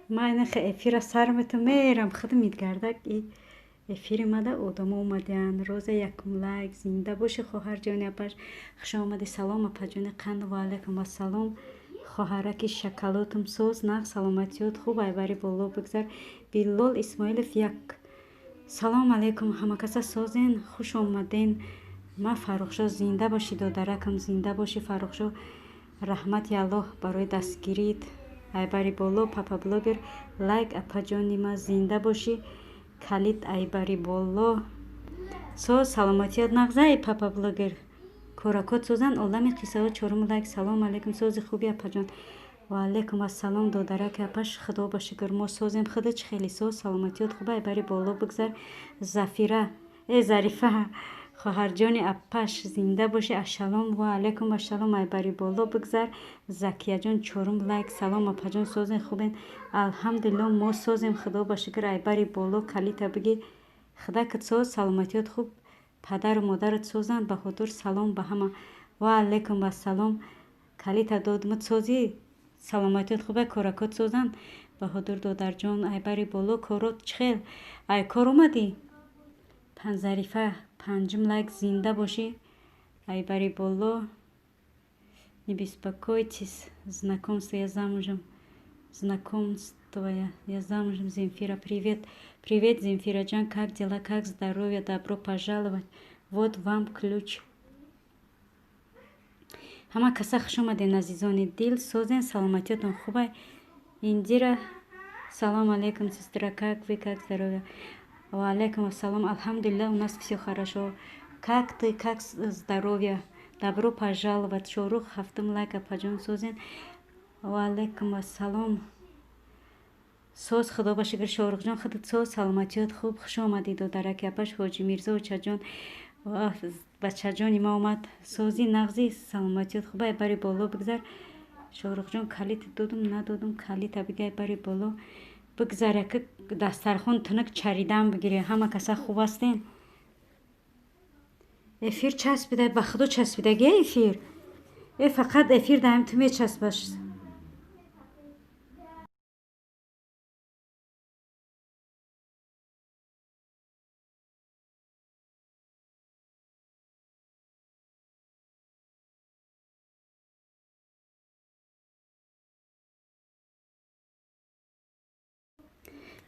من ефира сармату мерам хад мидгардак и эфири мада одама омадиан роза якум лайк зинда боши хоҳарҷони апаш хуш омади салом апаҷони қанд ва алайкум ассалом хоҳараки шакалотум соз нақ саломатиёт хуб айбари боло бигзар Биллол Исмоилов як салом алейкум ҳамакаса созен хуш омаден ма Фаррухшо зинда боши додаракам зинда боши Фаррухшо раҳмати Аллоҳ барои дастгирит айбари боло папа блогер лайк апаҷони ма зинда боши калид айбари боло соз саломатиёт нағзаи папа блогер коракот созан олами қиссаҳо чорум лайк салом алейкум сози хуби апаҷон ва алейкум ассалом додараки апаш худо ба шукр мо созем худоч хеле соз саломатиёт хуба айбари боло бигзар зафира зарифа хоҳарҷони апаш зинда боши ашалом ва алейкум ашалом айбари боло бигзар закияҷон чорум лайк салом апаҷон созен хубен алҳамдулилло мо созем худо ба шукр айбари боло калита биги худакит соз саломатиёт хуб падару модарат созанд баҳодур салом ба ҳама ва алейкум ассалом калита додмат созӣ саломатиёт хубе коракот созанд баҳодур додарҷон айбари боло корот чихел ай кор омадӣ панзарифа панҷум лайк зинда боши айбари боло не беспокойтесь знакомство я замужем Земфира привет привет Земфира джан как дела как здоровье добро пожаловать вот вам ключ ҳама каса хуш омаден азизони дил созен саломатиётон хубай Индира салом алейкум сестра как вы как здоровье ва алейкум ассалом алхамдулилlah у нас все хорошо как ты как здоровье добро пожаловать шорух ҳафтум лайк апаҷон созен ва алейкум ассалом соз худо ба шукр шорухҷон худат соз саломатиёт хуб хуш омадӣ додараки апаш ҳоҷи мирзо чаҷон бачаҷони ма омад сози нағзи саломатиёт хуба айбари боло бигзар шорухҷон калит додум надодум калита биги айбари боло бигзар яка дастархон тунук чаридан бигире ҳама каса хуб астен эфир часпида ба худо часпидаги эфир фақат эфир даим ту мечаспаш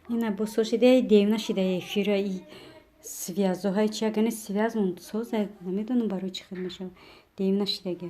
ина босошидаи девна шидаи эфира и связоҳай чи ягани связ монд соза намедонам барои чи хел мешавад девна шидаги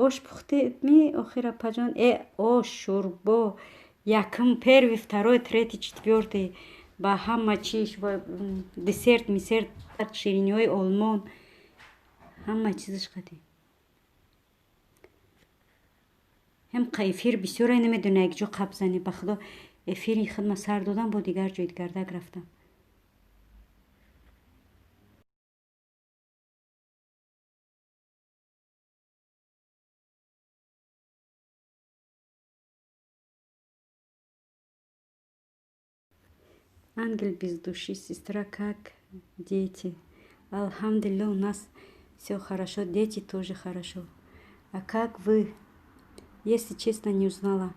ош пухтеми охир апаҷон ош шӯрбо якум первый второй третий четвёртый ба ҳама чиш десерт мисерт шириниҳои олмон ҳама чизаш қадим ҳам эфир бисёра намедона якҷо қаб зани ба худо эфири худма сар додам бо дигар ҷой дигардак рафтам ангел без души сестра как дети алхамдулилlah у нас все хорошо дети тоже хорошо а как вы если честно не узнала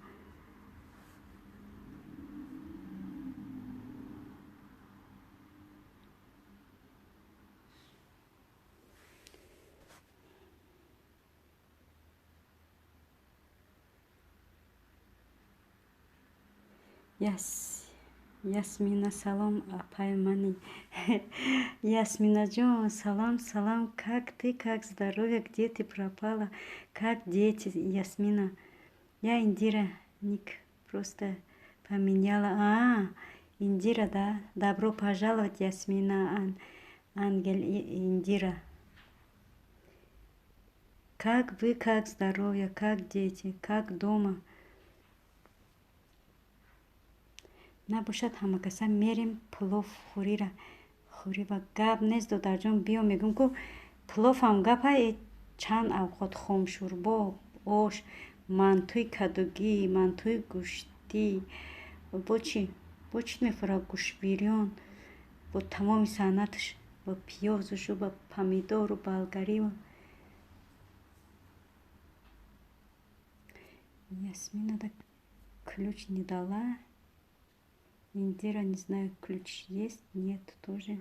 Ясмина, салом, апай мани. Ясмина Джон, салам, салам. Как ты, как здоровье, где ты пропала? Как дети, Ясмина? Я Индира, ник просто поменяла. Индира, да. Добро пожаловать, Ясмина, Ангел Индира. Как вы, как здоровье, как дети, как дома? набошад ҳамакаса мерем плов хӯрива гап нест додарҷон биё мегӯм ку пловам гапа чанд авқот хомшӯрбо ош мантӯи кадугӣ мантӯи гӯштӣ бо чӣ мехӯрад гӯштбирён бо тамоми санъаташ бо пиёзушу ба помидору болгарию Ясмина да ключ не дала. Индира, не знаю, ключ есть, нет, тоже.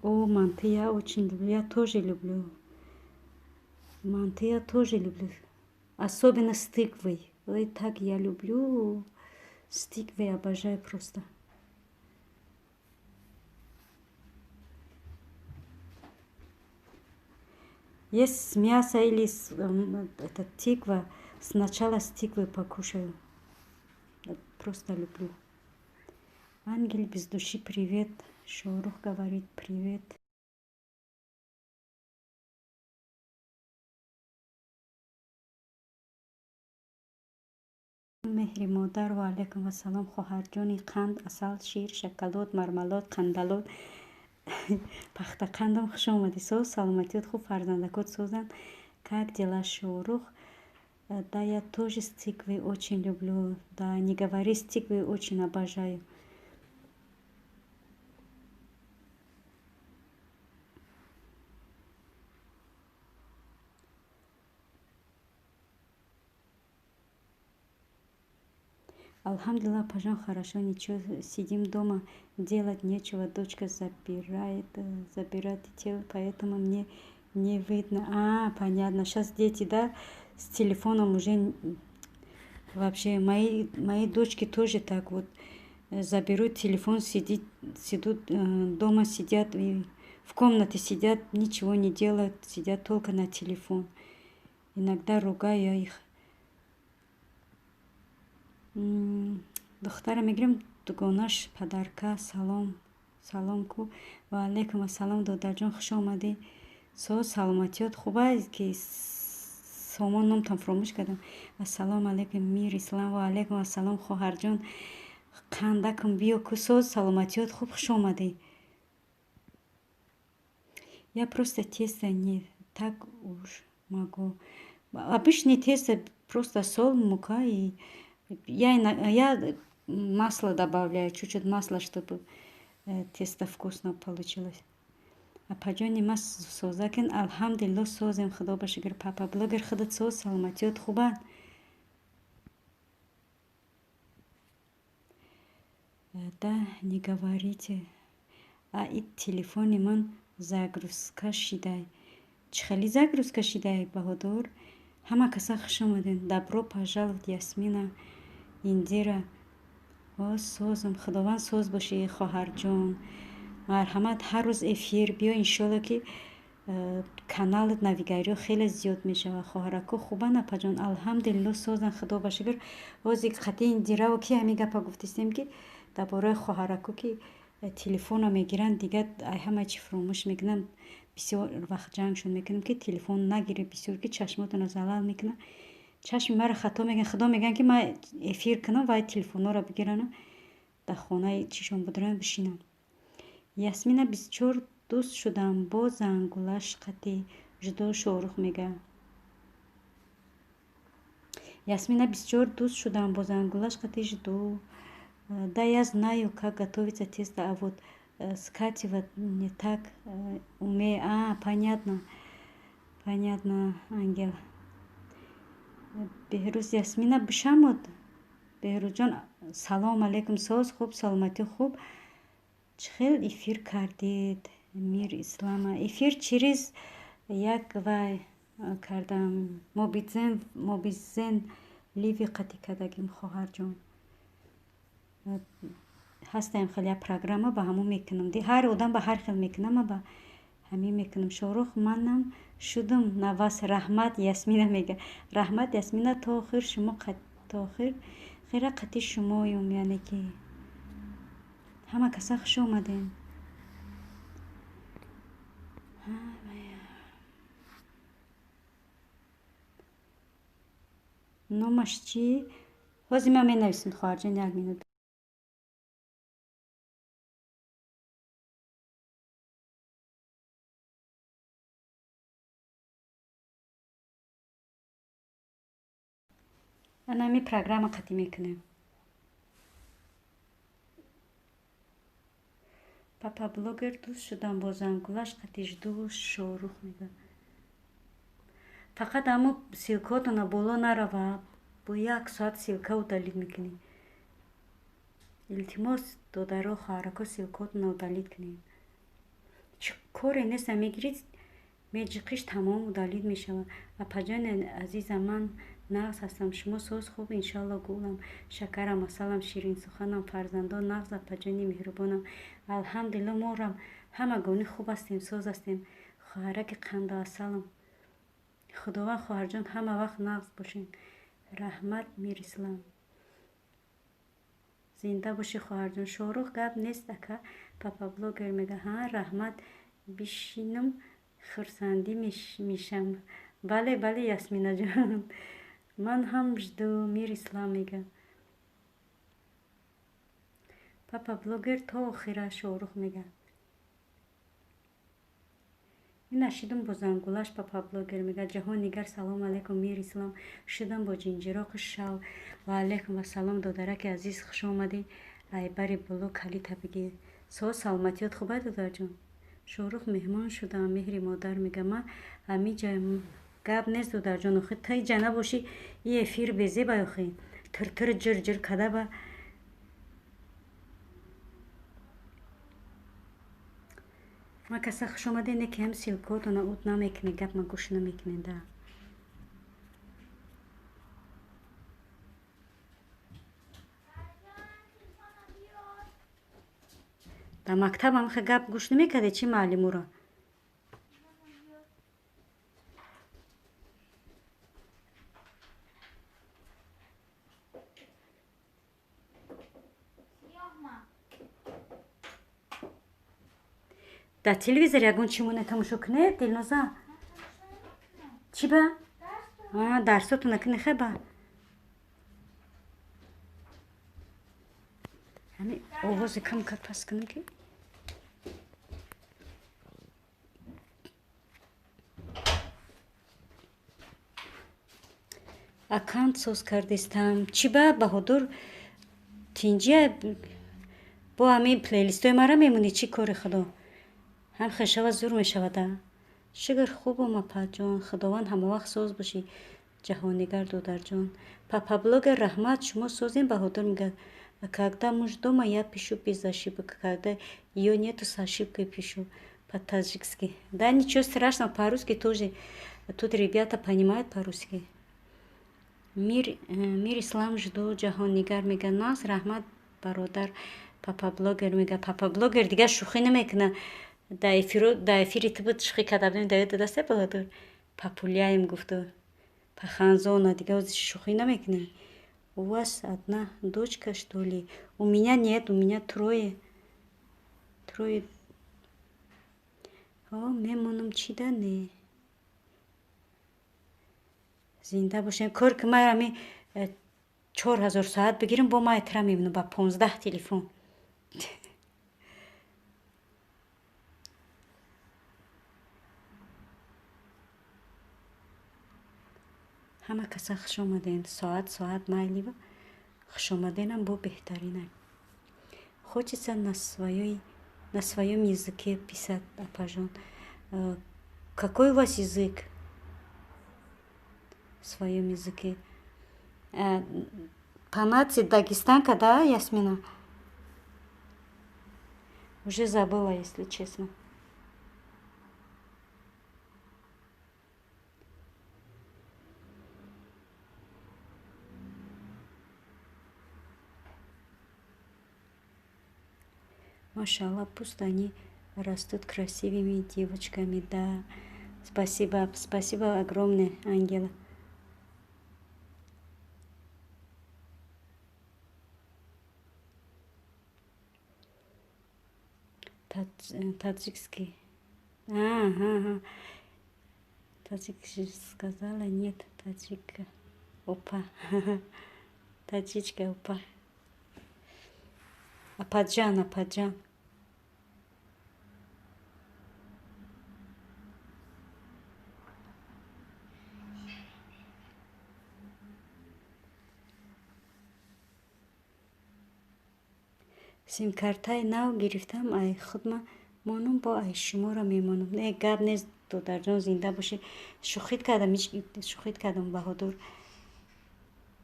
О, манты я очень люблю, я тоже люблю. Манты я тоже люблю. Особенно с тыквой. Ой, так я люблю. С тыквой обожаю просто. Есть с мяса или это тыква. Сначала с тыквой покушаю. Я просто люблю. Ангел без души, привет. Шорух говорит привет. меҳри модару алайкум ассалом хоҳарҷони қанд асал шир шоколод мармалод қандалод пахтақандам хуш омадӣ соз саломатиёт хуб фарзандакот созанд как дела Шорух да я тоже с тыквой очень люблю да не говори с тыквой очень обожаю Алхамдулилlah, пожалуй, хорошо, ничего, сидим дома, делать нечего, дочка забирает детей, поэтому мне не видно. Понятно, сейчас дети, да, с телефоном уже вообще, мои дочки тоже так вот, заберут телефон, сидят дома, сидят, и в комнате сидят, ничего не делают, сидят только на телефон. Иногда ругаю я их. духтара мегирам дугонаш падарка салом ку ва алайкум ассалом додарҷон хуш омадӣ соз саломатиёт хуба ки сомон номтам фуромӯш кардам ассалому алайкум мир ислам ва алайкум ассалом хоҳарҷон қандакум биё ку соз саломатиёт хуб хуш омадӣ я просто тесто не так уж могу обычный тесто просто соль мука и я масло добавляю, чуть-чуть масла, чтобы тесто вкусно получилось. Апаҷони ма созакин, алҳамдулилло созем, худо ба шукр. Папа блогер худат соз, саломатиёт хубанд? Да, не говорите. И телефони ман загрузка шидай. Чӣ хеле загрузка шидай, баҳодур? Ҳама каса хуш омадин. Добро пожаловать, Ясмина. Индира созам худованд соз бошӣ хоҳарҷон марҳамат ҳар рӯз эфир биё иншолло ки каналат навигариё хеле зиёд мешавад хоҳараку хубанд апаҷон алҳамдулилло созанд худо ба шукр ҳозир қати индирао ки ҳамин гапа гуфтистем ки дар бораи хоҳараку ки телефонро мегиранд дигар ҳама чӣ фуромӯш мекунанд бисёр вақт ҷангшон мекунем ки телефон нагирӣ бисёр ки чашмотонро залал мекунад чашми маро хато мегӯянд худо мегӯянд ки ман эфир кунам ва телефонҳоро бигиранд дар хонаи чишон будорам бишинам Ясмина бисёр дӯст шудам бо зангулаш қатӣ ҷудо Шорух мегӯяд Ясмина бисёр дӯст шудам бо зангулаш қатӣ ҷудо да я знаю как готовится тесто а вот скатывать не так умею понятно Понятно, Ангел. Беҳрӯз Ясмина бишамуд. Беҳрӯзҷон, салом алейкум. Соз хуб, саломатӣ хуб. Чӣ хел эфир кардед? Мир Ислама. Эфир чириз як вай кардам. Мобизен ливи қатӣ кардагим хоҳарҷон. Ҳастаем хел як программа ба ҳамон мекунам. Ҳар одам ба ҳар хел мекунам, ба ҳамин мекунам. Шорух манам шудам навас. Раҳмат Ясмина мега. Раҳмат Ясмина, то охир шумо то охир хира қатӣ шумоюм, яъне ки ҳама каса хуш омадем. номаш чӣ? ҳозир ман менависам хоҳарҷон, як минут. анами программа қатӣ мекунем. папа блогер дӯст шудам бо Зангулаш қатӣ жду. Шорух мега. фақат аммо силкотона боло нарава. бо 1 соат силка удалит мекунӣ. илтимос додаро хоҳарако силкотона удалит кунед. чӣ коре нестам, мегирид меҷиқиш тамом удалит мешавад. апаҷони азизам, ман нағз ҳастам. шумо соз хуб? иншалло гулам, шакарам, асалам, ширинсуханам, фарзандон нағз апаҷони меҳрубонам. алҳамдулилла, морам ҳама гуни хуб ҳастем, соз ҳастем. хоҳараки қанду асалам. худованд хоҳарҷон ҳама вақт нағз бошед. раҳмат Мирислам. зинда боши хоҳарҷон. Шорух гап нест ака. папа блогер мега. ҳа, раҳмат. бишинам хурсандӣ мешам. бале бале Ясминаҷон. ман ҳам жду. Мирислам мега. папа блогер то охира. Шорух мега. ина шидам бо Зангулаш. папа блогер мега. ҷаҳоннигар салом алейкум. Мирислам. шидам бо ҷинҷироқи шав. ва алейкум ассалом додараки азиз, хуш омадӣ. айбари булу калита бигир. соз саломатиёт хуба додарҷон? шорух меҳмон шудам. меҳри модар мега. ма ҳамиҷа гап нест додарҷон. охи та иҷа набошӣ и эфир безебай. охи тир ҷир кадаба. ма каса хуш омадед. не ки ҳам силкотона ут намекунед, гап ма гӯш намекунед. да да мактабам ха гап гӯш намекардед чӣ муаллимуро? дар телевизор ягон чимоне тамошо кунед, Дилноза? Чӣ ба? Дарсотона кунед хеба? ҳамин овози кам паст кунем ки? аккаунт соз кардистам. Чӣ ба Баҳодур тинҷия бо ҳамин плейлистои мара мемонӣ? чӣ кори худо? ҳам хешава зур мешавада. шигр хуб Мапаҷон. худованд ҳамавақт соз бошӣ. ҷаҳоннигар додарҷон. папа блогер раҳмат. шумо созем? Баҳодур мега. Когда муж дома, я пишу без ошибок. Когда ее нету, с ошибкой пишу по-таджикски. Да, ничего страшного, по-русски тоже. Тут ребята понимают по-русски. Мир Ислам жду. ҷаҳоннигар мега. нағз раҳмат бародар. папа блогер мега. папа блогер дигар шӯхӣ намекуна. да эфири ту буд шӯхӣ карда будем, да ёд даст Баҳодур? Папуляем гуфту. Паханзона дига шӯхӣ намекунем. У вас одна дочка, что ли? У меня нет, у меня трое. Мемонам чӣ да не. зинда бошем. кор ки ма ами 4000 соат бигирам, бо ма этра мемонам ба 15 телефон. ҳама каса хуш омадед. соат майлива. хуш омаденам бо беҳтарина. хочется на своем языке писать, Апажон. Какой у вас язык? своем языке. По нации дагестанка, да, Ясмина? Уже забыла, если честно. Машаллах, пусть они растут красивыми девочками, да. Спасибо, спасибо огромное, Ангела. Таджикский. Ага. Таджик сказала, нет, таджика. Опа. Таджичка, опа. Ападжан. Симкартаи нав гирифтам, ай худма монум бо ай шуморо мемонам. Не гап нест додарҷон зинда боши. Шухид кардам Баҳодур.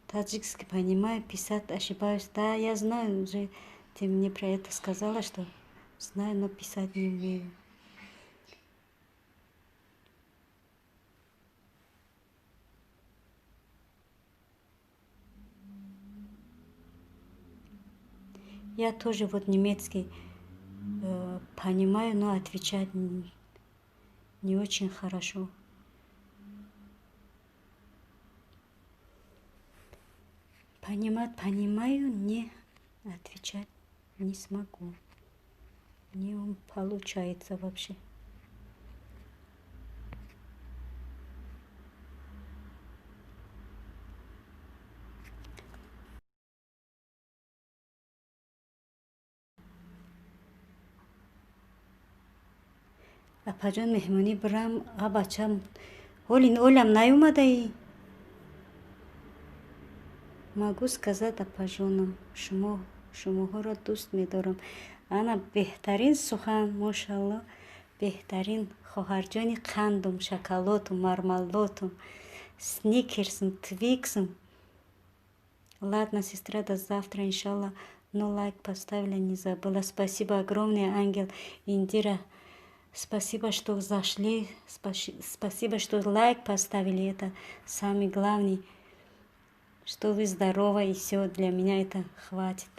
Таджикский понимаю, писать ошибаюсь. Да, я знаю уже, ты мне про это сказала, что знаю, но писать не умею. Я тоже вот немецкий понимаю, но отвечать не очень хорошо. Понимаю, не отвечать не смогу. Не получается вообще. Апаҷон меҳмонӣ бирам, бачам олам наёмадаӣ? Могу сказать апаҷонам, шумоҳоро дӯст медорам. Ана беҳтарин сухан, мошалло, беҳтарин хоҳарҷони қандум, шоколодум, мармалодум, сникерсом, твиксом. Ладно, сестра, до завтра, иншалла. Но лайк поставила, не забыла. Спасибо огромное, Ангел, Индира. Спасибо, что зашли. Спасибо, что лайк поставили. Это самый главный. Что вы здоровы, и все, для меня это хватит.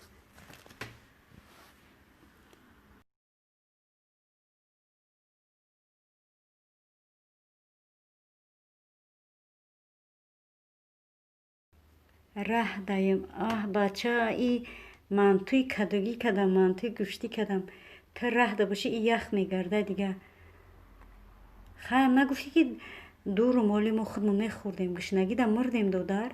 Раҳ даем. Бача, и мантуи кадугӣ кардам, мантуи гӯштӣ кардам. Ты раҳ да бошӣ, и ях мегарда дига. Хайр, нагуфтӣ ки ду румоли мо худмон мехӯрдем, гушнагида мурдем додар.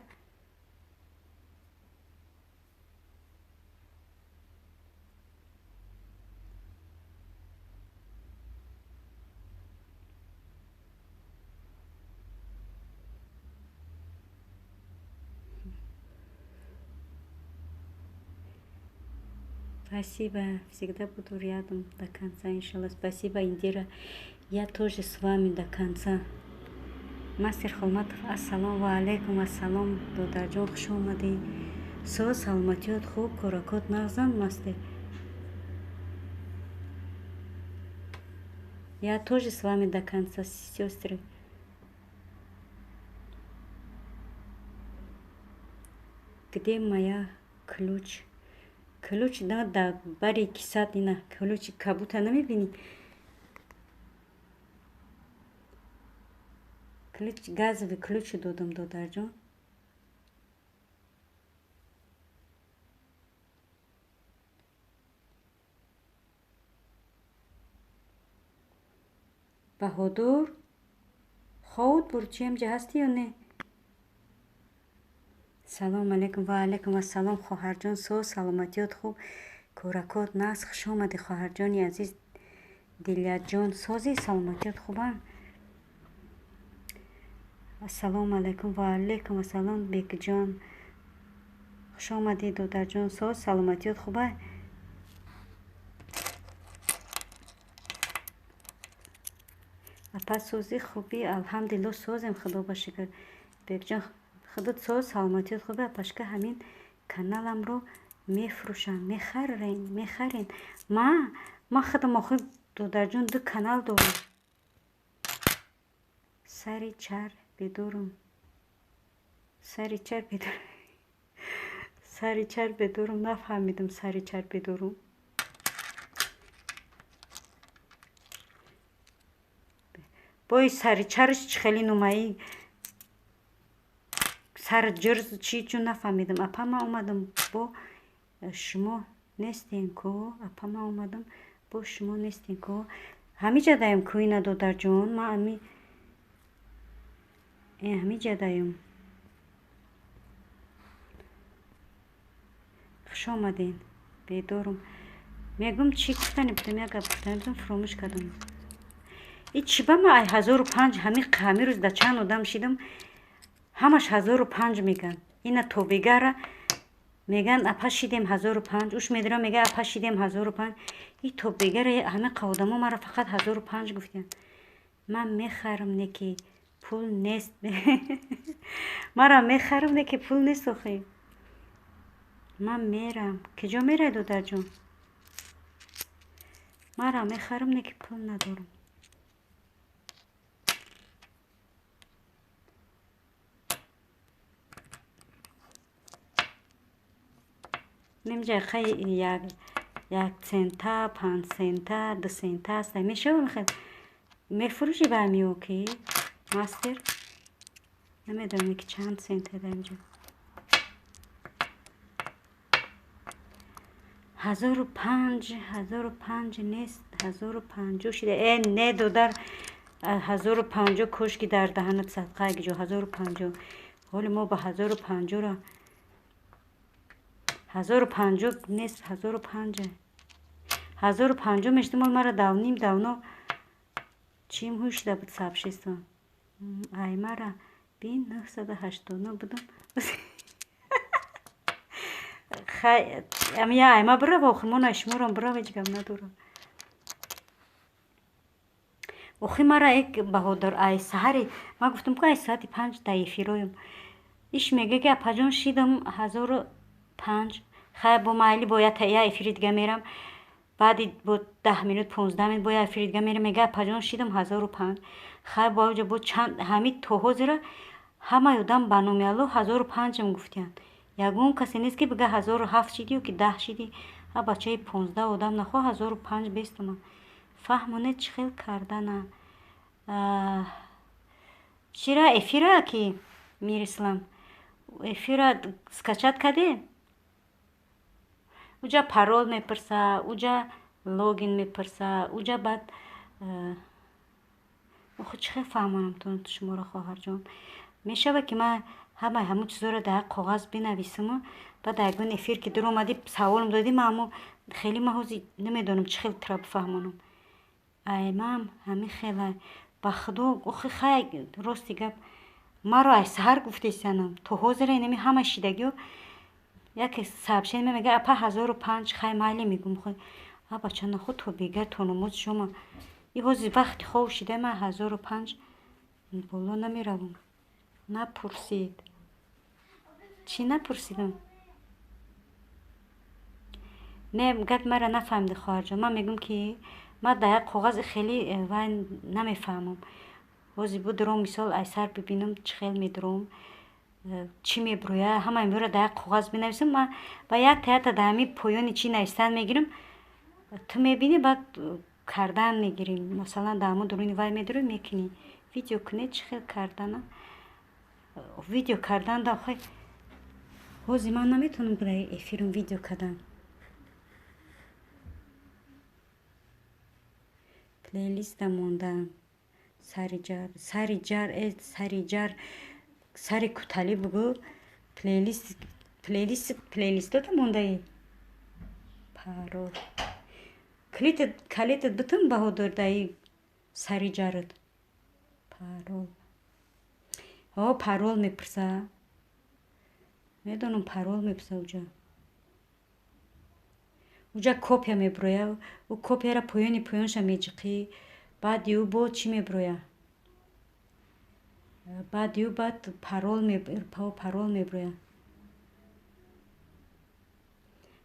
Спасибо, всегда буду рядом до конца, иншалла. Спасибо, Индира. Я тоже с вами до конца. Мастер Холматов, ассалому алейкум, ассалом, додарҷон, хуш омадӣ. Соҳ саломатиёт хуб, коракот нағзан, мастер. Я тоже с вами до конца, сестры. Где моя ключ? Ключ, да, бари кисат ина, ключ, как будто намебини. Ключ, газовый ключ додам додарҷон. Баҳодур, ховут бурчиам ҷа ҳастӣ ё не? Салому алейкум. Ва алейкум ассалом, хоҳарҷон, соҳ саломатиёт хуб, коракот нағз, хуш омадӣ, хоҳарҷони азиз, Дилятҷон, сози саломатиёт хубанд? Ассалому алейкум. Ва алейкум ассалом, Бекҷон, хуш омадӣ, додарҷон, соҳ саломатиёт хуба? Апа сӯзи хубӣ, алҳамдулилло, сӯзем, худо ба шукр. бекҷон худут соз саломатиёт хуб апашка ҳамин каналамро мефурӯшам, мехарен. Ма худам охир додарҷон 2 канал дорам. Сари чар бедорум. Сари чар бедорум нафаҳмидам. Сари чар бедорум. бои сари чарш чӣ хеле нумаи сар ҷирз чӣ чун нафаҳмидам. Апа ман омадам бо шумо нестем ко. Апа ман омадам бо шумо нестем ко. Ҳамиҷа даем кӯина додарҷон. Ман ҳамиҷа даем. хуш омаден. Бедорум. мегум чӣ гуфтани будам, як гап гуфтани будам, фуромӯш кардам. И чӣ ба ман 1005 ҳами рӯз да чанд одам шидам, ҳамаш 1005 меган. Ина тобигара меган апа шидем 1005, уш медирам мега апа шидем 1005. И тобигара ҳами одамо мара фақат 1005 гуфтанд. Ман мехарам неки пул нест. Мара мехарам неки пул нест охи. Ман мерам. Киҷо мерай додарҷон? Мара мехарам неки пул надорам. немҷа хай як цента, 5 цента, 2 цента аст. Мешава мехай мефурӯши ба ҳамио ки мастер намедонам ки чанд цента дар инҷо. 1005 нест. 1050 шида. Не додар 1050 кошки дар даҳанат садқа гиҷо 1050. ҳоли мо ба 1050 нест. 1050 мештамол мара давно чим ҳуй шида буд сабшистон. Ай мара бин 989 будам. хай амия айма бира охир мона шуморам бира ҳеҷ гап надорам. охи мара ek баҳодир ай саҳари ма гуфтам ку ай соати 5 да эфироям. иш мега ки апаҷон шидам 1005. хай бо майли бо я эфири дига мерам. баъди бо 10 минут 15 минут бо я эфири дига мерам. мега апаҷон шидам 1005. хай бо ҷа бо чанд ҳами то ҳозира ҳамаи одам ба номи Аллоҳ 1005 гуфтанд. ягон касе нест ки бигӯяд 1007 шидӣ ё ки 10 шидӣ. ҳа бачаи 15 одам нахоҳ 1005 бестама. фаҳмонед чӣ хел кардана. чира эфира ки мирислам эфира скачат каде. уҷа парол мепирса, уҷа логин мепирса, уҷа баъд охо чӣ хел фаҳмонам то шуморо хоҳарҷон. мешава ки ман ҳамаи чизоро дар як коғаз бинависаму баъд ягон эфир ки дур омадӣ саволам додӣ ман аммо хеле ман ҳозир намедонам чӣ хел тира бифаҳмонам. ай мам ҳамин хела ба худо охи хай рости гап маро ай саҳар гуфтесанам то ҳозира инами ҳама шидагиё яке сообщение мега апа 1005 хай майли мегум хой а бача нахо то бега то намоз шома и ҳозир вақти хов шида ман 1005 боло намеравам. напурсид. чӣ напурсидам? не гап мара нафаҳмиди хоҳарҷон. ман мегум ки ман дар як коғаз хеле вай намефаҳмам. ҳозир будуром мисол ай сар бибинам чӣ хел медуром чӣ мебурӯя ҳамаи меро дар як коғаз бинависам. ман ба як таята дар ҳамин поёни чӣ навистан мегирам. ту мебинӣ баъд кардан мегирӣ. масалан дар ҳамон дуруни вай медурӣ мекунӣ видео кунед чӣ хел кардана. видео кардан да хой ҳозир ман наметавонам дар эфирам видео кардан. плейлистам мондам. сари ҷар сари кӯталӣ бугӯ плейлистота мондаи парол калитат бутам баҳодир даи сари ҷарат парол парол мепирса. медонам парол мепирса. уҷа копия мебурӯя. ӯ копияра поёни поёнша меҷиқӣ. баъди ӯ бо чӣ мебурӯя. баъд парол меброям.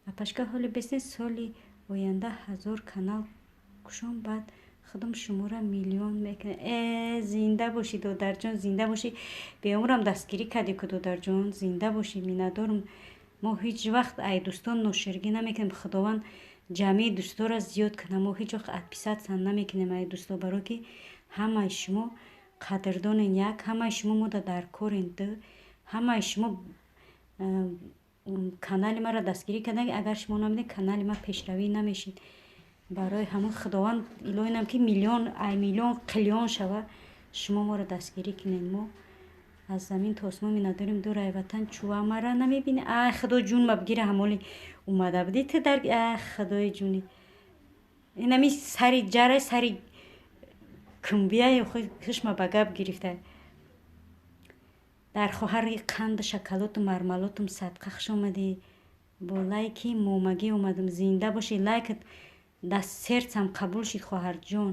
Апашка ҳоли бисне соли оянда 1000 канал кушом, баъд худам шумора миллион мекунам. Зинда бошӣ додарҷон, зинда бошӣ. Беумрам дастгирӣ кардӣ ку додарҷон, зинда бошӣ. Миннатдорам. мо ҳеҷ вақт ай дӯстон ноширгӣ намекунем. Худованд ҷамъи дӯстора зиёд кунад. Мо ҳеҷ вақт отписатсия намекунем ай дӯсто, баро ки ҳамаи шумо қадрдонен як, ҳамаи шумо мода дар корен ду, ҳамаи шумо канали мара дастгирӣ карданд. Агар шумо намедед, канали ма пешравӣ намешид. барои ҳамон худованд илоҳинам ки миллион қиллион шава, шумо моро дастгирӣ кунед. Мо аз замин то осмон миннатдорем. дурай ватан чува мара намебинӣ. Ай худо ҷун ма бигира, ҳамоли умада будӣ ту дар. Ай худои ҷунӣ, инами сари ҷара, сари кумбияи хушма ба гап гирифта. дар хоҳари қанду шоколоду мармалодум садқа хуш омадӣ. бо лайки момагӣ омадам. зинда бошӣ. лайкат дар сердсам қабул шид хоҳарҷон.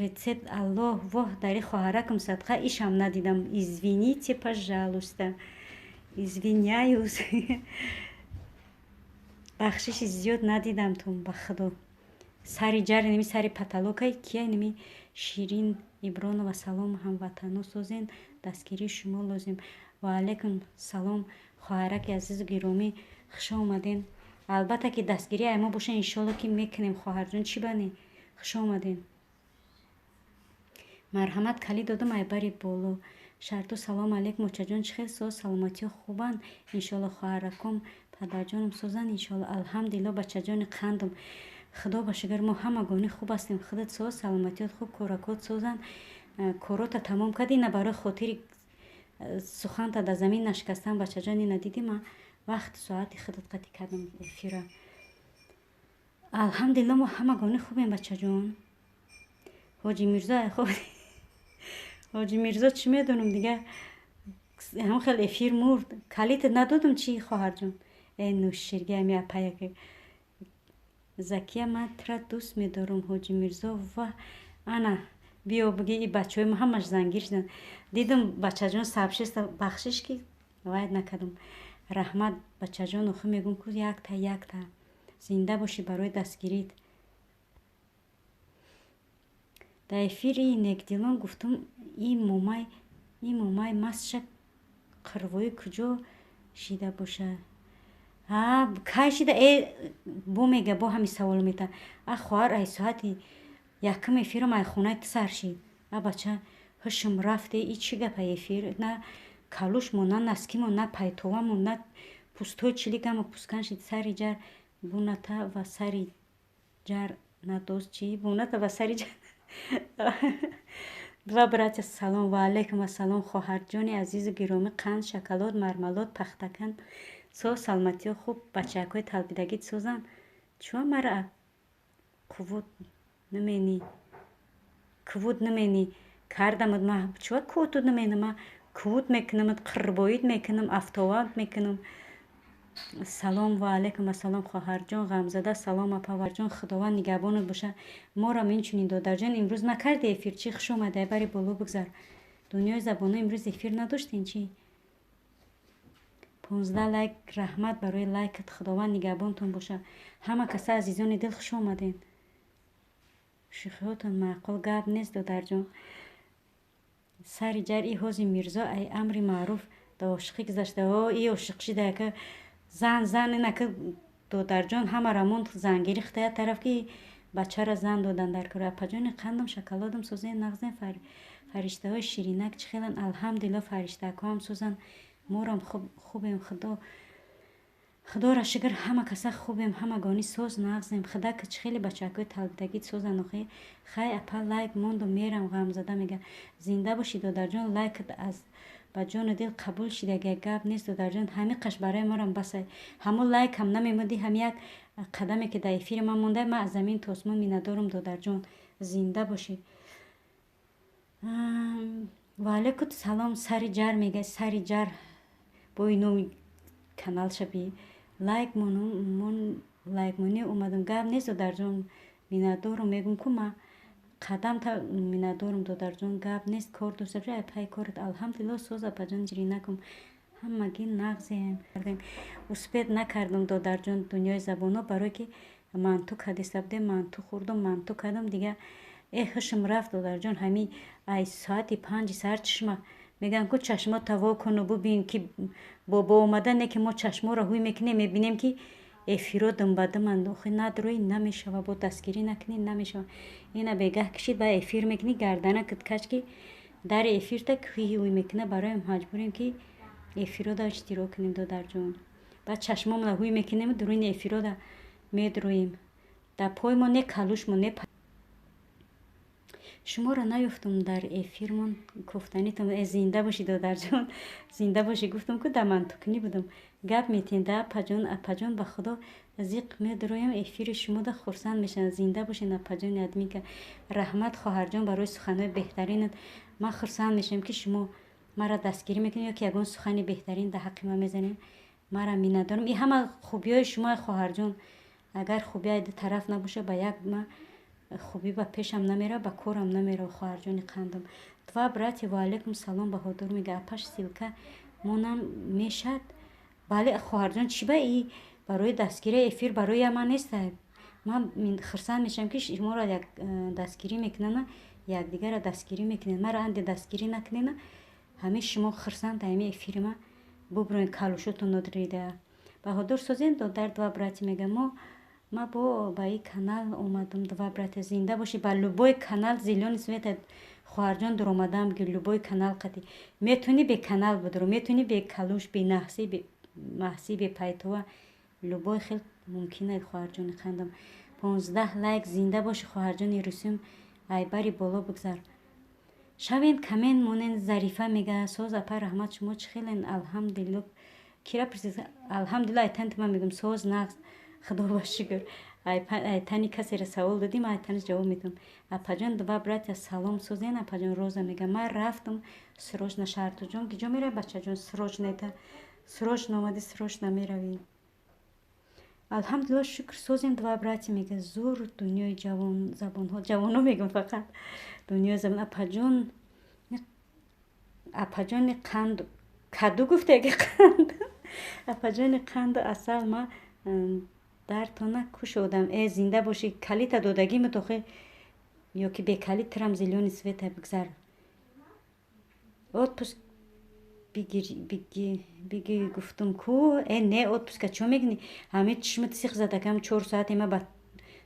рецепт аллоҳ воҳ дари хоҳаракам садқа ишам надидам. Извините, пожалуйста. Извиняюсь. бахшиши зиёд надидамтон ба худо. сари ҷар, инами сари паталокай кия, инами Ширин Ибронова. салом ҳамватано созен, дастгирии шумо лозим. Ва алайкум салом хоҳараки азизу гиромӣ, хуш омаден. албатта ки дастгирии аймо боша, иншолло ки мекунем хоҳарҷон. чӣ банӣ, хуш омаден. марҳамат калӣ додам ай бари боло. шарту салом алейкум очаҷон, чӣ хел соз, саломатиё хубанд? иншолло хоҳараком падарҷонам созанд. иншолло. алҳамдулилло бачаҷони қандам. худо ба шукр, мо ҳамагони хуб ҳастем. худат соз, саломатиёт хуб, коракот созанд. корота тамом кардӣ. ина барои хотири суханта дар замин нашикастан бачаҷон. ина дидима вақти соати худат қатӣ кардам эфира. алҳамдулилло мо ҳамагони хубем бачаҷон. ҳоҷи мирзо хуб. ҳоҷи мирзо чӣ медонам дигар, ҳам хел эфир мурд. калитат надодам чӣ хоҳарҷон? нӯширги ами апаяке. закия, ман тра дӯст медорам ҳоҷи мирзо. ва ана биё биги и бачаҳои ма ҳамаш зангир шуданд. дидам бачаҷон сабшеста бахшиш ки вайд накардам. раҳмат бачаҷон. охир мегӯм ку якта зинда бошӣ барои дастгирит. дар эфири некдилон гуфтам ин момай мастша қирвоӣ куҷо шида бошад? кай шида? бо мега бо ҳами савол мета. хоҳар ай соати якум эфирам ай хонаи ту сар шид. бача ҳушам рафте. и чӣ гапа эфир? на калушмо, на наскимо, на пайтовамо, на пӯстои чиликамо пӯскан шид. сари ҷар буната ва сари ҷар надоз чӣ? буната ва сари ҷар. два братя салом. ва алейкум ассалом хоҳарҷони азизу гиромӣ. қанд, шоколод, мармалод, пахтакан соз, саломатиё хуб, бачакҳои талбидагит созанд. чуа мара кувут намени кардамад. ма чуа кувуту наменам? ма кувут мекунамад, қирбоид мекунам, автованд мекунам. салом. ва алейкум ассалом хоҳарҷон ғамзада. салом апаварҷон. худованд нигаҳбонат боша. морам инчунин додарҷон. имрӯз накарди эфир? чӣ хуш омада? бари боло бигзар. дунёи забонҳо имрӯз эфир надоштем чӣ? 15 лайк. раҳмат барои лайкат. худованд нигаҳбонтон боша. ҳама каса азизони дил хуш омаден. шӯхиҳотон маъқул гап нест додарҷон. сари ҷар и ҳози мирзо ай амри маъруф да ошиқӣ гузашта. и ошиқ шида яка зан инака додарҷон. ҳама рамон зангири хитая тараф ки бачара зан додан дар кора. апаҷони қандам шоколодам созен нағзен. фариштаҳои ширинак чӣ хелан? алҳамдулилло фариштакҳоам созанд. морам хубем. худора шукр ҳама каса хубем. ҳамагони соз нағзем. худак чӣ хеле бачакҳои талбидагит созанд. охи хай апа лайк мондум мерам. ғамзада мега зинда бошӣ додарҷон. лайкат аз ба ҷону дил қабул шидаги гап нест додарҷон. ҳамиқаш барои марам басай. ҳамон лайкам намемудӣ. ҳам як қадаме ки дар эфири ман монда. ман аз замин то осмон миннатдорам додарҷон. зинда бошӣ. ва алейкум салом. сари ҷар мега. сари ҷар бо номи канал шаби лайкмони омадам. гап нест додарҷон. миннатдорам мегӯм ку ма қадам та минадорум додарҷон, гап нест, кор дошта бошӣ пай корат. Алҳамдулилло соз апаҷон ҷири накум, ҳамагӣ нағзем кардем. успеҳ накардум додарҷон дунёи забонҳо, барое ки манту кадисабде манту хӯрдум, манту кардам дига ҳушм рафт додарҷон. ҳами ай соати 5 сар чишма мегӯям ку чашмота вокуну бубин ки бобо омада, не ки мо чашморо ҳуй мекунем, мебинем ки эфиро дымбадыманд. охи надруи намешава, бо дастгирӣ накунӣ намешава. ина бегаҳ кишид ба эфир мекунӣ, гардана кач ки дари эфирта ҳуй мекуна, барои маҷбурем ки эфирода иштирок кунем додарҷон. баъд чашмомона ҳуй мекунем, дуруни эфирода медруем. дар поймо не калушмо не шуморо наёфтум дар эфирмон гуфтанитум зинда бошӣ додарҷон, зинда бошӣ гуфтум ку дар мантукунӣ будум. гап метин да апаҷон, апаҷон ба худо зиқ медуроям, эфири шумода хурсанд мешавам. зинда бошен апаҷони адмика. раҳмат хоҳарҷон барои суханои беҳтаринат. ман хурсанд мешавам ки шумо мара дастгирӣ мекунед ё ки ягон сухани беҳтарин дар ҳаққи ман мезанед. мара миннатдорам. ин ҳама хубиёи шумо хоҳарҷон. агар хубия тараф набоша, ба як ма хубӣ ба пешам намера, ба корам намера. хоҳарҷони қандам, два братья, ва алейкум салом. баҳодур мега апаш силка монам мешад. бале хоҳарҷон, чӣ ба и барои дастгирии эфир барои ман неста. ман хурсанд мешавам ки шуморо як дастгирӣ мекунана, якдигара дастгирӣ мекунед, мара анде дастгирӣ накунена. ҳамин шумо хурсанд ҳамин эфири ма буброен, калушотонро дида. баҳодур созен дар два братья мега ма бо ба и канал омадам. два братья зинда бошӣ. ба любой канал зелёни света хоҳарҷон дуромадам ки любой канал қати метуни бе канал будро, метуни бе калуш, бе маҳсӣ, бе пайтова, любой хел мумкина. хоҳарҷони қандам 15 лайк. зинда бошӣ хоҳарҷони русум, айбари боло бигзар. шавен камен монен. зарифа мега соз апа раҳмат шумо чӣ хелен. алҳамдулилло кира присез алҳамдулилла. айтанти ман мегӯям соз нағз. худо ба шукр. айтани касеро савол додим, айтаниш ҷавоб метавонам. апаҷон два братья салом созен. апаҷон роза мега ман рафтам срочно шаҳртоҷон. киҷо меравӣ бачаҷон? срочно ета срочно омади срочно меравӣ. алҳамдулилла шукр созен. два братья мега зур дунёи ҷавон забонҳо, ҷавонҳо мегӯям фақат дунёи забон. апаҷони қанд каду гуфтеги қанд. апаҷони қанду асал. ма дартона кушодам. зинда бошӣ. калита додагӣ мутохе ё ки бе калит тирам зелёни света бигзар. отпуск биги гуфтум ку не отпуска чо мегини ҳамин чишмат сих задакам 4 соате ма ба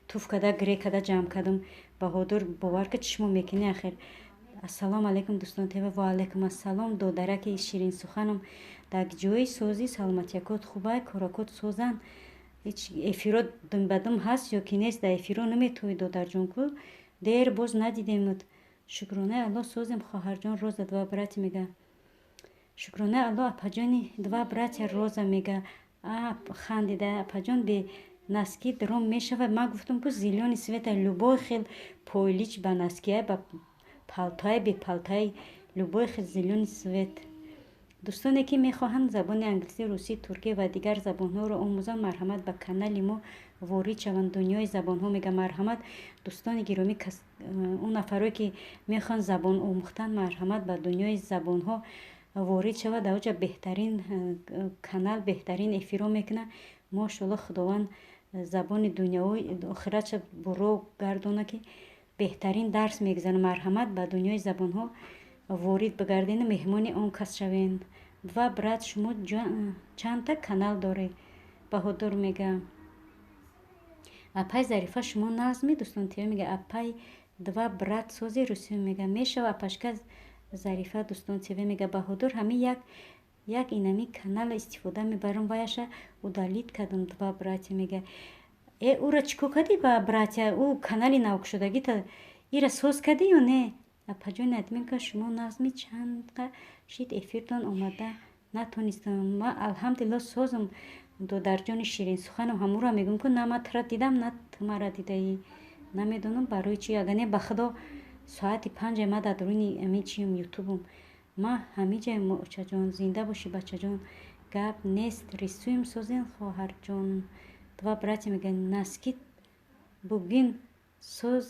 туф када гре када ҷамъ кадам. баҳодур бовар ка чишмо мекини ахир. ассалому алайкум дӯстон тева. ва алайкум ассалом. додараки ширин суханам. дар ҷои созӣ саломатиякот хубай, коракот созан. эфиро дум ҳаст ё ки нест. дар эфиро наметуи додарҷон ку дер боз надидемуд. шукронаи алло созем хоҳарҷон. роза два братья мега шукронаи алло. апаҷони два братья роза мега хандида. апаҷон бе носки дром мешавад. ман гуфтам ку зелёни света любой хел пойлич ба ноския, ба палтоай, бе палтоай, любой хел зелёни свет. дӯстоне ки мехоҳанд забони англисӣ, русӣ, туркӣ ва дигар забонҳоро омӯзанд, марҳамат ба канали мо ворид шаванд. дунёи забонҳо мега марҳамат. дӯстони гиромӣ, он нафаре ки мехоҳанд забон омӯхтан, марҳамат ба дунёи забонҳо ворид шавад. дар оҷа беҳтарин канал, беҳтарин эфиро мекуна. мошалло худованд забони дунёи охиратша буро гардона ки беҳтарин дарс мегзана. марҳамат ба дунёи забонҳо ворид бигарден, меҳмони он кас шавен. два брат шумо чандта канал доред? баҳодур мега апай зарифа шумо назми дӯстон тиё мега апай два брат сози русум мега мешава. апашка зарифа дӯстон тиё мега баҳодур ҳамин як инами канал истифода мебарам. ваяша удалит кадам. два братья мега ура чико кади ба братья? ӯ канали навкушодагита ира соз кади ё не? апаҷони админка шумо назми чандқа шид эфиртон омада натонистам. ма алҳамдулилло созам. додарҷони ширин суханам. ҳамура мегӯм ку на ма тра дидам, на ту мара дидаӣ. намедонам барои чи. агар не ба худо соати 5 ма дар дуруни ами чиюм ютубум. ма ҳамиҷаем мочаҷон. зинда бошӣ бачаҷон. гап нест. рисуем созен хоҳарҷон. два братья мегӯянд наскит бугин соз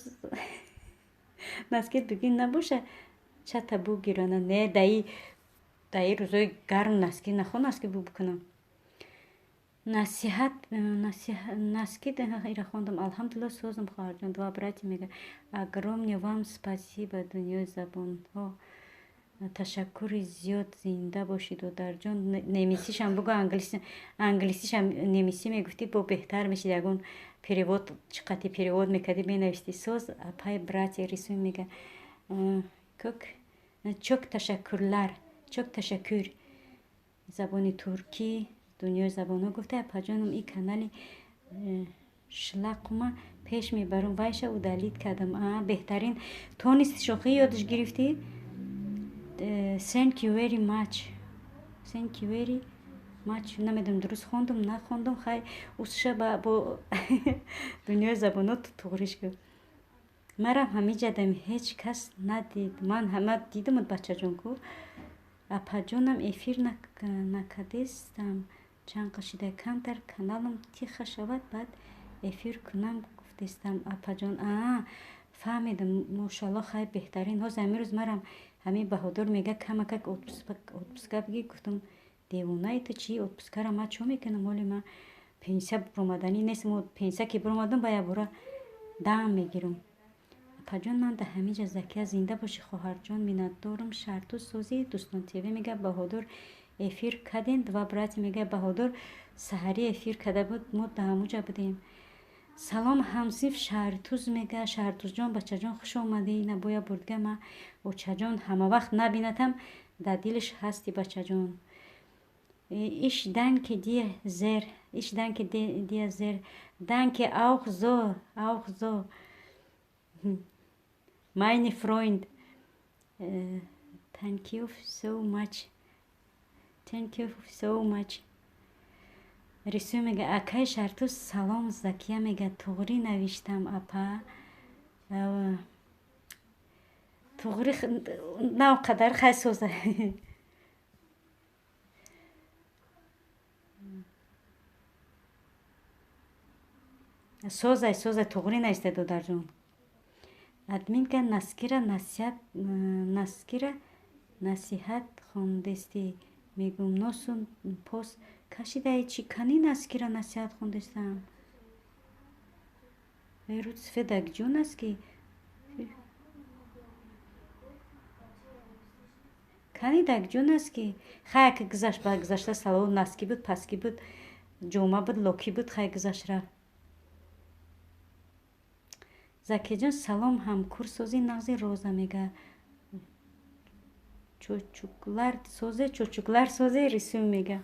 наскит бигин набоша чата бугирана не даи рӯзои гарм наски нахо наски бу бикунам. Насиҳат наскит ира хондам. Алҳамдулилла созам хоҳарҷон. Два брати мега огромное вам спасибо дунёи забонҳо. Ташаккури зиёд. Зинда бошид додарҷон. Немисишам бугу англисишам немисӣ мегуфтӣ бо беҳтар мешид. Ягон перевод чӣ қадри перевод мекардӣ менавистӣ. Соз апай брати рисуй мега чок ташаккурлар. Чок ташаккур. Забони туркӣ дунёи забонҳо гуфта апаҷонам и канали шлақма пеш мебарам вайша удалит кардам. Беҳтарин тонисти шохӣ ёдаш гирифтӣ? Thank you very much. Thank you very much. Намедонам дуруст хондам нахондам. Хай усша бо дунёи забонҳо туғриш гуфт. Марам ҳамиҷадам ҳеҷ кас надид. Ман ҳама дидамуд бачаҷон ку. Апаҷонам эфир накардистам. Чанд қашида камтар каналам тиха шавад баъд эфир кунам гуфтистам. Апаҷон фаҳмидам. Мошалло хай беҳтарин. ҳозир амирӯз марам ҳамин Баҳодур мега камакак отпуска бигӣ. Гуфтам девонаи ту чӣ отпускара ма чо мекунам? Ҳоли ма пенсия буромаданӣ нест. Мо пенсия ки буромадам ба якбора дам мегирам. Апаҷон ман да ҳамиҷа Закия зинда боши хоҳарҷон. Миннатдорам. Шартуз созӣ Дӯстон ТВ мега Баҳодур эфир кардем. Два брати мега Баҳодур саҳарӣ эфир карда буд. Мо да ҳамуҷа будем. Салом ҳамсинф Шартуз мега Шартузҷон бачаҷон хуш омадӣ. Набоя бурдга ма очаҷон ҳамавақт набинатам да дилиш ҳасти бачаҷон. Ich danke dir sehr. Ich danke dir sehr. Danke auch so. Meine Freund. Thank you so much. Thank you so much. Рисуй мега акай Шартуз салом Закия мега туғри навиштам апа. Туғри навқадар хай соза. Созай туғри нависта додарҷон. Админка Наскира насиҳат хондистӣ. Мегум носу пост кашидаи чӣ кани Наскира насиҳат хондистам. Рӯз федакҷон аст ки кани дакҷон аст ки хай ки гузашт ба гузашта салон наски буд паски буд ҷома буд локи буд хай гузашт рафт. Закияҷон салом ҳамкурсози нағзи роза мега чӯчуклар созе рисуй мега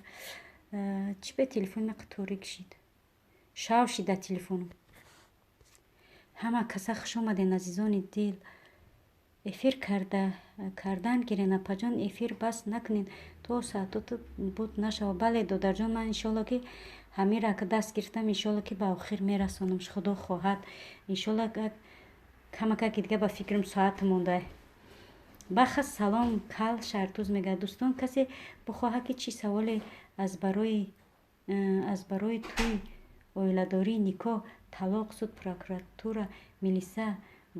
чӣ бе телефони қитори кишид шав шида телефону. Ҳама каса хуш омаден азизони дил. Эфир кардан гирен апаҷон. Эфир бас накунен то саъатот буд нашава. Бале додарҷон ман иншолло ки ҳамира ки даст гирифтам иншолло ки ба охир мерасонам. Худо хоҳад иншолло камакаки дига ба фикрам соат монда. Баха салом кал Шартуз мега дӯстон касе бихоҳад ки чӣ саволе аз барои тӯи оиладорӣ никоҳ талоқ суд прокуратура милиса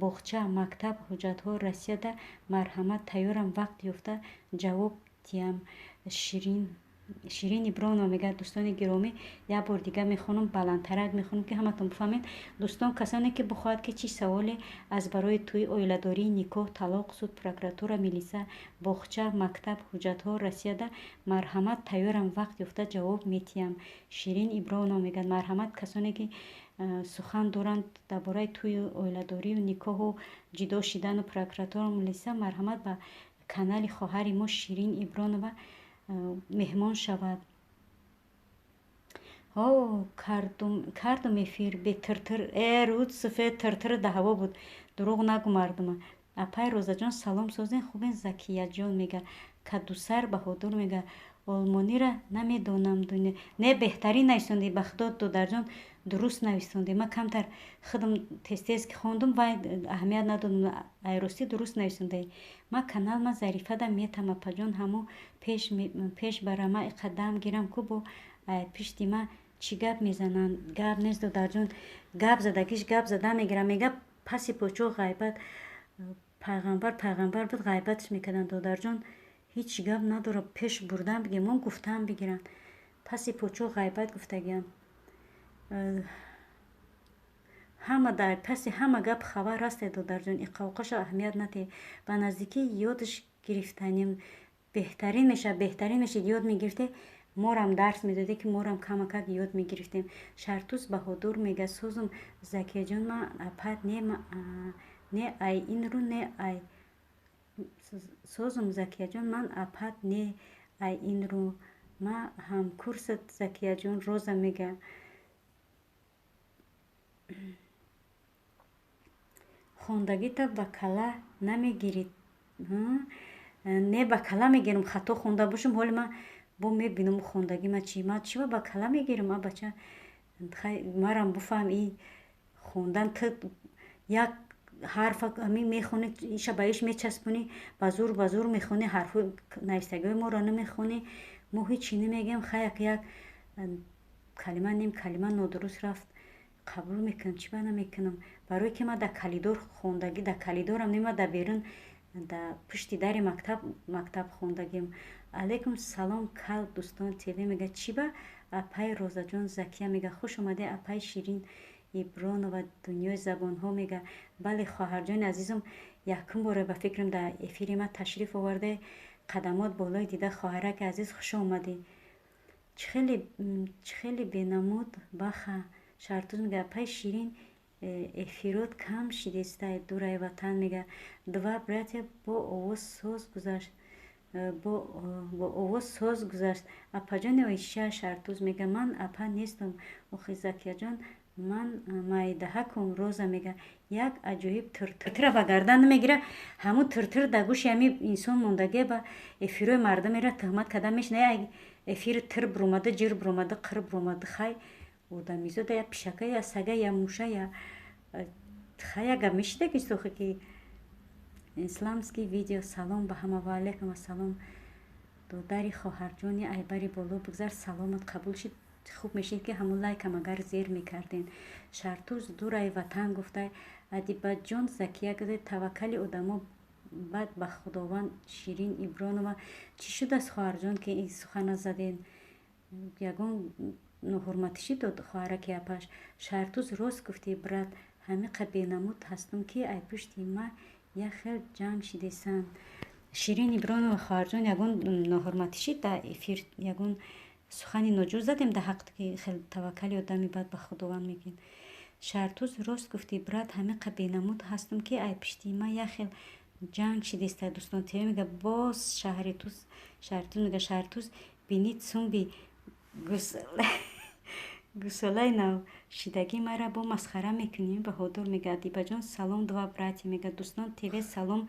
боғча мактаб ҳуҷҷатҳо расияда марҳамат тайёрам вақт ёфта ҷавоб диҳам. Ширин Ибронова мега дӯстони гиромӣ як бор дига мехонам баландтарак мехонам ки ҳаматон бифаҳмед. Дӯстон касоне ки бихоҳад ки чӣ саволе аз барои тӯи оиладорӣ никоҳ талоқ суд прокуратура милиса боғча мактаб ҳуҷҷатҳо расияда марҳамат тайёрам вақт ёфта ҷавоб метиҳам. Ширин Ибронова мега марҳамат касоне ки сухан доранд дар бораи тӯи оиладорию никоҳу ҷудо шидану прокуратура милиса марҳамат ба канали хоҳари мо Ширин Ибронова меҳмон шавад. Кардум эфир бе тиртир. Рӯз суфед тиртир да ҳаво буд. Дурӯғ нагӯ мардума. Апай Розаҷон салом созен хубен. Закияҷон мега Кадусар Баҳодур мега олмонира намедонам дуня. Не беҳтарин нависонди ба худо додарҷон дуруст нависонди. Ма камтар худам тез ки хондум вай аҳамият надодам. Айрости дуруст нависондаи. Ма канал ма зарифада метам апаҷон ҳамо пеш бара ма иқадам гирам ку бо пишти ма чӣ гап мезананд. Гап нест додарҷон. Гап задагиш гап зада мегирам. Мега паси почоқ ғайбат пайғамбар буд, ғайбатш мекарданд. додарҷон ҳеҷ гап надора, пеш бурдан бигем, он гуфтаам бигиранд. паси подшоҳ ғайбат гуфтагиям. ҳама дар паси ҳама гап хабар ҳасте додарҷон. иқоқаша аҳамият нате. Ба наздикӣ ёдаш гирифтанем беҳтарин мешавад. ёд мегирифте, морам дарс медоде, ки морам камакак ёд мегирифтем. Шартуз баҳодур мега сӯзум Закияҷон ма апат не ай инру не ай сӯзум Закияҷон ман апат не ай инру ма ҳамкурсат Закияҷон роза мега. хондагита ба кала намегирид? Не ба кала мегирам, хато хонда бошам, ҳоли ман бо мебинам хондагӣ ма чива ба кала мегирам. А бача марам буфаҳм и хондан ты як ҳарфа ҳамин мехонӣ, иша ба иш мечаспонӣ, ба зур мехонӣ, ҳарфҳои нависагиҳои моро намехонӣ. мо ҳечӣ намегӯем. хаяк як калима ним калима нодуруст рафт, қабул мекунам, чиба намекунам. барое ки ман дар калидор хондагӣ, дар калидорам нема, дар берун дар пушти дари мактаб хондагим. алайкум салом кал дӯстон тв мега чиба апай Розаҷон Закия мега хуш омаде апай Ширин Ибронова дунёи забонҳо мега. бале хоҳарҷони азизам, якум бора ба фикрам дар эфири ма ташриф оварда, қадамот болои дида хоҳараки азиз хуш омадӣ. чӣ хеле бенамуд баха. Шартуз мега апай Ширин эфирот кам шидистай дурай ватан мега. два братя бо овоз соз гузашт. апаҷони Оиша. Шартуз мега ман апа нестам. охи Закияҷон ман майдаҳакум роза мега. як аҷоиб тиртира ба гардан намегира. ҳамун тиртир дар гӯши ҳами инсон мондаге, ба эфирои мардамеро тухмат карда мешина. эфири тир буромада, ҷир буромада, қир буромада. хай одамизода я пишака я сага я муша я хай ягап мешидагистохе ки исламский видео. салом ба ҳама. ва алайкум ассалом. додари хоҳарҷони айбари боло бигзар. саломат қабул шид. хуб мешид ки ҳамун лайкам агар зер мекарден. Шартуз дурай ватан гуфтай Адибатҷон Закия гуфта таваккали одамо бад ба худованд. Ширин Ибронова. чӣ шудааст хоҳарҷон ки ин сухана заден? ягон ноҳурматӣ шид дод хоҳараки апаш. Шартуз рост гуфтӣ брат, ҳамиқа бенамуд ҳастум ки ай пушти ма як хел ҷанг шидесанд. Ширин Ибронова хоҳарҷон, ягон ноҳурматӣ шид дар эфир, ягон сухани ноҷуз задем дар ҳақт ки хел таваккали одами бад ба худованд мегӯянд. Шартуз рост гуфтӣ брат, ҳамиқа бенамуд ҳастум ки ай пушти ма як хел ҷанг шидеста. дӯстон тв мега боз шаҳри ту. Шартуз мега шартуз бинид сумби гусолаи навшидагӣ мара бо масхара мекунӣ. баҳодур мега Адибаҷон салом два братя мега. дӯстон тв салом.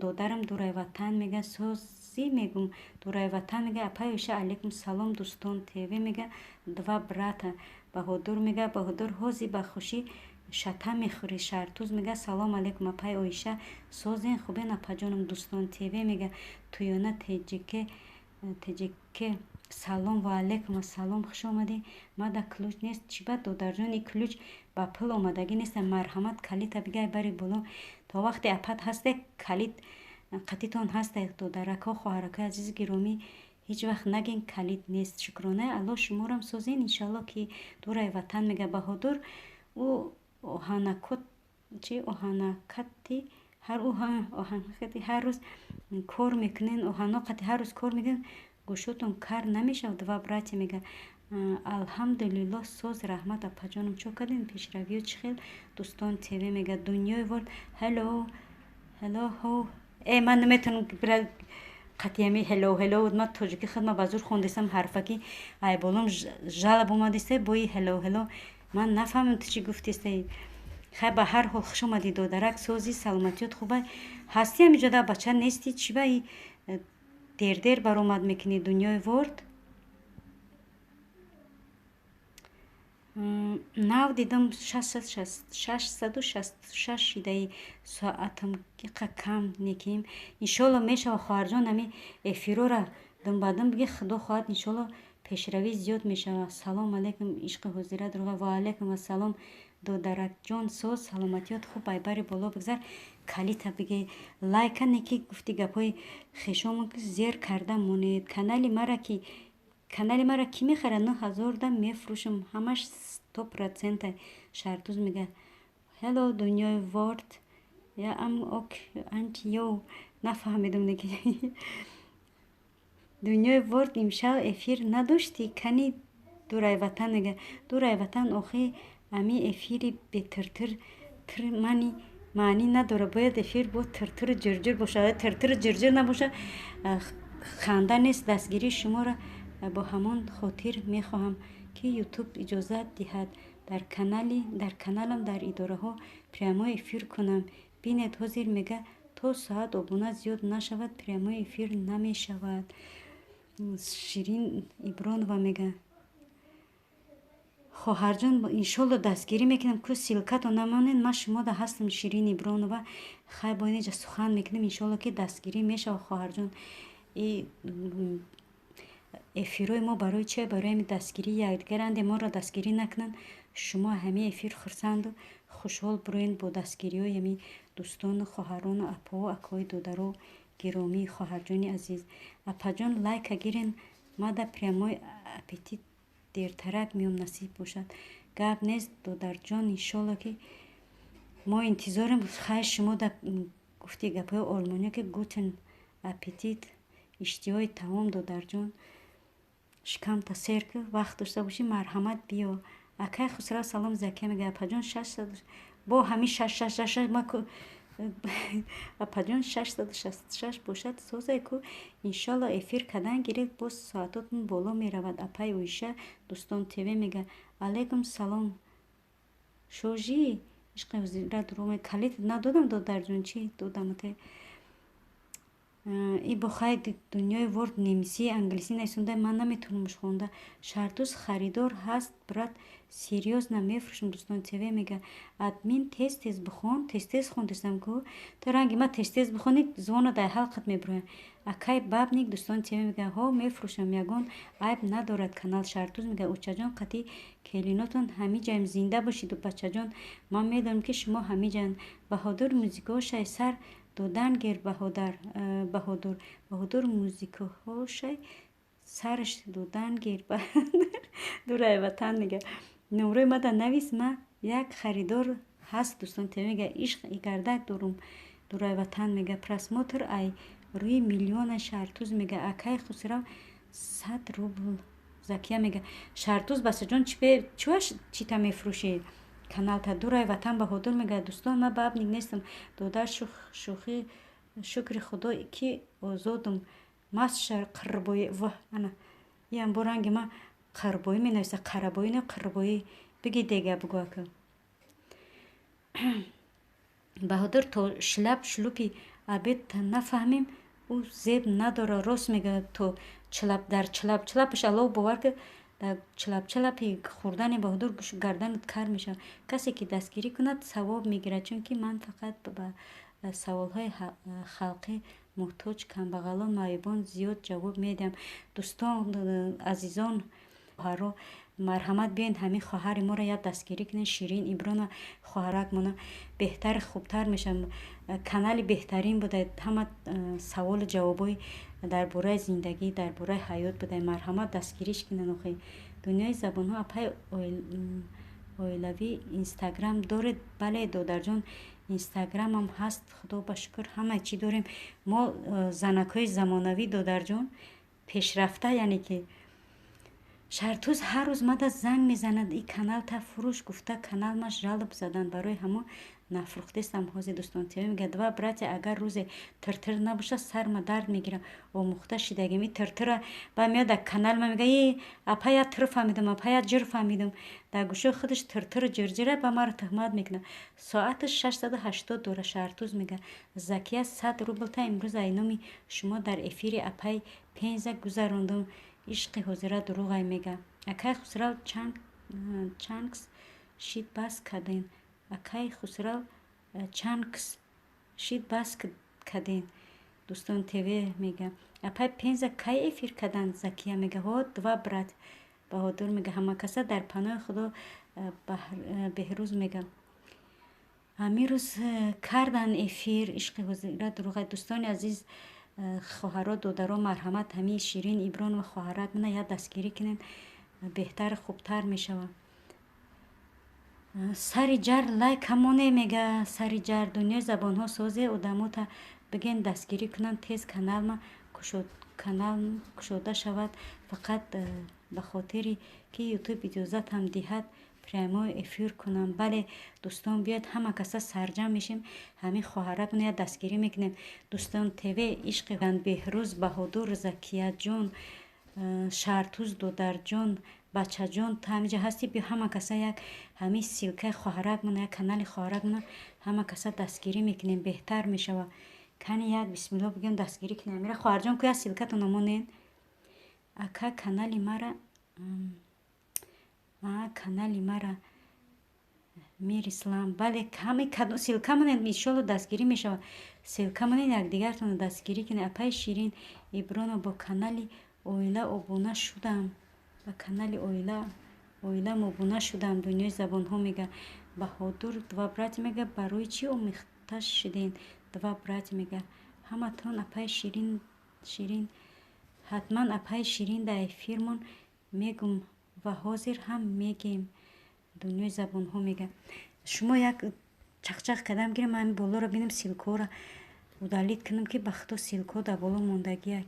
додарам дурай ватан мега. созӣ мегум дурай ватан мега. апай Оиша алайкум салом. дӯстон тв мега два брата. баҳодур мега баҳодур ҳози ба хушӣ шата мехӯри. Шартуз мега салом алайкум апай Оиша. созен хубен апаҷонам. дӯстон тв мега туёна теҷике салом. ва алайкум ассалом. хуш омадӣ. ма дар Клуҷ нест. чиба додарҷон, и Клуҷ ба пул омадагӣ неста. марҳамат калита бигай бари боло. то вақте апат ҳасте калид қатитон ҳаста. додаракҳо хоҳаракҳои азизи гиромӣ, ҳеҷ вақт нагин калид нест. шукронаи алло шуморам созен иншалло ки дурай ватан мега. баҳодур ӯ оҳанакати ҳар рӯз кор мекунен. оҳанокати ҳар рӯз кор мекунен. гӯшотон кар намешавад. два братя мега алҳамдулиллоҳ соз раҳмат апаҷонам. чо кардин пешравиё чӣ хел. дӯстон тв мега дунёи ворд ҳело ҳо ман наметавонам қатиями ҳело ман тоҷикӣ худма ба зур хондесам ҳарфаки ай болом жалаб омадисте бо и ҳело ман нафаҳмам ту чӣ гуфтисте. хай ба ҳар ҳол хуш омадӣ додарак сози саломатиёт хубай ҳастӣ ҳамиҷода бача нестӣ чиба и дер баромад мекунӣ. дунёи ворд нав дидам 666 шидаи соатам ки кам неким. иншолло мешава хоҳарҷон. ҳами эфирора дум биги худо хоҳад иншолло пешравӣ зиёд мешава. салом алайкум ишқи ҳозира дурӯға. ва алайкум ассалом додаракҷон соз саломатиёт хуб айбари боло бигзар. калита биге лайка неки гуфти гапҳои хешомон ки зер карда монед. Канали мара ки мехара 9000 дам мефурӯшам, ҳамаш 100% Шаҳртӯз мега ҳело дунёи ворд я ам ок анти ё нафаҳмидам неки дунёи ворд имшаб эфир надошти кани дурай ватан мега дурай ватан охи ами эфири бетиртир мани маънӣ надорад. Бояд эфир бо тиртиру ҷирҷир бошад. Тиртиру ҷирҷир набошад ханда нест. Дастгирии шуморо бо ҳамон хотир мехоҳам ки ютуб иҷозат диҳад дар каналам дар идораҳо прямой эфир кунам. Бинед ҳозир мега то соат обуна зиёд нашавад прямой эфир намешавад. Ширин Ибронова мега хоҳарҷон иншолло дастгирӣ мекунам ку силкато намонед. Ман шумода ҳастам Ширин Ибронова хай бо инҷа сухан мекунем иншолло ки дастгирӣ мешавад. хоҳарҷон эфирҳои мо барои че? Барои ами дастгирӣ якдигаранде. моро дастгирӣ накунанд шумо ҳамаи эфир хурсанду хушҳол буроед бо дастгириҳои ами дӯстону хоҳарону апаву акои додару гиромӣ. хоҳарҷони азиз апаҷон лайка гирен мада прямой аппетит дертарак меом насиб бошад. гап нест додарҷон иншолло ки мо интизорем. хай шумо да гуфти гапҳои олмониё ки гутен аппетит иштиҳои таом додарҷон шкамта серку вақт дошта бошӣ марҳамат биё. акай хусрав салом закия мега апаҷон 600 бо ҳами 666 маку апаҷон 666 бошад созае ку иншалло эфир кардан гиред боз соатотун боло меравад. апай оиша дӯстон тв мега алайкум салом шожӣ ишқи ҳозира дуруғ ме калид надодам додарҷон чи додамате и бохай дунёи ворд немисӣ англисӣ нависонда ман наметавонамш хонда. Шаҳртӯз харидор ҳаст брат серьёзно мефурӯшам. дӯстон тв мега админ тез тез бихон тез тез хондистам ку то ранги ма тез тез бихонӣ звона дай ҳалқат мебироям. акай бабник дӯстон тв мега ҳо мефурӯшам ягон айб надорад канал. Шаҳртӯз мега учаҷон қатӣ келинотон ҳамиҷаем зинда бошиду бачаҷон ман медонам ки шумо ҳамиҷаанд. баҳодур музикаҳошай сар додан гир баҳодур музикаҳошай сарш додан гир дурай ватан мега номраи мада навис. ма як харидор ҳаст дӯстон тв мега ишқ игардак дорум дурай ватан мега просмотр ай рӯи миллиона. Шаҳртӯз мега акай хусрав 100 рубл. закия мега шаҳртӯз басаҷон чита мефурӯшӣ каналта дурай ватан баҳодур мега дӯстон ма бабник нестам додар шӯхӣ шукри худо ки озодум мастша қирбоӣ в ана ям бо ранги ма қирбоӣ менависа қарабоӣ не қирбоӣ биги дега бигӯ ака баҳодур то шлупи абед нафаҳмем ӯ зеб надора. рост мега то дар члапаш аллоҳу бовар ки дар члапи хӯрдани баҳодур гарданат кар мешавад. касе ки дастгирӣ кунад савоб мегирад чунки ман фақат ба саволҳои халқӣ муҳтоҷ камбағалон маъюбон зиёд ҷавоб медиҳам. дӯстон азизон хоҳаро марҳамат биёед ҳамин хоҳари моро як дастгирӣ кунед. Ширин Ибронова хоҳарак мона беҳтар хубтар мешавад. канали беҳтарин будаед. ҳама саволу ҷавобҳои дар бораи зиндагӣ дар бораи ҳаёт будаед. марҳамат дастгириш кунед. охи дунёи забонҳо апай оилавӣ инстаграм доред? бале додарҷон инстаграмам ҳаст худо ба шукр ҳама чӣ дорем. мо занакҳои замонавӣ додарҷон пешрафта яъне ки Шаҳртӯз ҳар рӯз мада занг мезанад и каналта фурӯш гуфта каналма жалоб задан барои ҳамон нафрухтестам. ҳозир дӯстон тв мега два братя агар рӯзе тиртир набоша сарма дард мегирам омӯхта шидагим. и тиртира ба меояд дар каналма мега и апа я тир фаҳмидам апа я ҷир фаҳмидам дар гӯшаи худаш тиртиру ҷирҷира ба маро туҳмат мекунад. соаташ 680 дора. Шаҳртӯз мега закия 100 рублта имрӯз айноми шумо дар эфири апай пенза гузарондум. ишқи ҳозира дуруғай мега акай хусрав чанкс шид бас каден. акай хусрав чанкс шид бас каден. дӯстон тв мега апай пенза кай эфир кадан. закия мега ҳо два брат. баҳодур мега ҳамакаса дар паноҳи худо. беҳрӯз мега ҳамин рӯз кардан эфир ишқи ҳозира дуруғай. Дӯстони азиз, хоҳаро додаро марҳамат, ҳамин Ширин Ибронова хоҳарак мана як дастгирӣ кунед, беҳтар хубтар мешавад. сари ҷар лайк ҳамоне мега сари ҷар дунёи забонҳо созе одамота биген дастгирӣ кунанд тез каналма канал кушода шавад. Фақат ба хотири ки ютуб иҷозатам диҳад прямой эфир кунам. Бале дӯстон, биёед ҳама каса сарҷам мешем, ҳамин хоҳарак мена дастгирӣ мекунем. Дӯстон, тв ишқи Беҳрӯз Баҳодур, Закияҷон, Шаҳртуз Додарҷон, Бачаҷон, ту ҳамиҷа ҳастӣ? Биё ҳама каса як ҳамин силкаи хоҳарак мана, як канали хоҳарак мана, ҳама каса дастгирӣ мекунем, беҳтар мешавад. Кани як бисмилло бигӯем дастгирӣ кунем. Амира хоҳарҷон, ку як силкатон омонен. Ака канали мара Мирислам. Бале ҳамин силка монен, иншолло дастгирӣ мешавад. Силка монен, якдигартон дастгирӣ кунед. Апаи Ширин Ибронова бо канали оила обуна шудам. Ба канали оилам обуна шудам. Дунёи забонҳо мега Баҳодур два братя мега барои чӣ омехта шуден? Два братя мега ҳаматон апаи Ширин ҳатман апаи Ширин дар эфирмон мегум ва ҳозир ҳам мегем. Дунёи забонҳо мега. Шумо як чақчақ кардам гирем, ҳамин болоро бинем силкаҳоро удалит кунам, ки ба худо силкаҳо дар боло мондагиак.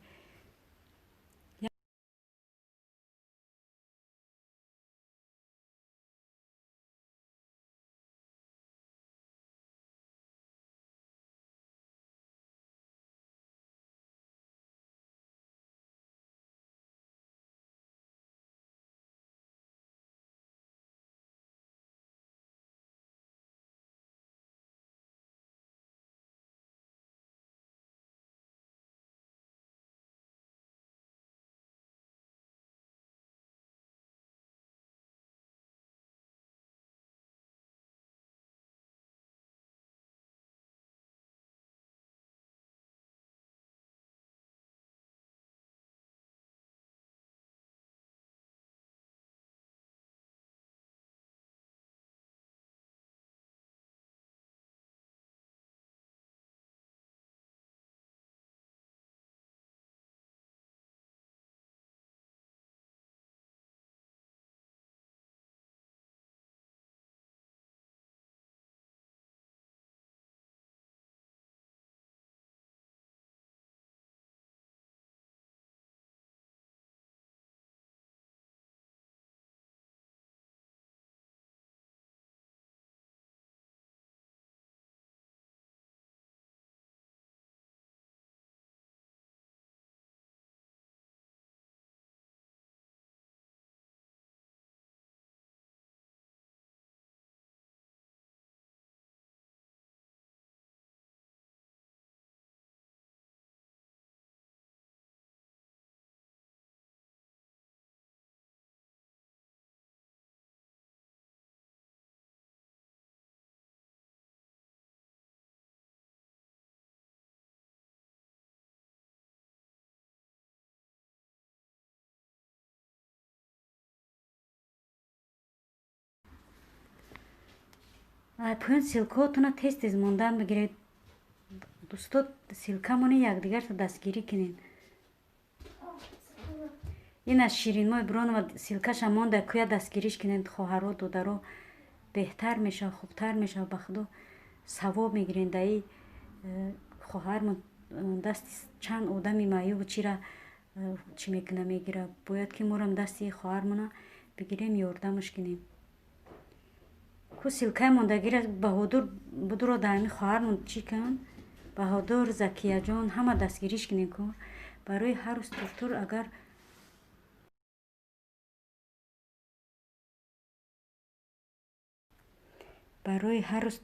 Поён силкаҳотона тез тез мондан бигиред. Дӯсто, силка монед, якдигарро дастгирӣ кунед. ин аз Ширинмо Ибронова силкаша монда, ку як дастгириш кунед. хоҳаро додаро беҳтар мешавад, хубтар мешавад. Ба худо савоб мегирен. даи хоҳармон дасти чанд одами маъюбу чира чӣ мекуна мегира. Бояд ки морам дасти хоҳармона бигирем, ёрдамаш кунем. ку силкаи мондагира Баҳодур будуро дар ҳамин хоҳармон чӣ кун? Баҳодур, Закияҷон, ҳама дастгириш кунем ку барои ҳар рӯз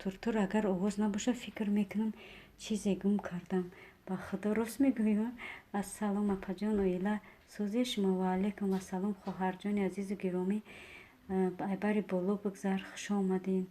туртур агар оғоз набошад, фикр мекунам чизе гум кардам. Ба худо рост мегӯям? Ассалом апаҷон, оила сӯзе шумо. Ва алайкум ассалом хоҳарҷони азизу гиромӣ. Айбари боло бигзар, хуш омадин.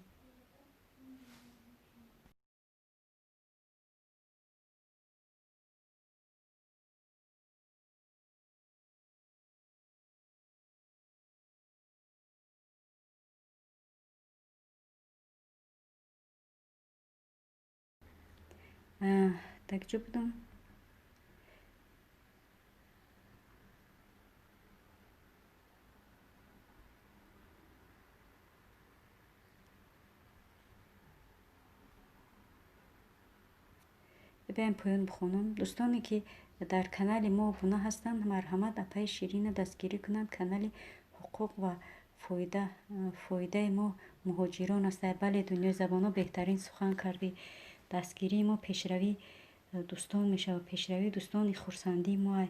Так чо будам? بیایم پایان بخونم. دوستانی که در کانال ما ابونه هستند مرحمت اپای شیرین دستگیری کنند. کانال حقوق و فایده ما مهاجران است. در بله دنیای زبان ها بهترین سخن کردی دستگیری ما پیشروی دوستان میشه، پیشروی دوستان خورسندی ما.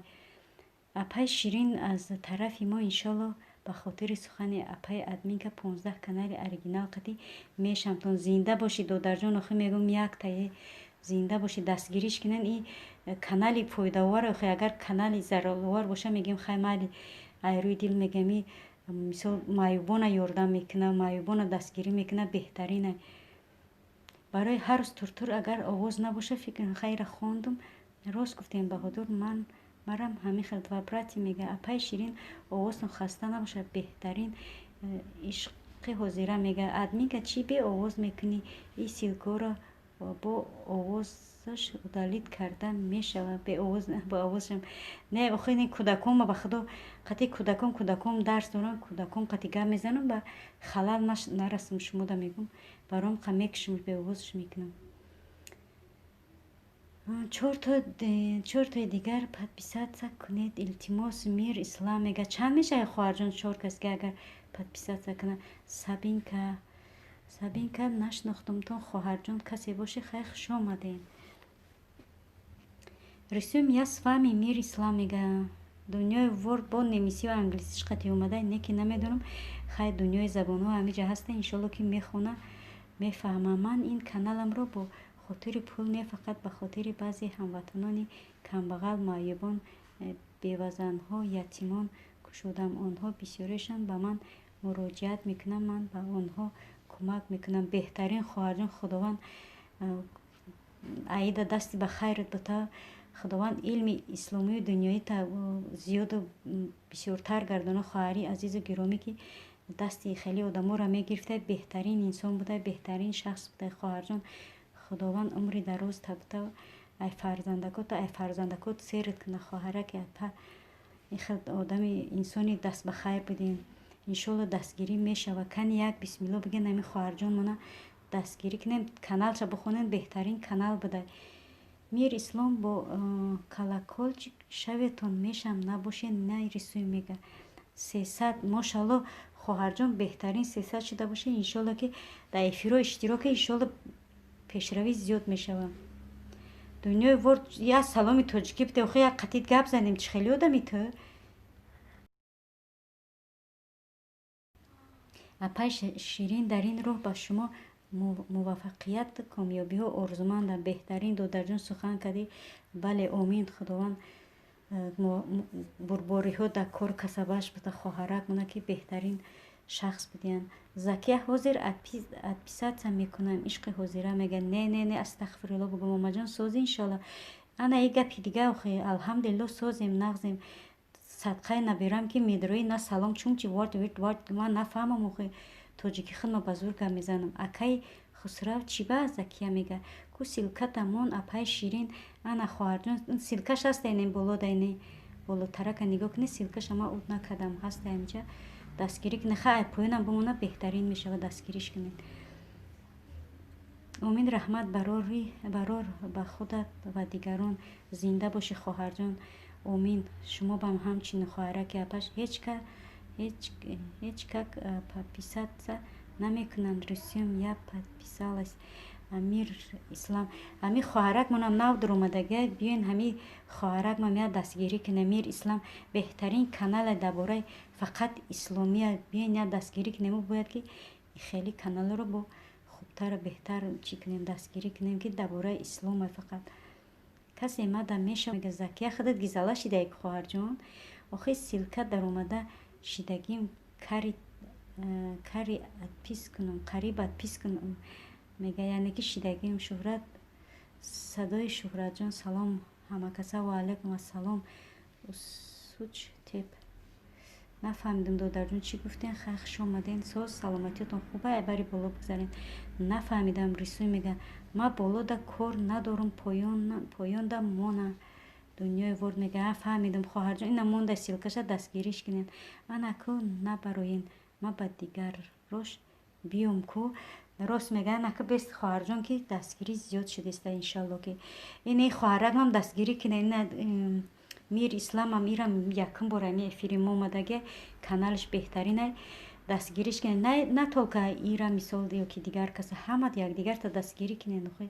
اپای شیرین از طرف ما انشالله به خاطر سخن اپای ادمین که 15 کانال اریجینال قدی میشمتون زنده باشی. دو درجان آخه میگم یک تایی زنده باشی دستگیریش کنن. این کانال فایده‌وار آخه اگر کانال ضررآور باشه میگیم خیلی روی دل میگم مثال مایوبان یاردم میکنه، مایوبان دستگیری میکنه بهترینه. برای هر روز تورتور اگر آواز نباشه فکر خیر خواندم راست گفتیم بهادر من مرم همین خیلی وبراتی میگه اپای شیرین آواز خسته نباشه بهترین عشق حضیره میگه ادمی که چی به آواز میکنی این سیلکو را با آوازش دالید کردن میشه به آواز با آوازشم نه آخه این کودکان به خدا قطعی کودکان درس دارن کودکان قطعی گم میزنم به خلال نرسم شما دا میگم برام کمیکشم به آوازش میکنم. چهار تا دیگر подписаться کنید التماس میر اسلام میگه چند میشه خواهر جان 4 کس که اگر подписаться کنه سابینکا نشناختم تو خواهر جان کسی باشه خیلی خوش آمدین. رسوم я с вами мир ислам میگه دنیای ورد با نمیسی و انگلیسیش قطعی اومده نکی نمیدونم خیلی دنیای زبان ها همیجا هسته انشالله که میخونه میفهمم. من این کانالم رو با خاطر پول نه فقط به خاطر بعضی هموطنان کمبغل معیوبان بیوزن ها یتیمان کشودم آنها بسیارشان به من مراجعت میکنم من به آنها کمک میکنم. بهترین خواهر جان خداوند عیده دستی به خیرت بده خداوند علم اسلامی و دنیایی تا زیاد و بسیارتر گردانه خواهری عزیز و گرامی که دستی خیلی آدم ها را میگرفته بهترین انسان بوده بهترین شخص بوده خواهر جان خداوند عمری دراز تبته ای فرزندکات سیرت کنه خواهره که این خیلی آدم انسانی دست به خیر بودین انشالله دستگیری میشه و کنی یک بسم الله بگه نمی خواهر جان منه دستگیری کنیم کانالش بخونین بهترین کانال بوده. میر اسلام با کلاکولچ شویتون میشم نباشه نه رسوی میگه 300 ماشاءالله خواهر جان بهترین 300 شده باشه انشالله که در افیرو اشتراک انشالله پیشروی زیاد میشوم. دنیای ورد یا سلامی تاجیکی بده آخه یک قطید گپ زنیم چه خیلی آدمی تو اپای شیرین در این راه با شما موفقیت کامیابی ها آرزومندم بهترین دو درجان سخن کردی بله آمین خداوند برباری ها در کار کسبش بده خواهرک مونه که بهترین شخص بدین. زکیه حاضر ادپیسات میکنم عشق حاضره میگه نه استغفرالله بگم ماما جان سازی انشالله انا ای گپی دیگه آخه الحمدلله سازیم نغزیم صدقه نبیرم که میدروی نه سلام چون چی وارد من نفهمم آخه تاجیکی خدمه بزرگ میزنم اکای خسرو چی با زکیه میگه کو سیلکت امون اپای شیرین انا خواهر جان سیلکش هست این بالا دینه بالا ترک نگاه کنی سیلکش اما اود نکدم هست اینجا دستگیری کنه خیلی پایینم بمونه بهترین میشه و دستگیریش کنید. امید رحمت برار به خودت و دیگران زنده باشی خواهر جان امین شما با همچین خواهره که اپش هیچ که подписаться نمیکنن رسیم یا подписалась امیر اسلام همی خواهرک منم نو در اومدگه بیاین همی خواهرک من یا دستگیری کنه امیر اسلام بهترین کانال درباره فقط اسلامی بیاین یا دستگیری کنیم باید که خیلی کانال رو با خوبتر بهتر چی کنیم دستگیری کنیم که درباره اسلام فقط کسی ماده میشه میگه زکیه خودت گیزاله شده یک خواهر جان آخه سیلکه در اومده شیدگیم کاری پیس کنم قریب پیس کنم میگه یعنی که شیدگیم شهرت صدای شهرت جان سلام همه کسا و علیکم السلام سوچ تیپ нафаҳмидам додарҷон чӣ гуфтен. хай хуш омаден. соз саломатиятон хубае? бари боло бигзарен. Нафаҳмидам. Рисуй мега ма болода кор надорам, поёнда мона дунёи ворд мега. Фаҳмидам хоҳарҷон. Ина монда силкаша дастгириш кинен. ана ку набароен. ма ба дигар рош биём ку. рост мега ана ку бест хоҳарҷон ки дастгирӣ зиёд шудеста. иншалло ки ин хоҳаракам дастгирӣ кинен. ина мир исламам ирам якум бора ми эфири мо омадаге каналиш беҳтаринай дастгириш кинен. на толка ира мисол ёки дигар каса ҳама якдигарта дастгирӣ кинен. охи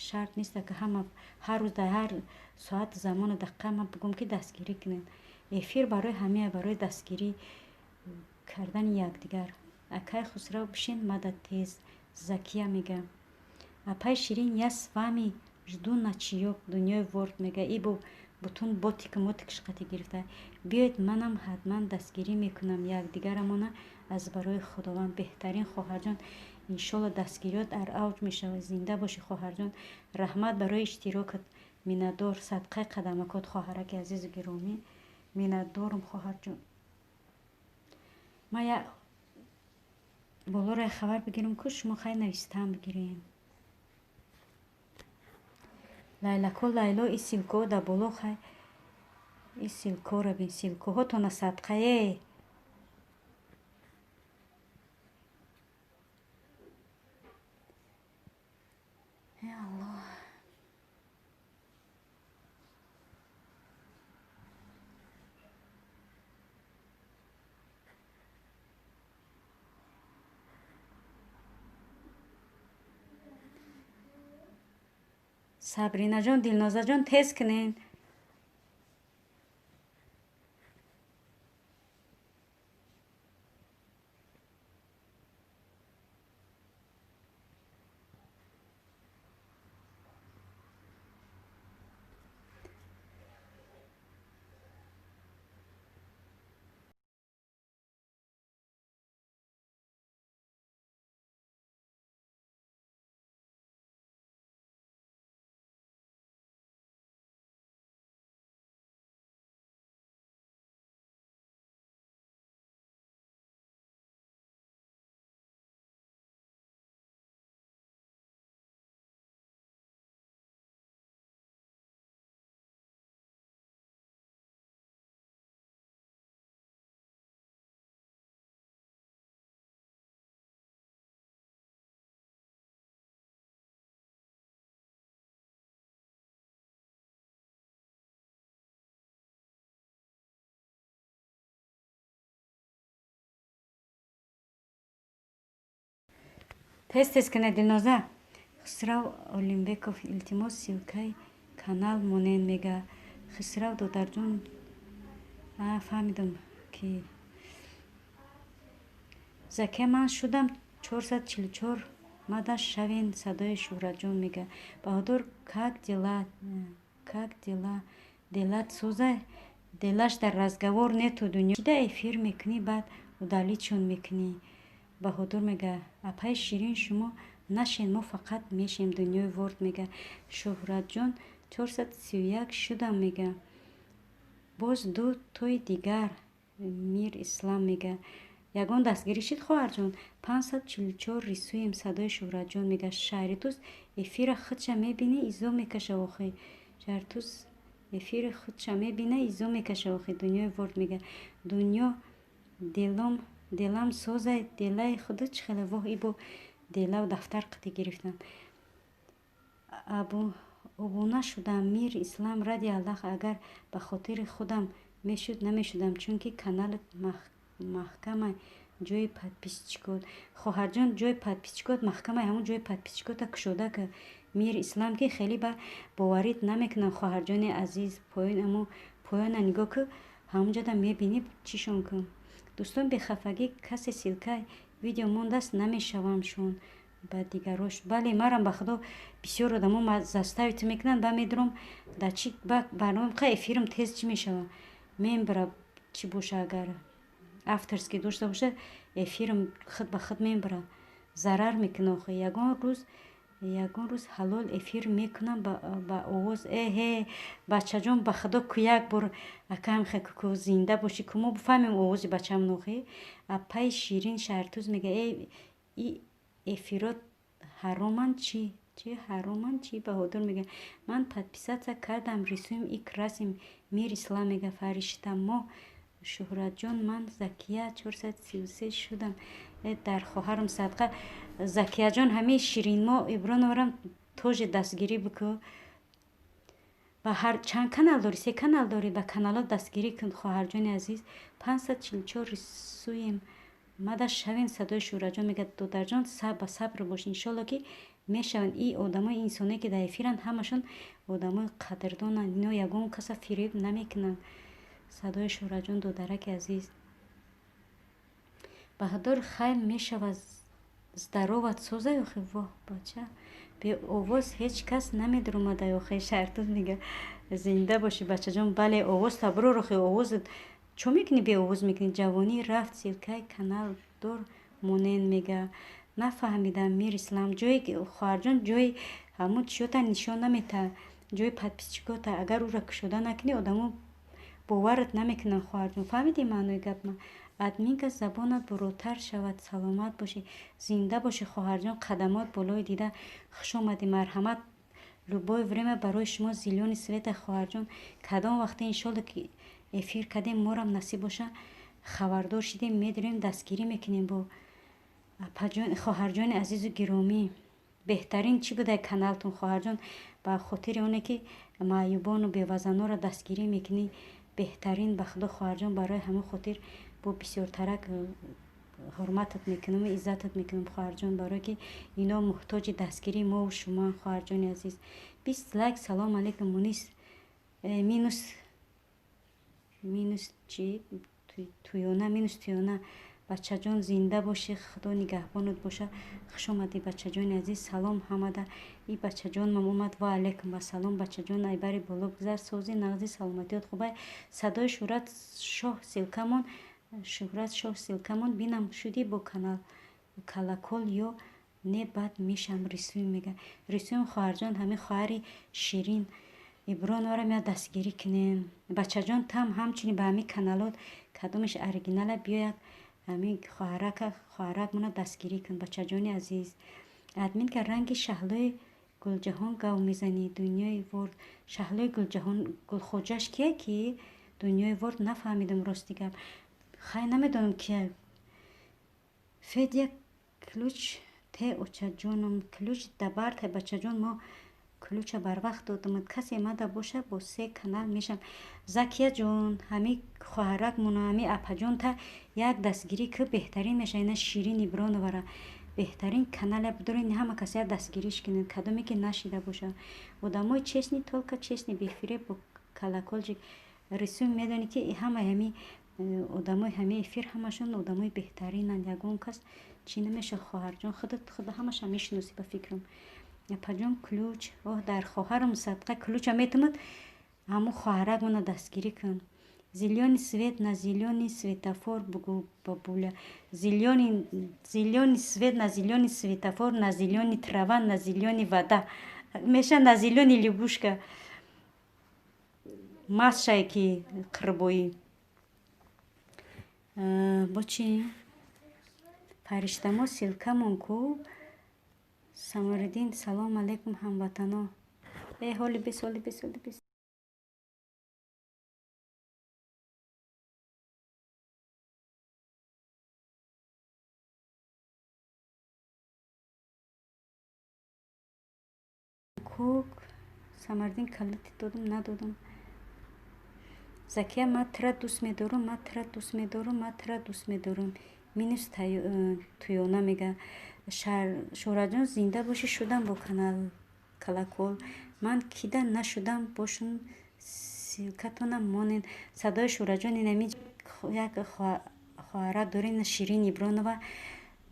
шарт неста ки ҳама ҳар рӯз дар ҳар соат замону дақиқа ма бигӯм ки дастгирӣ кинен. эфир барои ҳамея, барои дастгирӣ кардани якдигар. акай хусрав бишен мада тез закия мега. апай ширин я с вами жду ночаёк дунёи ворд мега. и бо бутун ботика мотикаш қати гирифта. биёед манам ҳатман дастгирӣ мекунам якдигарамона аз барои худованд. беҳтарин хоҳарҷон. иншолло дастгириёт дар авҷ мешавад. зинда бошӣ хоҳарҷон. раҳмат барои иштирокат. миннатдор. садқаи қадамакот хоҳараки азизу гиромӣ. миннатдорам хоҳарҷон. ма я болоро хабар бигирам ку шумо хай навистан бигирем. лайлако лайло и силкоҳо дар боло хай. и силкоҳора бин. силкоҳотона садқае. я аллоҳ. сабринаҷон, дилнозаҷон тез кунен. тез кунед дилноза. хусрав олимбеков илтимос силкаи канал монен мега. хусрав додарҷон. фаҳмидам ки заке ман шудам 444 мада шавен. садои шӯҳратҷон мега. баҳодур как делат сӯза делаш дар разговор нету дунё. чида эфир мекунӣ баъд удалитшон мекунӣ. баҳодур мега. апай ширин шумо нашен мо фақат мешем дунёи ворд мега. шӯҳратҷон 431 шудам мега. боз ду тои дигар. мир ислам мега. ягон дастгирӣ шуд хоҳарҷон. 544 рисуем. садои шӯҳратҷон мега. шаҳритус эфира худша мебинӣ изо мекаша охи. шаҳритус эфири худша мебина изо мекаша охи. дунёи ворд мега. дунё делам созай делаи худу чӣ хеле воҳ. ибо делав дафтар қати гирифтам. обуна шудам. мир ислам ради аллаҳ. агар ба хотири худам мешуд намешудам чунки каналит маҳкама ҷои подписчикот. хоҳарҷон ҷои подписчикот маҳкамаи ҳамун ҷои подписчикота кушода ки мир ислам ки хеле ба боварит намекунам. хоҳарҷони азиз поёна нигоҳ ку ҳамунҷода мебинӣ чишон кун. дӯстон бехафагӣ касе силкаи видео мондааст намешавамшон ба дигарош. бале марам ба худо бисёр одамо заставит мекунанд. ба медурам дар чи барномаи қа эфирам тез чӣ мешава. мембара чӣ боша агар авторский дошта боша эфирам худ ба худ мембара. зарар мекуна охи. ягон рӯз ягон рӯз ҳалол эфир мекунам ба овоз эҳе бачаҷон ба худо ку як бор акамхе ку зинда бошӣ ку мо буфаҳмем овози бачамон охе апай Ширин Шаҳртӯз мега и эфирот ҳароманд чи ҳароманд чи Баҳодур мега ман подписаться кардам рисуем и красим мир ислам мега фариштамо Шӯҳратҷон ман Закия 433 шудам дар хоҳарам садқа Закияҷон ҳамаи Ширинмо Иброноварам тоже дастгирӣ бику ба ҳар чанд канал дорӣ 3 канал дорӣ ба каналот дастгирӣ кун хоҳарҷони азиз 544 рисуем мада шавен садои Шӯҳратҷон мегӯяд додарҷон ба сабр бош иншолло ки мешаванд и одамои инсоне ки дар эфиранд ҳамашон одамои қадрдонанд ино ягон каса фиреб намекунанд садои Шӯҳратҷон додараки азиз баҳадор хайр мешавад здароват созай охе воҳ бача бе овоз ҳеҷ кас намедромадай охе Шаҳртӯз мега зинда бошӣ бачаҷон бале овоз таброр охе овозат чо мекунӣ бе овоз мекунӣ ҷавонӣ рафт силкаи канал дор монен мега нафаҳмидам мир ислам ҷои хоҳарҷон ҷои ҳамун чиёта нишон намета ҷои подписчикота агар ӯра кушода накунӣ одамо боварат намекунанд хоҳарҷон фаҳмидӣ маънои гапма админка забонат буротар шавад саломат бошӣ зинда бошӣ хоҳарҷон қадамот болои дида хушомадӣ марҳамат любое время барои шумо зелёни света хоҳарҷон кадом вақте иншолло ки эфир кардем морам насиб боша хабардор шидем медорем дастгирӣ мекунем бо хоҳарҷони азизу гиромӣ беҳтарин чӣ будай каналтон хоҳарҷон ба хотири оне ки маъюбону бевазанора дастгирӣ мекунӣ беҳтарин ба худо хоҳарҷон барои ҳамин хотир бо бисёртарак ҳурматат мекунам иззатат мекунам хоҳарҷон барое ки ино муҳтоҷи дастгирӣ мову шумо хоҳарҷони азиз 20 лайк салом алейкум мунис минус чи туёна бачаҷон зинда бошӣ худо нигаҳбонат боша хушомадӣ бачаҷони азиз салом ҳамада и бачаҷонмам омад ва алейкум ассалом бачаҷон айбари боло гузар сози нағзи саломатиёт хубай садои Шӯҳрат Шоҳ силкамон бинам шудӣ бо канал колокол ё не бад мешам рисуем мега рисуем хоҳарҷон ҳамин хоҳари Ширин Иброновара меяд дастгирӣ кунем бачаҷон там ҳамчунин ба ҳамин каналот кадомаш оригинала биёяд ҳамин хоҳарак мона дастгирӣ кун бачаҷони азиз админка ранги шаҳлои гулҷаҳон гав мезанӣ дунёи ворд шаҳлои гулҷаҳон гулхоҷаш кия ки дунёи ворд нафаҳмидам рости гап хай намедонам кия федя ключ те очаҷоном ключ дабартай бачаҷон мо ключа барвақт додамад касе мада боша бо 3 канал мешам закияҷон ҳамин хоҳарак мона ҳамин апаҷонта як дастгирӣ ки беҳтарин меша ина Ширин Иброновара беҳтарин канале бидорин ҳама касия дастгириш кунед кадоме ки нашида боша одамои честни толка честни бефиреб бо колоколчик рисуем медонӣ ки ҳамаи ҳамин одамои ҳамин эфир ҳамашон одамои беҳтаринанд ягон кас чӣ намеша хоҳарҷон худо ҳамаша мешиносӣ ба фикрам апаҷон ключ дар хоҳарам садқа ключа метамад ҳамун хоҳарак мона дастгирӣ кун зелёный свет на зелёный светофор бугу бабуля зелёный свет на зелёный светофор на зелёный трава на зелёный вода меша на зелёный лягушка масшае ки қирбоӣ бо чи фариштамо силкамон ку Самариддин салом алейкум ҳамватано ҳоли бис кук Самариддин калити додам надодам Закия ма тира дӯст медорам минус туёна мега Шӯҳратҷон зинда бошӣ шудам бо канал колокол ман кида нашудам бошун силкатонам монен садои Шӯҳратҷон инами як хоҳарак дорем Ширин Ибронова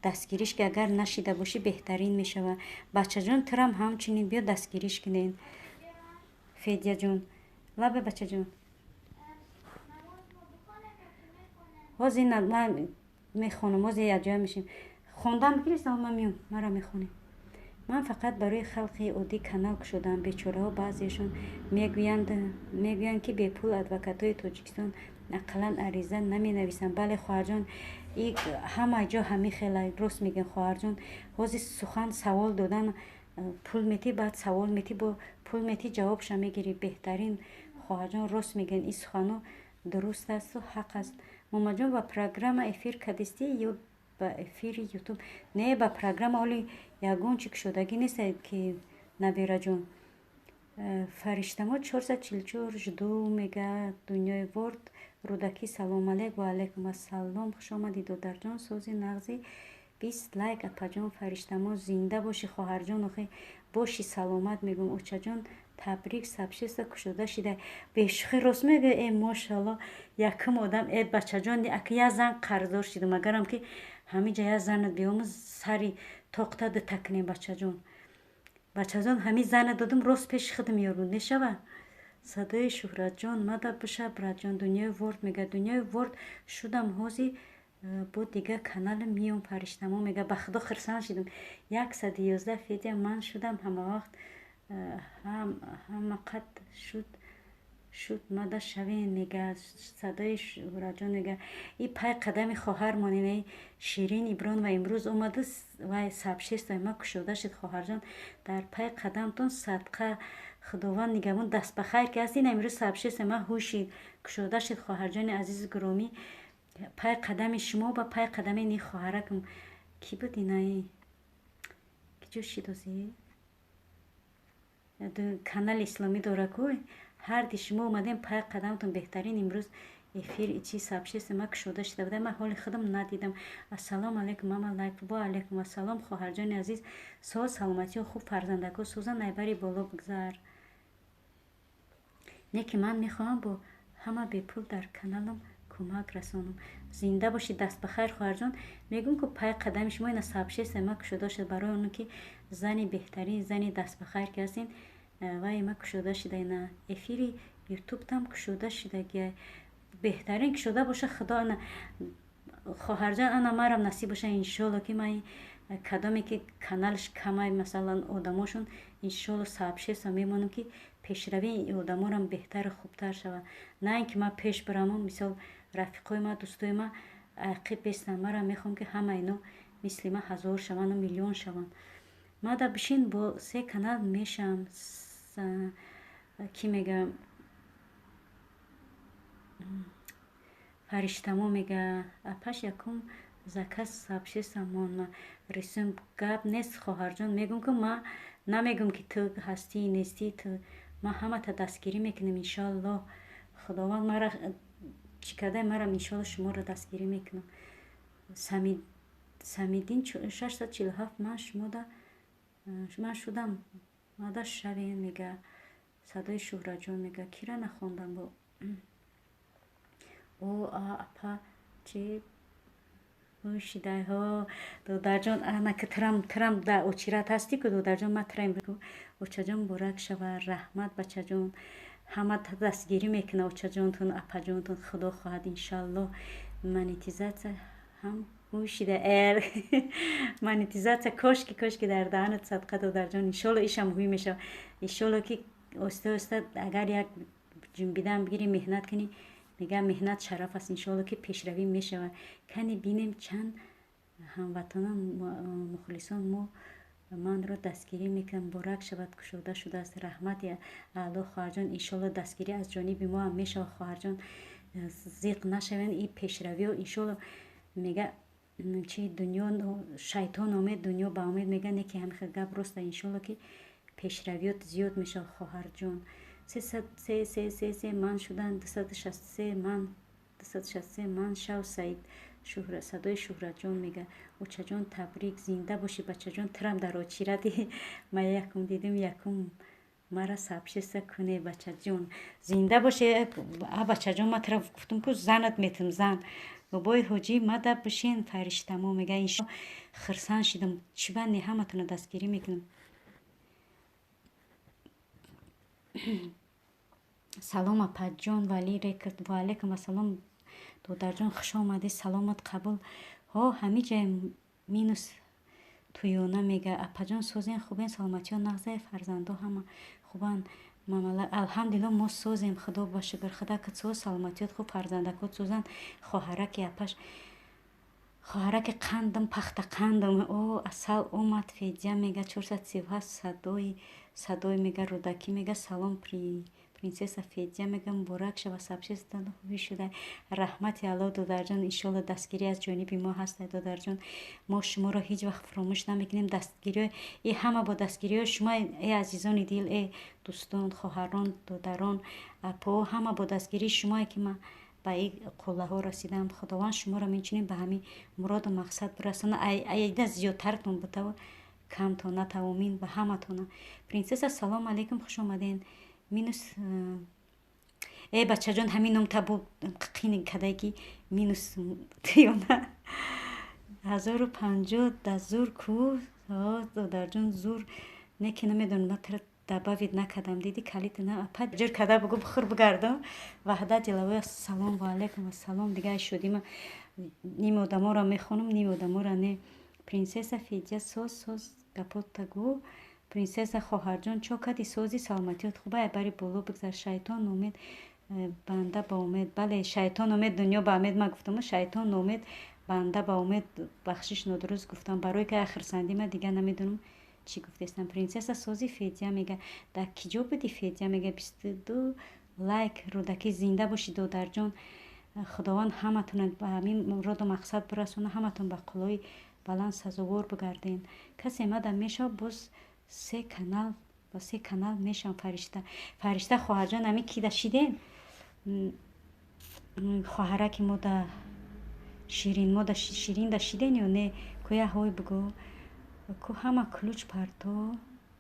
дастгириш ки агар нашида бошӣ беҳтарин мешава бачаҷон тирам ҳамчунин биё дастгириш кунен федяҷон лабе бачаҷон ҳозир ман мехонам ҳозир якҷоя мешим хондан бигирисам ма меём мара мехонем من فقط برای خلقی عادی کانال کشیدم. بیچاره‌ها بعضیشون میگویند که به پول ادوکاتای تاجیکستان اقلا عریضه نمی نویسن. بله خواهر جان، این همه جا همین خیلی درست میگن خواهر جان. حاضر سخن سوال دادن پول میتی، بعد سوال میتی با پول میتی جوابش میگیری. بهترین خواهر جان راست میگن، این سخنو درست است و حق است. ماما جان با پروگرام افیر کدیستی یا با افیر یوتیوب؟ نه با پروگرام اولی یگون چیک شدگی نیست که نبیره جون. فرشتما 444 جدو میگه دنیای ورد رودکی سلام علیک و علیکم السلام. خوش آمدید دودر جان. سوزی نغزی 20 لایک. اپا جان فرشتما زنده باشی خواهر جان، آخه باشی سلامت میگم. اوچا جان تبریک سبشیست کشوده شده. بشخی راست میگه. ای ماشاءالله یکم آدم ای بچه جان اکی یه زن قرضدار شده، مگرم که همه جا یه زنت بیاموز سری تاقتا ده تکنه بچه جان. بچه جان همین زن دادم راست پیش خودم یارو نشوه. صدای شهرت جان مده بشه برات جان. دنیای ورد میگه دنیای ورد شدم حوزی با دیگه کانال میام. فرشتما میگه به خدا خرسان شدم. 111 فیدیو من شدم همه وقت هم قد شد مده شوین میگه. صدای شهرت جان میگه این پای قدم خواهر مانینه شیرین ایبران و امروز اومده و سبشیست ما کشوده شد خواهر جان. در پای قدمتون صدقه خداوند نگهبان دست بخیر که هستین. امروز سبشیست ما هوشی کشوده شد خواهر جان عزیز گرامی. پای قدم شما با پای قدم نی خواهرکم کی بود اینایی کی جو شیدوزی کانال اسلامی داره کوی هر دی شما اومدین پای قدمتون بهترین. امروز افیر چی سبشیست ما کشوده شده بوده. من حال خودم ندیدم. السلام علیکم ماما لایک با علیکم السلام خواهر جان عزیز. سال سلامتی و خوب فرزندکو سوزن نایبری بالا بگذار. نه که من میخواهم با همه به پول در کانالم کمک رسانم. زنده باشی دست بخیر خواهر جان. میگم که پای قدم شما این سبشیست ما کشوده شد برای اونو که زنی بهترین زنی دست بخیر که هستین و ما کشوده شده. اینا افیری یوتیوب تام کشوده شده که بهترین کشوده باشه خدا. انا خواهر جان انا مرام نصیب باشه انشالله که من کدامی که کانالش کمای مثلا آدماشون انشالله سبشیست میمونم که پیشروی این آدما هم بهتر خوبتر شود. نه اینکه من پیش برم مثال رفیقای ما دوستای ما عقیب بیستن. من را میخوام که همه اینا مثل ما 1000 شوند و میلیون شوند. ما دا بشین با 3 کانال میشم. کی میگه فرشتما میگه اپش یکم زکس سبشیست ما رسم گپ نیست خواهر جان. میگم که ما نمیگم که تو هستی نیستی تو. ما همه تا دستگیری میکنیم انشالله. خداوند مرا چی کده مرا انشالله شما را دستگیری میکنم. سمیدین 647 من شما دا من شدم ماده شوین میگه. صدای شهرت جان میگه کی را نخوندم با او اپا چی شیده ها دودر جان. انا که ترم در اوچیرت هستی که دودر جان ما ترم بگو. اوچا جان برک شوه رحمت بچه جان همه دستگیری میکنه. اوچا جانتون اپا جانتون خدا خواهد انشالله منیتیزات هم گوشیده ار منیتیزات کاشکی در دهنت صدقه دودر جان انشالله ایشم هوی میشه. انشالله که استه اگر یک جنبیدن بگیری مهنت کنی میگه مهنت شرف است. انشالله که پیشروی میشه. کنی بینیم چند هموطنان مخلصان ما من رو دستگیری میکنم. برک شود کشوده شده است رحمت اعلی خواهر جان. انشالله دستگیری از جانب ما هم میشه خواهر جان. زیق نشوین این پیشروی و انشالله میگه چی دنیا شیطان آمد دنیا با امید میگه نه که همین گپ راست. انشالله که پیشرویات زیاد میشه خواهر جان. 333 من شدن 263 من شو سعید شهرت. صدای شهرت جان میگه اوچا جان تبریک زنده باشی بچه جان. ترم در آچیرتی ما یکم دیدیم یکم مرا سبشیست کنه بچه جان. زنده باشه بچه جان. ما ترم گفتم که زنت میتم زن بابای حاجی مده بشین فرشتما میگه اینشا خرسان شدم چی بندی همه تونه دستگیری میکنم. سلام اپا جان ولی ریکرد و علیکم السلام دودر جان خوش آمدی. سلامت قبول ها همه جای مینوس туёна мега апаҷон созен хубен саломатиё нағзае фарзандо ҳама хубан мамала алҳамдулилло мо созем худо ба шукр худа ки соз саломатиёт хуб фарзандакот созанд хоҳараки апаш хоҳараки қандам пахта қандам о асал омад федя мега 437 садои мега рӯдакӣ мега салом принсесса федя мега муборак шава сабшестан хуби шуда раҳмати алло додарҷон иншолло дастгирӣ аз ҷониби мо ҳастай додарҷон мо шуморо ҳеҷ вақт фуромӯш намекунем дастгирӣ ҳама бо дастгириҳои шумо азизони дил дӯстон хоҳарон додарон апо ҳама бо дастгирии шумое ки ма ба ин қуллаҳо расидам худованд шуморо инчунин ба ҳамин муроду мақсад бирасона айда зиёдтартон бутава камтон натавомин ба ҳаматона принсесса салом алейкум хуш омаден минус бачаҷон ҳамин ном табу қини кадаги минус ёна 1050 да зур ку додарҷон зур неки намедонам дабавид накадам диди калитна апа ҷур када бугу бухур бигардам ваҳда дилавоя салом ва алейкум ассалом дига шудима ними одаморо мехонам ними одаморо не принсесса федя соз гапотагу принсесса хоҳарҷон чо кади сози саломатиёт хубае бари боло бигзар шайтон номед банда ба умед бале шайтон омед дунё ба умед ма гуфтам шайтон номед банда ба умед бахшиш нодуруст гуфтам барои ки ахирсанди ма дига намедонам чӣ гуфтестам принсесса сози федя мега дар киҷо буди федя мега 22 лайк рӯдаки зинда боши додарҷон худованд ҳаматона ба ҳамин муроду мақсад бирасона ҳаматон ба қуллои баланд сазовор бигарден касе мада меша боз ба 3 канал мешам фаришта хоҳарҷон ами ки дашиден хоҳараки мо да ширин дашиден ё не кӯя ҳой бугу ку ҳама ключ парто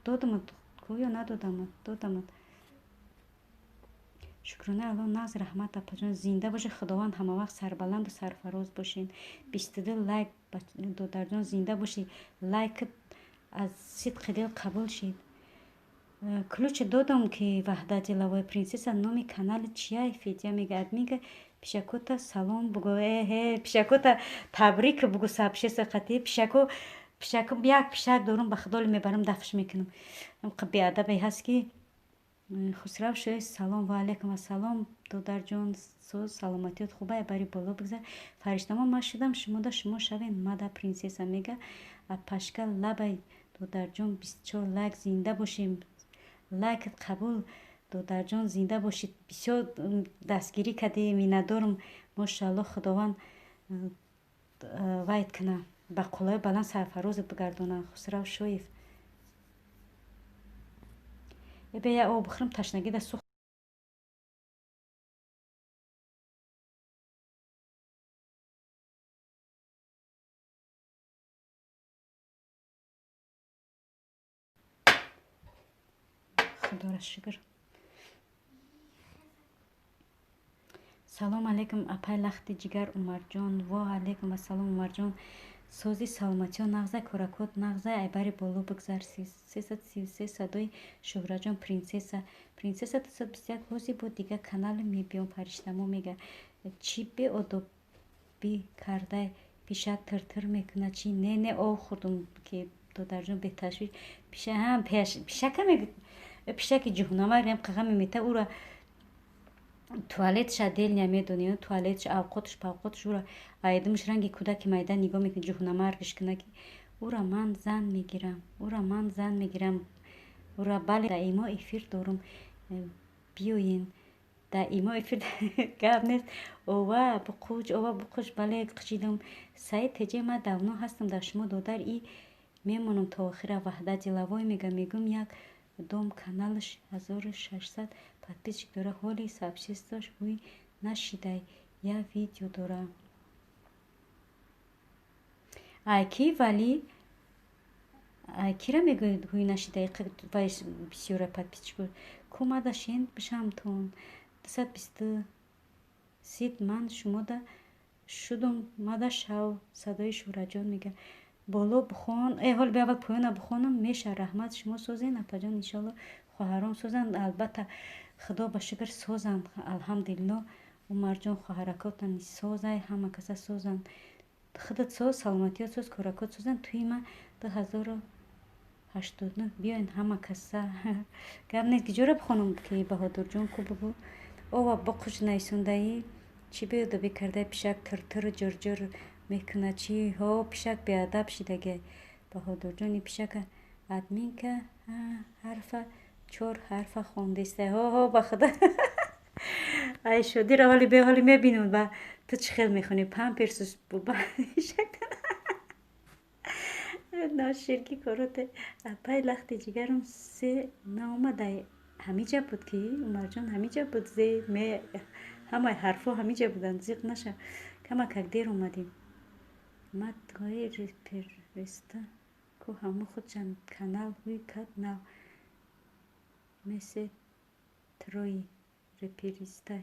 додамад ку ё надодамад додамад шукрона алло нағз раҳмат апаҷон зинда бошед худованд ҳамавақт сарбаланду сарфароз бошед 22 лайк додарҷон зинда бошед лайкат аз сидқи дил қабул шид ключи додам ки ваҳда дилавоя принсесса номи канали чия федя мега адмига пишакота салом бугу пишакота табрик бугу сабшеса қати пишако як пишак дорум ба худоли мебарам дафш мекунам беадабе ҳаст ки хусрав шӯй салом ва алейкум ассалом додарҷон соз саломатиёт хубае бари боло бигзар фариштамо ма шудам шумода шумо шавен мада принсесса мега апашка лабай додарҷон 24 лайк зинда бошем лайкат қабул додарҷон зинда бошед бисёр дастгирӣ кади миннатдорам мошаалло худованд вайд кана ба қуллаи баланд сарфарозат бигардона хусрав шоев бея об бихӯрам ташнагида сӯхт худора шукр салом алейкум апай лахти ҷигар умарҷон ва алейкум ассалом умарҷон сози саломатиё нағзай коракот нағзай айбари боло бигзар 333 садои шӯҳраҷон принсесса 221 бози бо дига канали мебиём фариштамо мега чӣ беодобӣ кардай пишак тиртир мекуна чӣ не об хӯрдум ки додарҷон беташвиш пишака мега пишаки ҷуҳнамарям қаға мемета ура туалетша дел намедонӣ туалетша авқотш павқотш ура айдамш ранги кӯдаки майда нигоҳ мекунӣ ҷуҳнамар гишкунаки ура ман зан мегирам ура бале да имо эфир дорум биёен да имо эфир гап нест ова буқуч бале қичидам саид теҷе ма давно ҳастам дар шумо додар и мемонам то охира ваҳда дилавой мегум як дом каналш 1600 подписчик дора ҳоли сабшестош ҳуй нашидай я видео дора айки вали айкира мегӯед ҳуй нашидай бисёра подписчик кумадашен бишамтон 220 сид ман шумода шудум мада шав садои шӯҳраҷон мега боло бухон ҳол биаввал поёна бухонам меша раҳмат шумо созен апаҷон иншолло хоҳарон созанд албатта худо ба шукр созанд алҳамдулилло умарҷон хоҳаракотани созай ҳама каса созанд худат соз саломатиёт соз кӯракот созан туи ма 2089 биёин ҳама каса гап нест ки ҷора бихонам ки баҳодурҷон ку бугу ова ба қуш найсундаӣ чӣ беёда бикардаи пишак тыртыр ҷурҷур мекуна чӣ ҳо пишак беадаб шидаге баҳодурҷони пишака админка ҳарфа 4 ҳарфа хондиста ҳо ба худа ай шодира ҳоли беҳолӣ мебинам ба ту чӣ хел мехонӣ памперсус буба ноширки короте пай лахти ҷигарам се наомадай ҳамиҷа буд ки умарҷон ҳамиҷа буд зе ме ҳамаи ҳарфҳо ҳамиҷа буданд зиқ наша камакак дер омадем матгои репериста ку ҳаму худчанд канал ҳуй кад нав месе трои реперистай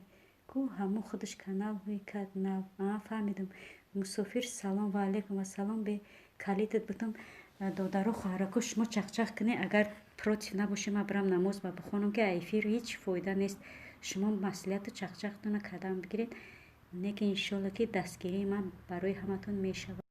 ку ҳаму худаш канал ҳуй кад нав фаҳмидам мусофир салом ва алейкум ассалом бе калитат бутам додару хоҳараку шумо чахчах кунед агар против набошем ма бирам намоз ба бихонам ки эфир ҳеҷ фоида нест шумо маслиҳату чахчахтона кадам бигиред не ки иншолла ки дастгирии ман барои ҳаматон мешавад.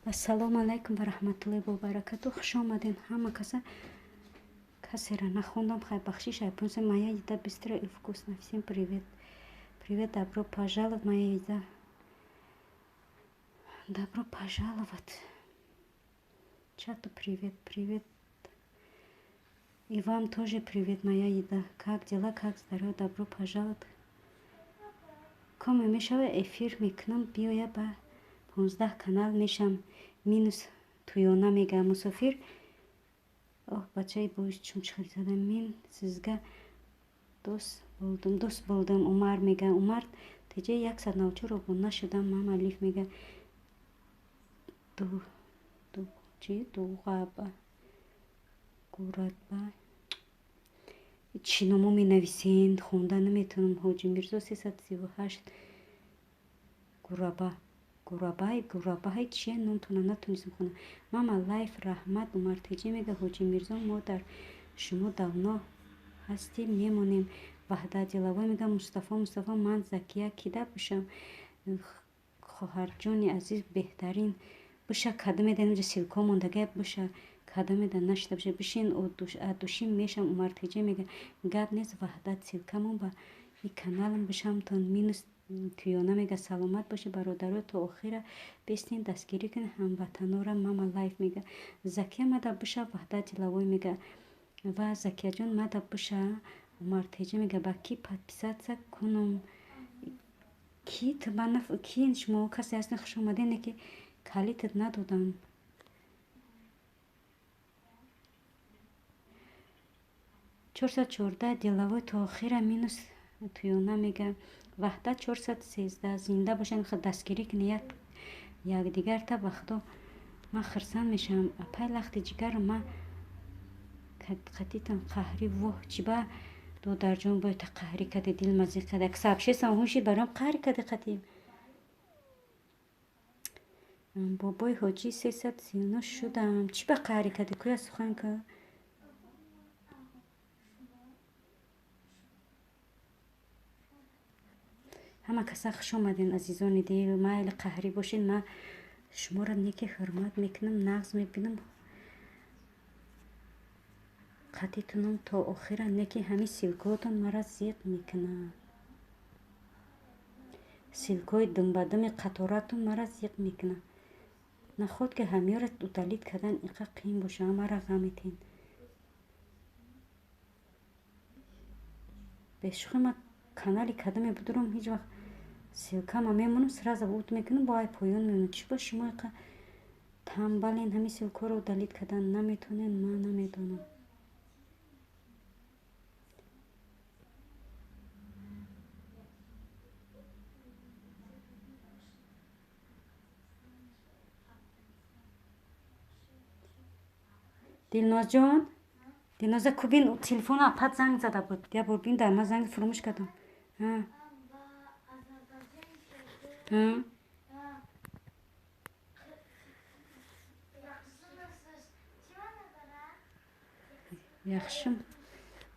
ассалому алайкум ва раҳматуллоҳи ва баракату. Хуш омадин ҳама касера нахондам, хай бахшиш айпунса моя еда быстро и вкусно. Всем привет. Привет, добро пожаловать, моя еда. Добро пожаловать. Чату привет, привет. И вам тоже привет, моя еда. Как дела, как здоровье, добро пожаловать. Коме мешава эфир мекунам, биёя ба 15 канал мешам. Минус туёна мега мусофир. Ох, бачаи боиш чум чихар зада мен сизга дост булдум. Умар мега, Умар теҷе 194 обуна шудам. Мама лиф мега дуғаба гурадба чӣ номо менависен, хонда наметавонам. Ҳоҷи Мирзо 338 гурабай чия номтона натонистам хонам. Мама лайф раҳмат Умар теҷе мега ҳоҷи Мирзо модар шумо давно ҳастӣ мемонем. Ваҳдат диловой мега Мустафо ман Закия кида бушам хоҳарҷони азиз беҳтарин буша када меда инҷа силко мондага буша када меда нашида буша бишин адушим мешам. Умар теҷе мега гап нест ваҳдат силкамон ба и каналам бушамтон минус туёна мега саломат боши бародаро то охира бестин дастгирӣ кунӣ ҳамватанора. Мама лайф мега Закия мада буша ваҳдат диловой мега ва Закияҷон мада буша. Умар теҷе мега ба ки подписаться кунам ки шумо касе ҳастин хуш омадин ки калитат надодам. чорсад чорда диловой то охира минус туёна мега ваҳдат 413 зинда бошанд дастгирӣ кунӣ якдигар та вақто ман хирсан мешавам. апай лахти ҷигару ма қатитан қаҳрӣ воҳ чиба додарҷон боята қаҳрӣ кади дил мазиқ кади аксабшесам ҳуши баром қаҳрӣ кади қатӣ бобои ҳоҷӣ 339 шудам. чӣ ба қаҳрӣ кади кӯя сухан ка ҳама каса хуш омадин азизони дил. майли қаҳрӣ бошед ма шуморо неки ҳурмат мекунам, нағз мебинам қатитунам то охира неки ҳами силкотон мара зиқ мекунад. силкои думбадуми қаторатон мара зиқ мекунад. наход ки ҳамеёро удалит кардан иқа қиин боша. мара ғаметен бешухи ма канали када мебудурам ҳеҷ вақт силкама мемонам сразу уд мекунам бо ай поён мемонам. чӣ ба шумо иқа тамбален ҳами силкоро удалит кардан наметонен. ман намедонам. дилнозҷон дилноза кубин телефона апат занг зада буд. я бор бин дар ма занги фуромӯш кардам.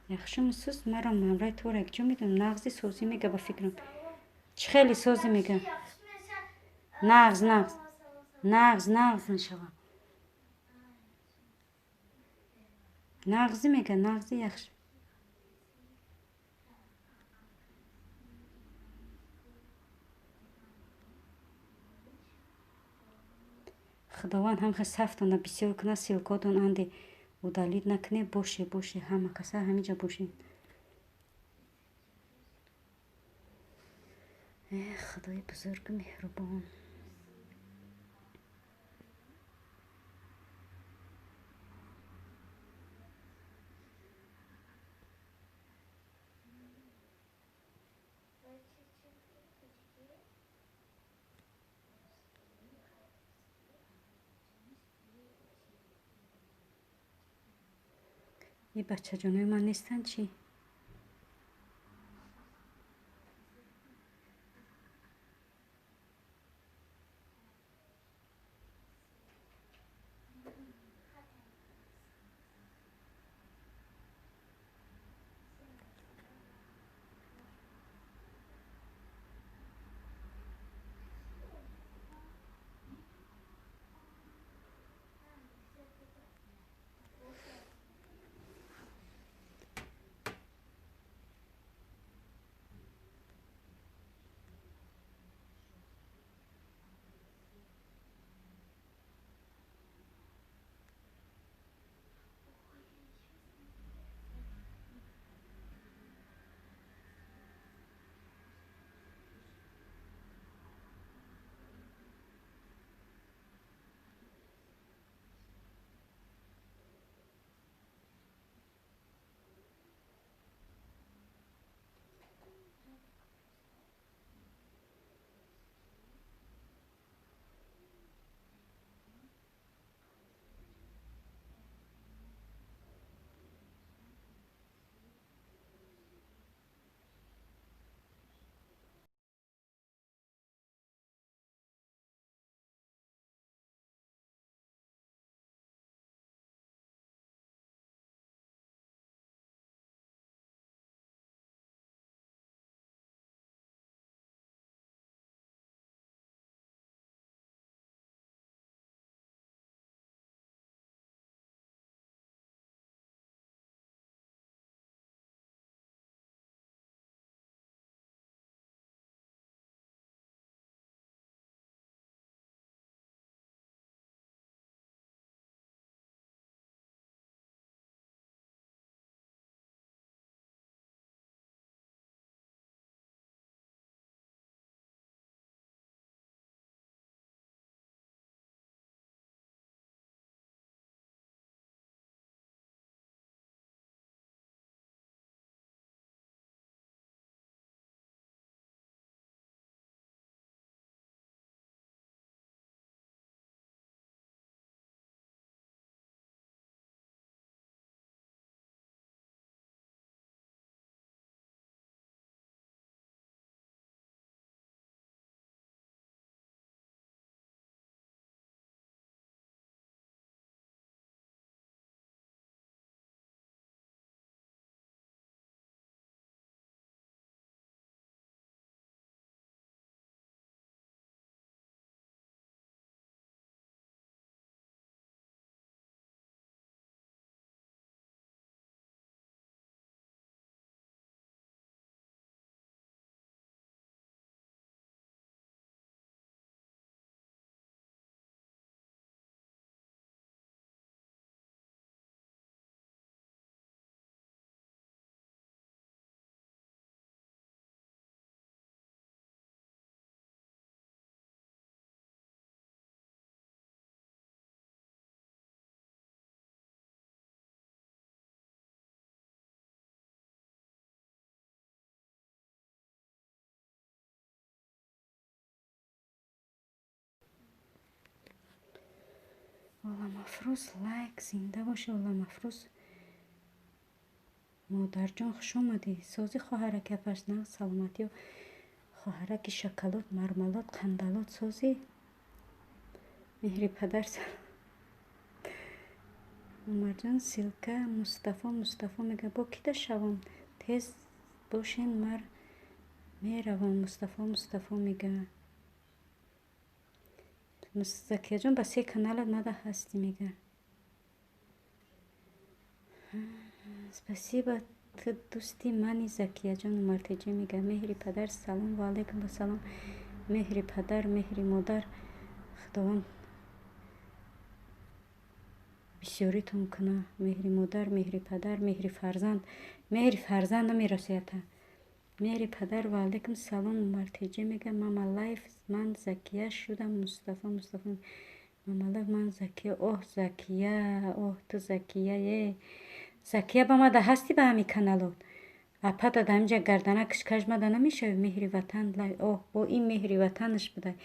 яхшимисиз маро мамраи тора якҷо медонам. нағзи созӣ мега ба фикрам чӣ хеле созӣ мега нағз мешава нағзӣ мега нағзи яхш худованд ҳамха сафтона бисёр кунад силкотон анде удалит накуне. боше ҳама каса ҳамиҷа бошед. худои бузургу меҳрубон. и бачаҷонои ман нестанд чӣ? олимафрӯз лайк, зинда боша олимафрӯз. модарҷон хуш омадӣ. сози хоҳараки пашна саломатиё. хоҳараки шоколод, мармалод, қандалот сози. меҳри падар. умарҷон силка. мустафо мега бо кида шавам. тез бошен, мар меравам. мустафо мега. закияҷон ба 3 каналат мада ҳастӣ мега. спасибо, ты дӯсти мани, закияҷон. умартиҷӣ мега. меҳри падар. салом ва алейкум ассалом. меҳри падар, меҳри модар. худованд бисёритон куна. меҳри модар, меҳри падар, меҳри фарзанд. меҳри фарзанд намерасоята. меҳри падар. ва алейкум салом. умартиҷӣ мега. мамалаев. ман закия шудам. мустафо. мамалаев. ман закия. оҳ закия. оҳ ту закияе. закия ба мада ҳастӣ ба ҳами каналот. апада да ҳамҷа гарданакаш кажмада намешави. меҳри ватан. оҳ бо ин меҳри ватанаш будай.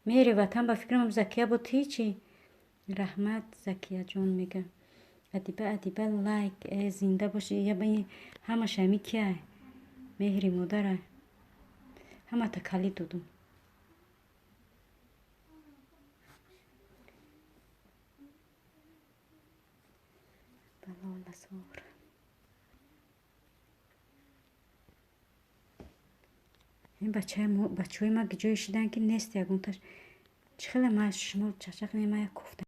меҳри ватан ба фикрам закия бо ти чӣ. раҳмат, закияҷон мега. адиба лайк. зинда боши. ҳамаш ҳами кия. меҳри модара. ҳамата калид додум. балоласор. ин бачаҳои ма ҷое шидан ки нест ягонташ. чӣ хеле ма шумо чақчақ мема як кофта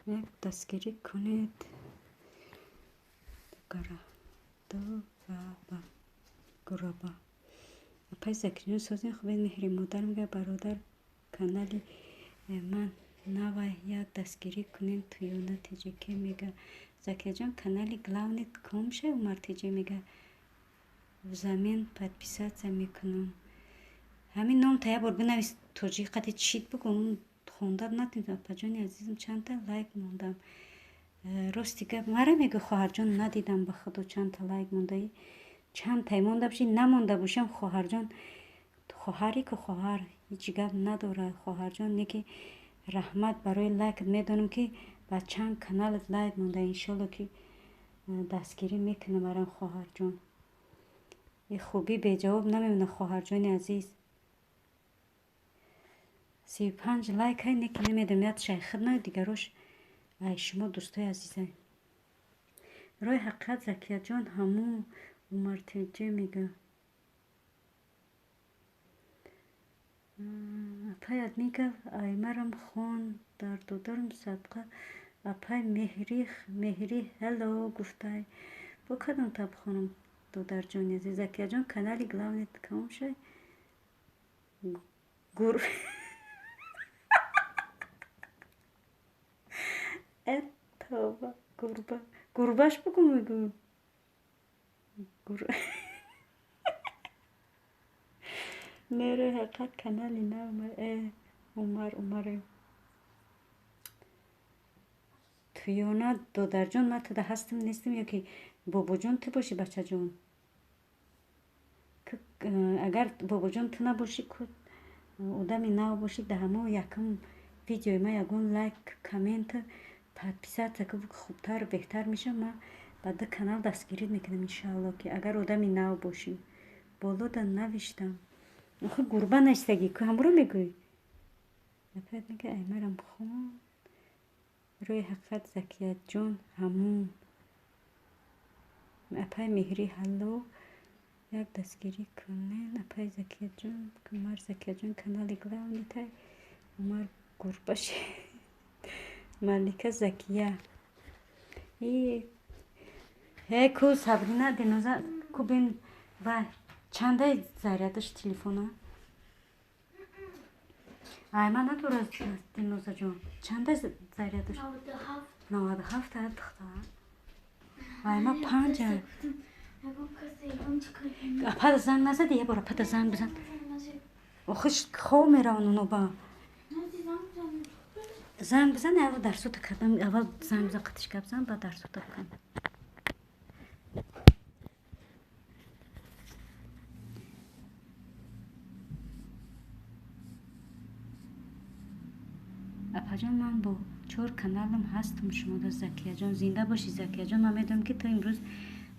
یک دستگیری کنید. گرابا اپای زکریون سازین خوبه مهری مادر میگه برادر کانالی من نوای یک دستگیری کنین توی نتیجه که میگه زکیه جان کانالی главный کم شه و مرتیجه میگه زمین подписаться میکنم. همین نام تا یه بار بنویس توجیه قطعی چیت بکنم خوندن نتونم. پجانی عزیزم چند تا لایک موندم. راستی که مرا میگه خواهر جان ندیدم به خدا چند تا لایک مونده. چند تا مونده باشی نمونده باشم خواهر جان. خواهری که خواهر هیچ گپ نداره. خواهر جان یکی رحمت برای لایک میدونم که با چند کانال لایک مونده. انشالله که دستگیری میکنه برام خواهر جان. این خوبی به جواب نمیمونه خواهر جان عزیز. 35 لایک های نکی نمیدم یاد شیخت نه دیگروش. ای شما دوستای عزیزه روی حقیقت زکیه جان همون مرتجه میگه اپای میگه ای مرم خون در دودرم صدقه اپای مهری هلو گفته با کدام تب خونم دودر جان عزیز زکیه جان کانالی главный کام شه گور اتابا گربهش بگو میگو نره حقیقت کانالی نه عمر تویونا دودر جان من تا هستم نیستم یا که بابا جان تو باشی بچه جان. اگر بابا جان تو نباشی که آدمی نو باشی ده همه یکم ویدیوی ما یکون لایک کامنت подписаться که خوبتر بهتر میشه. من بعد کانال دستگیری میکنم انشالله که اگر آدمی نو باشی. بالا دا نوشتم آخه گربه نشتگی که هم رو میگوی نفرد میگه ای مرم خون روی حقیقت زکیه جان همون اپای مهری هلو یک دستگیری کنین اپای زکیه جان کمر زکیه جان کانالی گلاونی تای عمر گربش ملکه زکیه هی کو سابرینا دینوزا کو بین با چنده زریادش تلفونه ای من نداره دینوزا جان چنده زریادش 97 دختر ای ما 5 اپا زنگ نزدی یه بار اپا زنگ بزن آخش خواه میرون اونو با زنگ بزن اول درسو تا کردم اول زنگ بزن قطشگه بزن با درسو تا کن اپا جان من با 4 کانالم هستم شما دا زکیه جان زنده باشی زکیه جان. من میدونم که تو امروز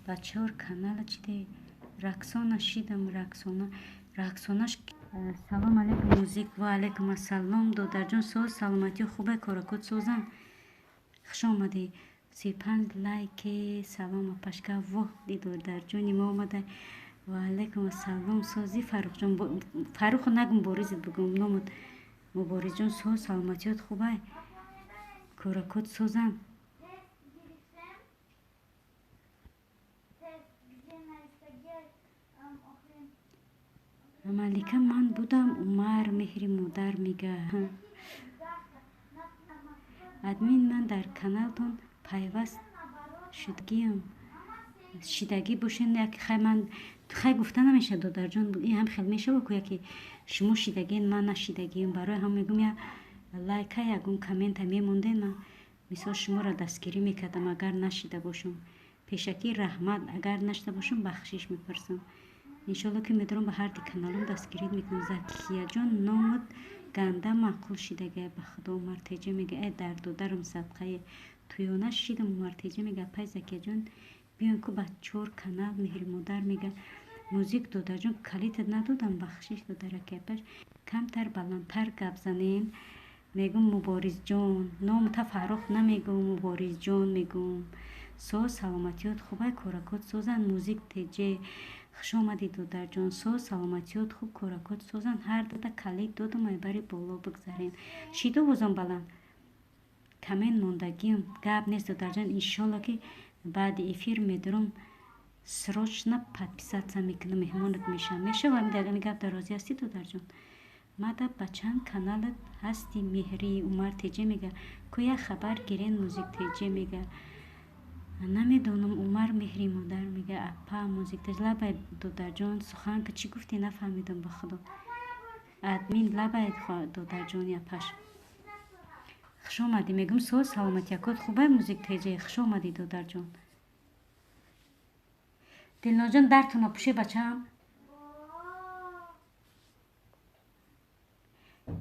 با 4 کانال چیده رقصانه شیدم رقصانش سلام علیکم موزیک و علیکم السلام دودر جان سوز سلامتی خوبه کارکود سوزن خوش آمدی 35 لایک سلام پشکه و دی دودر جانی ما آمده و علیکم السلام سوزی فاروق جان فاروق نگم بوریزت بگم نامد مبارز جان سوز سلامتیات خوبه کارکود سوزن ملکه من بودم عمر مهری مادر میگه ادمین من در کانالتون پیوست شدگی باشین یک خیلی من خیلی گفته نمیشه دودر جان این هم خیلی میشه بکو یکی شما شدگین من نشدگیم برای هم میگم یا لایک های یکون کامنت هم میموندین من مثلا شما را دستگیری میکردم اگر نشیده باشم پیشکی رحمت اگر نشیده باشم بخشش میپرسم انشالله که میدارم به هر دی کانالم دستگیری میکنم زکیه جان نامد گنده معقول شدگه به خدا مرتجه میگه ای درد و درم صدقه تویانه شیدم مرتجه میگه پای زکیه جان بیان که با 4 کانال مهر مادر میگه موزیک دودر جان کلیت ندادم بخشش دودر کپش کمتر بلندتر گپ زنین میگم مبارز جان نام تا فروخ نمیگم مبارز جان میگم سو سلامتیات خوبه کارکات سوزن موزیک تیجه خوش آمدی دودر جان سو سلامتیات خوب کارکات سوزن هر دوتا کلیت دادم ای بری بالا بگذارین شیدو بازم بلند камен мондагиам гап нест додарҷон. Иншолло ки баъди эфир медурам срочно подписаться мекунам, меҳмонат мешавам. Мешавам дагани гап дарозӣ ҳасти додарҷон? Мада ба чанд каналат ҳасти Меҳри Умар теҷе мега ку як хабар гирен музик теҷе мега намедонам Умар Меҳри модар мега апа музик теҷ лабай додарҷон сухан ка чӣ гуфтӣ нафаҳмидам ба худо. Админ лабай додарҷони апаш хуш омадӣ мегум соҳ саломат якот хубай музик теҷе хуш омадӣ додарҷон. Дилноҷон дартона пӯше бачам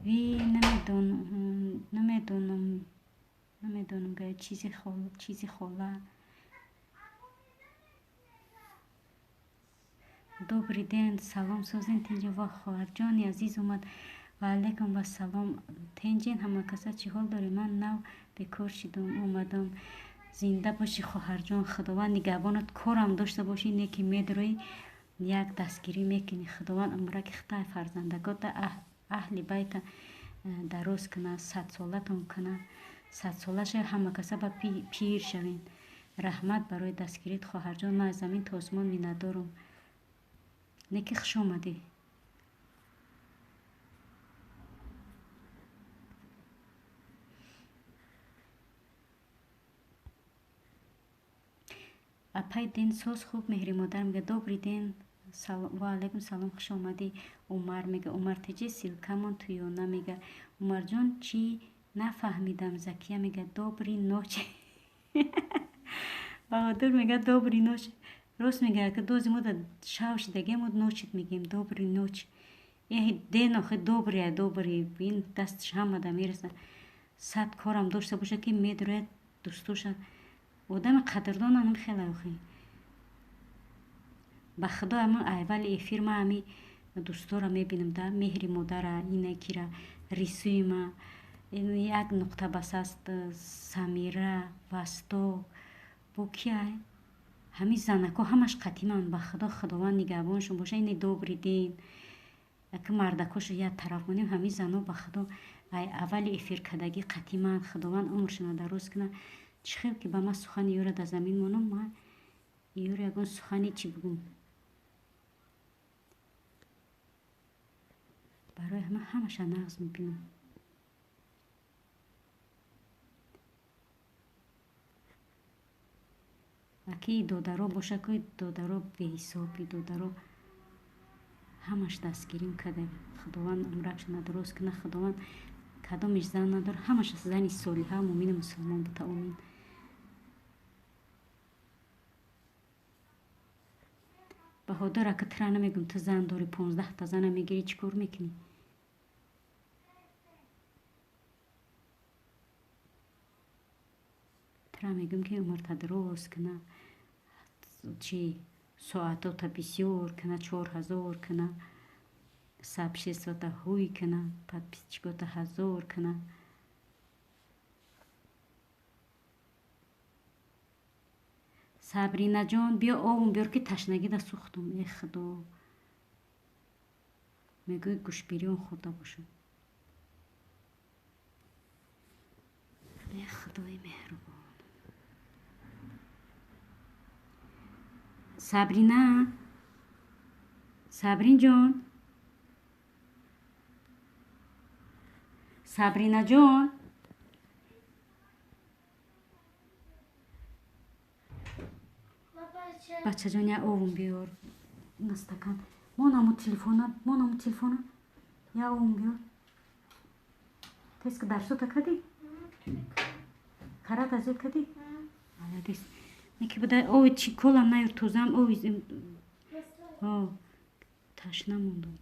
ви намедонам га чизи хола. Добрий ден, салом созен тинҷа ва хоҳарҷони азиз омад. Ва алайкум ва салом тинҷен ҳама каса чӣ ҳол дорӣ? Ман нав бекор шидам омадам. Зинда бошӣ хоҳарҷон, худованд нигаҳбонат, корам дошта бошӣ, не ки медурӣ як дастгирӣ мекунӣ. Худованд умраки хитай фарзандагота аҳли байта дароз кана, садсолатон кана, садсолаша ҳама каса ба пир шавен. Раҳмат барои дастгирит хоҳарҷон. Ман аз замин то осмон миннатдорам. Неки хуш омадӣ. апай ден соз хуб Меҳри модар мега добрий ден ва алайкум салом хуш омадӣ. Умар мега Умар теҷе силкамон туёна мега Умарҷон чӣ нафаҳмидам. Закия мега добрӣ ноч. Баҳодур мега добрӣ ноч. Рост мега ка дози мода шав шидагем мод ночит мегем добрӣ ноч. Ден охи добрия добрӣ ин дасташ ҳамада мераса. Сад корам дошта боша ки медурад дӯстоша. Одами қадрдонам хеле охи. Ба худо ҳамон аввали эфир ма ҳами дӯстора мебинам да Меҳри модара инакира рисуима як нуқта бас аст Самира Васто бо кияй ҳами занако ҳамаш қатиман. Ба худо худованд нигаҳбоншон боша. Ини добрий ден ки мардакош як тараф монем ҳами зано ба худо ай аввали эфир кардагӣ қатиман. Худованд умршона дароз кина. чӣ хел ки ба ман сухани ёра дар замин монам. ман ёра ягон сухани чӣ бигум барои ҳамаша нағз мебинам. аки додаро боша ки додаро беҳисоби додаро ҳамаш дастгирим када. худованд умракшона дароз кина. худованд кадомиш зан надор ҳамаш зани солиҳа муъмини мусулмон бута. омин. баҳодур ака тира намегум ту зан дори 15 та зана мегирӣ чӣ кор мекунӣ? тира мегум ки умрта дароз кина чи соатота бисёр кина 4000 кина сабшествота ҳуй кина подписчикота 1000 кина. Сабринаҷон биё овум биёр ки ташнагида сӯхтам. э худо мегӯй гӯшбириён хӯрда бошам. э худои меҳрубон. Сабрина Сабринҷон Сабринаҷон бачаҷон я овум биёр на стакан. монаму телефона я овум биёр. теска дарсота кадӣ? карата зиёд кадӣ? маладес. неки буда ови чӣ колам наёр тозаам ови ташна мондам.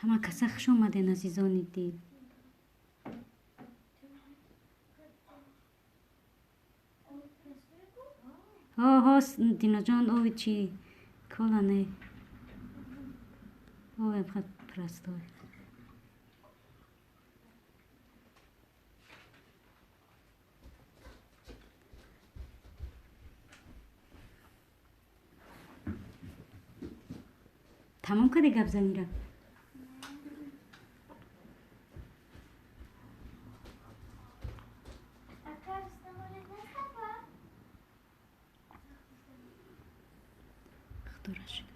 ҳама каса хуш омаден азизони дил. диноҷон ови чӣ колане овем хат простой. тамом каде гап занира худора шукр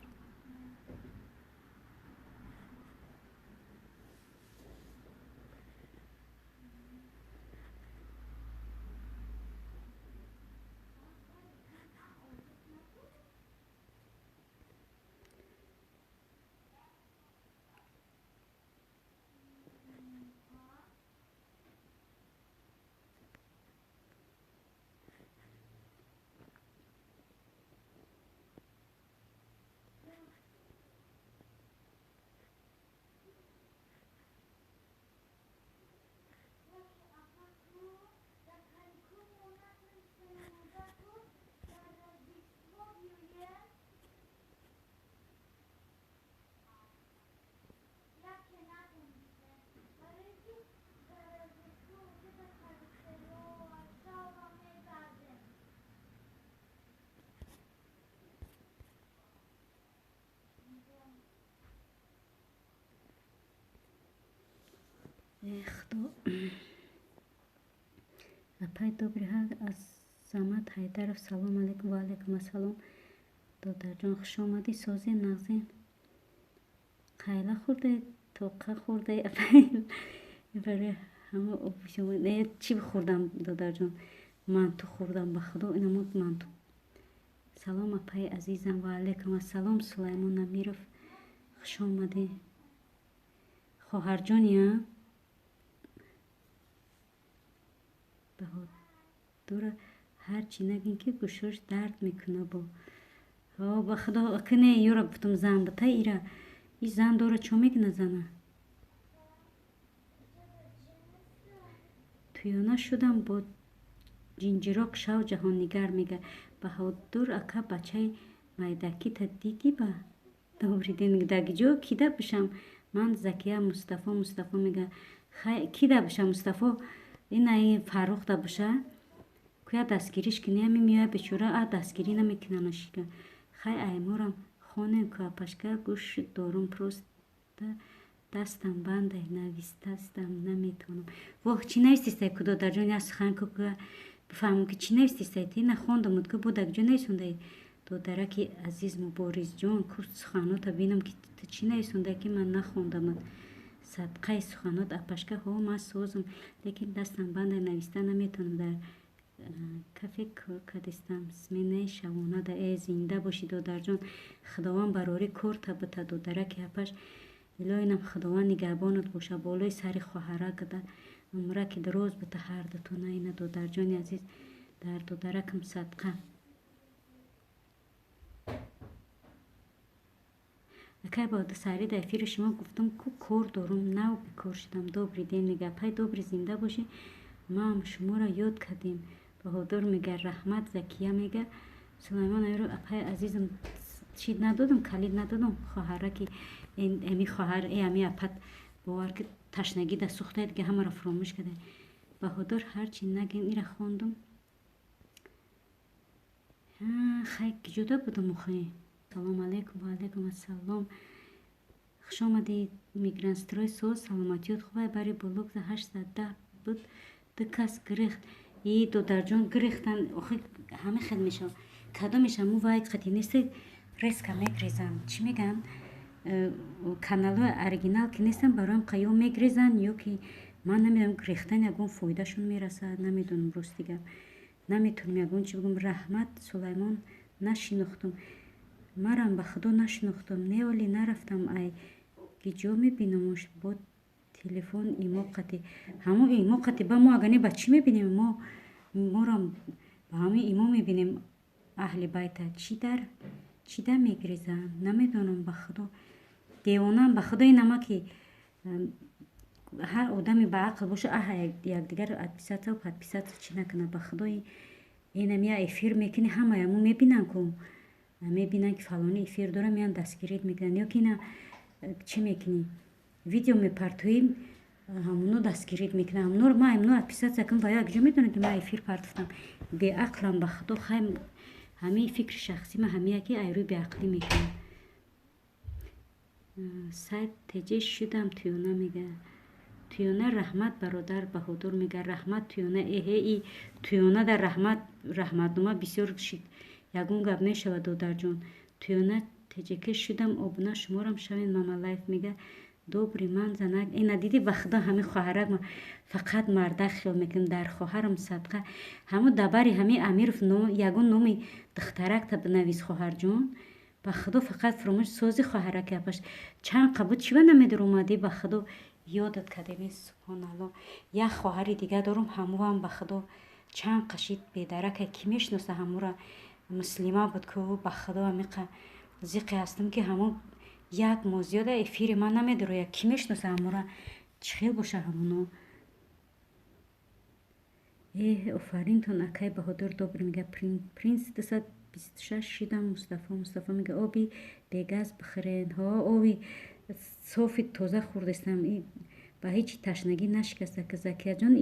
худо апай добриҳа аз самат ҳайдаров салом алейкум ва алейкум ассалом додарҷон хуш омадӣ сози нағзин қайла хӯрдаи тоқа хӯрдаи апай барои ҳама шумо чӣ хӯрдам додарҷон манту хӯрдам ба худо инамуд манту салом апай азизам ва алейкум ассалом сулаймон амиров хуш омадӣ хоҳарҷония баҳодура ҳарчи нагин ки гӯшош дард мекуна бо ба худо кане ёра гуфтам зан бита ира и зан дора чо мегина зана туёна шудам бо ҷинҷироқ шав ҷаҳоннигар мега баҳодур ака бачаи майдакита дидӣ ба добриден дагиҷо кида бишам ман закия мустафо мега кида биша мустафо инаи фаррух да биша куя дастгириш кини ами миёя бечора а дастгирӣ намекунанашига хай айморам хонем ка пашка гӯш дорум просто дастам бандай навистастам наметавонам воҳ чӣ навистистай ку додарҷон я сухан ку бифаҳмам ки чӣ навистистай ти нахондамуд ку будакҷо нависондай додараки азиз муборизҷон ку суханота бинам ки ту чӣ нависондай ки ман нахондамуд садқаи суханот апашка ҳо ман созам лекин дастам бандай нависта наметавонам дар кафе кор кардистам сменаи шавонада зинда бошӣ додарҷон худованд барори кор табита додараки апаш илоҳинам худованд нигаҳбонат боша болои сари хоҳаракада умраки дароз бита ҳардутона ина додарҷони азиз дар додаракам садқа акай ба сари дар эфири шумо гуфтам ку кор дорум нав бекор шудам добри ден мега пай добри зинда бошӣ маам шуморо ёд кардем баҳодур мега раҳмат закия мега сулаймон аёро апай азизам чӣ надодам калид надодам хоҳараки ами хоҳар ами апат бовар ки ташнагӣ да сухтае дига ҳамаро фуромӯш кардем баҳодур ҳарчи нагин ира хондум хай киҷода будам охи салом алейкум ва алейкум ассалом хуш омадӣ мигрантстрои соз саломатиёт хубай бари блок за 810 буд дикас гирехт и додарҷон гирехтан охи ҳама хел мешав кадо мешав му вай қати несте резка мегрезан чӣ меган каналҳои оригинал ки нестан бароям қаё мегрезан ё ки ман намедонам гирехтан ягон фоидашон мерасад намедонам ростига наметавонам ягон чӣ бигӯм раҳмат сулаймон нашинохтам марам ба худо нашинохтам невали нарафтам ай гиҷо мебинамош бо телефон имоқати ҳамо имоқати ба мо агани ба чӣ мебинем морам ба ҳами имо мебинем аҳли байта чӣ дар мегрезанд намедонам ба худо девонам ба худо инама ки ҳар одами баақл боша якдигар подписатсия подписатсия чӣ накунад ба худо инамия эфир мекунӣ ҳамаямо мебинанд ку мебинанд ки фалони эфир дора меян дастгирид мекунанд ё ки ина чӣ мекунӣ видео мепартоим ҳамуно дастгирид мекунанд ҳамуно ма ҳамуно подписатсия кунам ва якҷо медонад ки ман эфир партофтам беақлам ба худо хай ҳамаи фикри шахсӣ ма ҳамия ки айрӯи беақлӣ мекунам сайт теҷе шудам туёна мега. туёна раҳмат бародар баҳодур мега. раҳмат туёна эҳе и туёна дар раҳматнома бисёр шид. ягон гап мешавад додарҷон. туёна теҷеке шудам обуна шуморам шавен мама лайф мега. добри ман занак ина диди ба худо ҳами хоҳарак фақат марда хиёл мекунем дар хоҳарам садқа ҳамун дабари ҳами амиров ягон номи духтаракта бинавис хоҳарҷон. ба худо фақат фуромӯш сози хоҳарак япаш чанд қабут чиба намедир омадӣ ба худо ёдат кадеми субҳаналло. як хоҳари дига дорум ҳамувам ба худо чанд қашид бедарака ки мешиноса ҳамура муслима буд ку ба худо амиқа зиқи ҳастам ки ҳамун як мо зиёда эфири ман намедирояд ки мешиноса ҳамура чӣ хел боша ҳамуно. офаринтон акай баҳодур добр мега. принц 226 шидам. мустафо мега оби бегаз бихӯрен. ҳо оби софи тоза хӯрдестам ба ҳечи ташнагӣ нашикаста ки закияҷон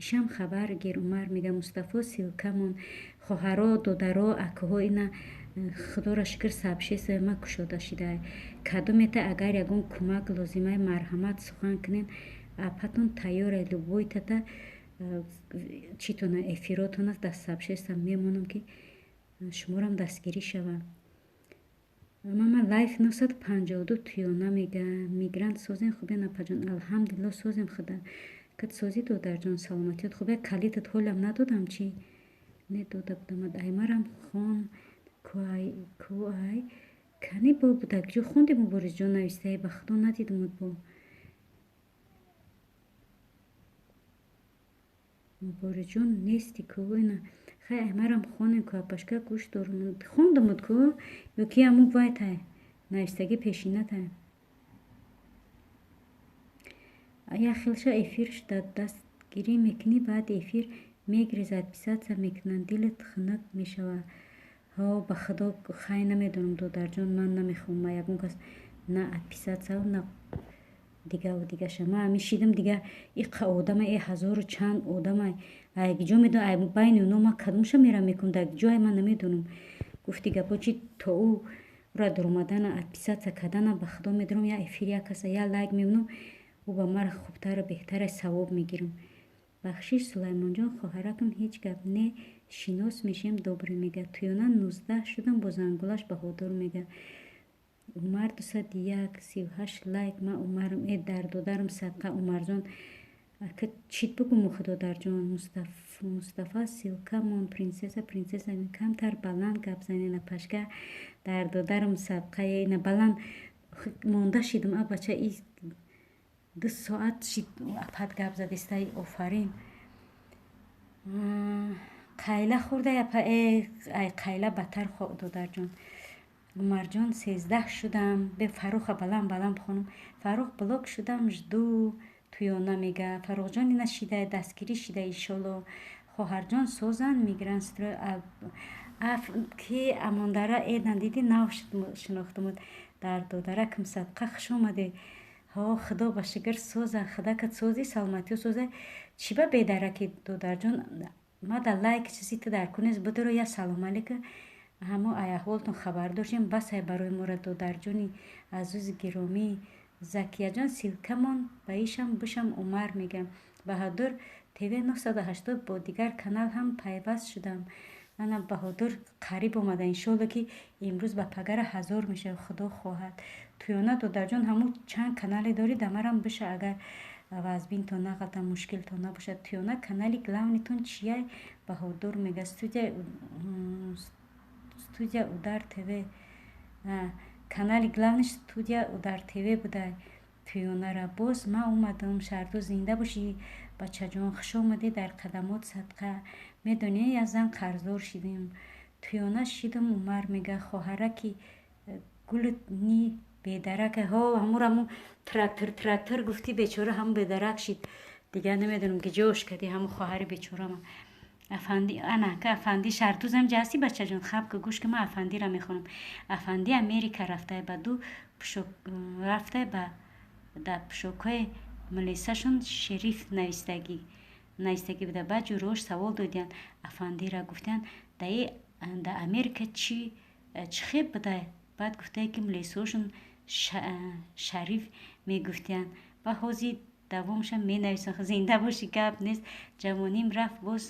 ишам хабар гир. умар мега мустафо силкамон хоҳаро додаро акаҳо ина худоро шукр сабшеса ма кушода шидай каду мета агар ягон кӯмак лозимай марҳамат сухан кунен апатон тайёре любойтата читона эфиротона даст сабшеса мемонам ки шуморам дастгирӣ шава. мама лайф 952 туёна мега. мигрант созен хубе напаҷон. алҳамдулилло созем худа кат созӣ додарҷон саломатиёт хубе калитат ҳолам надодам чи недода будамад аймарам хон куай кани бо будакҷо хонди муборизҷон навистаи ба худо надидамуд бо муборизҷон нести ку ина хай аймарам хонем ку апашка гӯш дорумуд хондамуд ку ё ки амук вайтай навистаги пешинатай яхелша эфир шуда дастгирӣ мекунӣ баъди эфир мегрезад писатса мекунанд дилат хунак мешава. ҳо ба худо хай намедонам додарҷон ман намехоҳам ма ягон кас на отписаться на дигаша ма ами шидам дига иқа одама ҳазору чанд одамай айгиҷо медон ай байни уно ма кадомша мерам мекунам дагиҷо ай ман намедонам гуфти гапо чи то ӯ ра дуромадана отписаться кардана ба худо медорам я эфир я каса я лайк мевунам ӯ ба мара хубтара беҳтара савоб мегирам. бахшиш сулаймонҷон хоҳаракам ҳеҷ гап не шинос мешем добре мега. туёна 19 шудам бо зангулаш баҳодур мега. умар 201 38 лайк ма умарам дар додарам садқа умарҷон чит бугуму худодарҷон. мустафа силкамон принсесса камтар баланд гап занена пашка дар додарам садқа ина баланд монда шидам а бача 2 соат шид апат гап задестай офарин қайла хӯрда япа ай қайла баттар додарҷон. умарҷон 13 шудам бе фарруха баланд бихонам фаррух блок шудам жду туёна мега. фаррухҷон ина шидай дастгирӣ шида иншолло. хоҳарҷон созан мигрант строй ки амондара эдан диди нав шинохтамуд дар додаракам садқа хуш омаде. ҳо худо ба шукр соза худакат сози саломатиё соза чиба бедараки додарҷон мада лайк чизита дар кунез будеро я салом алейка ҳамо аяҳволтон хабар дошем басай барои мора додарҷони азизи гиромӣ. закияҷон силкамон ба ишам бушам умар мегам. баҳодур тв 980 бо дигар канал ҳам пайваст шудам. мана баҳодур қариб омада иншолло ки имрӯз ба пагара 1000 мешава худо хоҳад. туёна додарҷон ҳаму чанд канале дорӣ дамарам биша агар вазбинтон нағалта мушкилтон набошад. туёна канали главнитон чияй баҳодур мега. студия удар тв канали главниш студия удар тв будай. туёнара боз ма омадам. шаҳрдо зинда бошӣ бачаҷон хуш омадӣ дар қадамот садқа. медонӣ аз зан қарздор шидем. туёна шидам умар мега. хоҳараки гулни бедарака ҳо ҳамураму трактор гуфти бечора ҳам бедарак шид дига намедонам ки ҷош кади ҳаму хоҳари бечорама афанди анака афанди шартузам ҷаси бачаҷон хаб ка гӯш ка ма афандира мехонам. афанди америка рафтай ба ду пушок рафтай ба да пушокҳои милисашон шериф навистагӣ буда. баъд ҷурош савол додиян афандира гуфтиян да америка чӣ хеб буда. баъд гуфтае ки милисошон шариф мегуфтиянд ва ҳозир давомша менависам. Зинда бошӣ, гап нест. Ҷавоним рафт, боз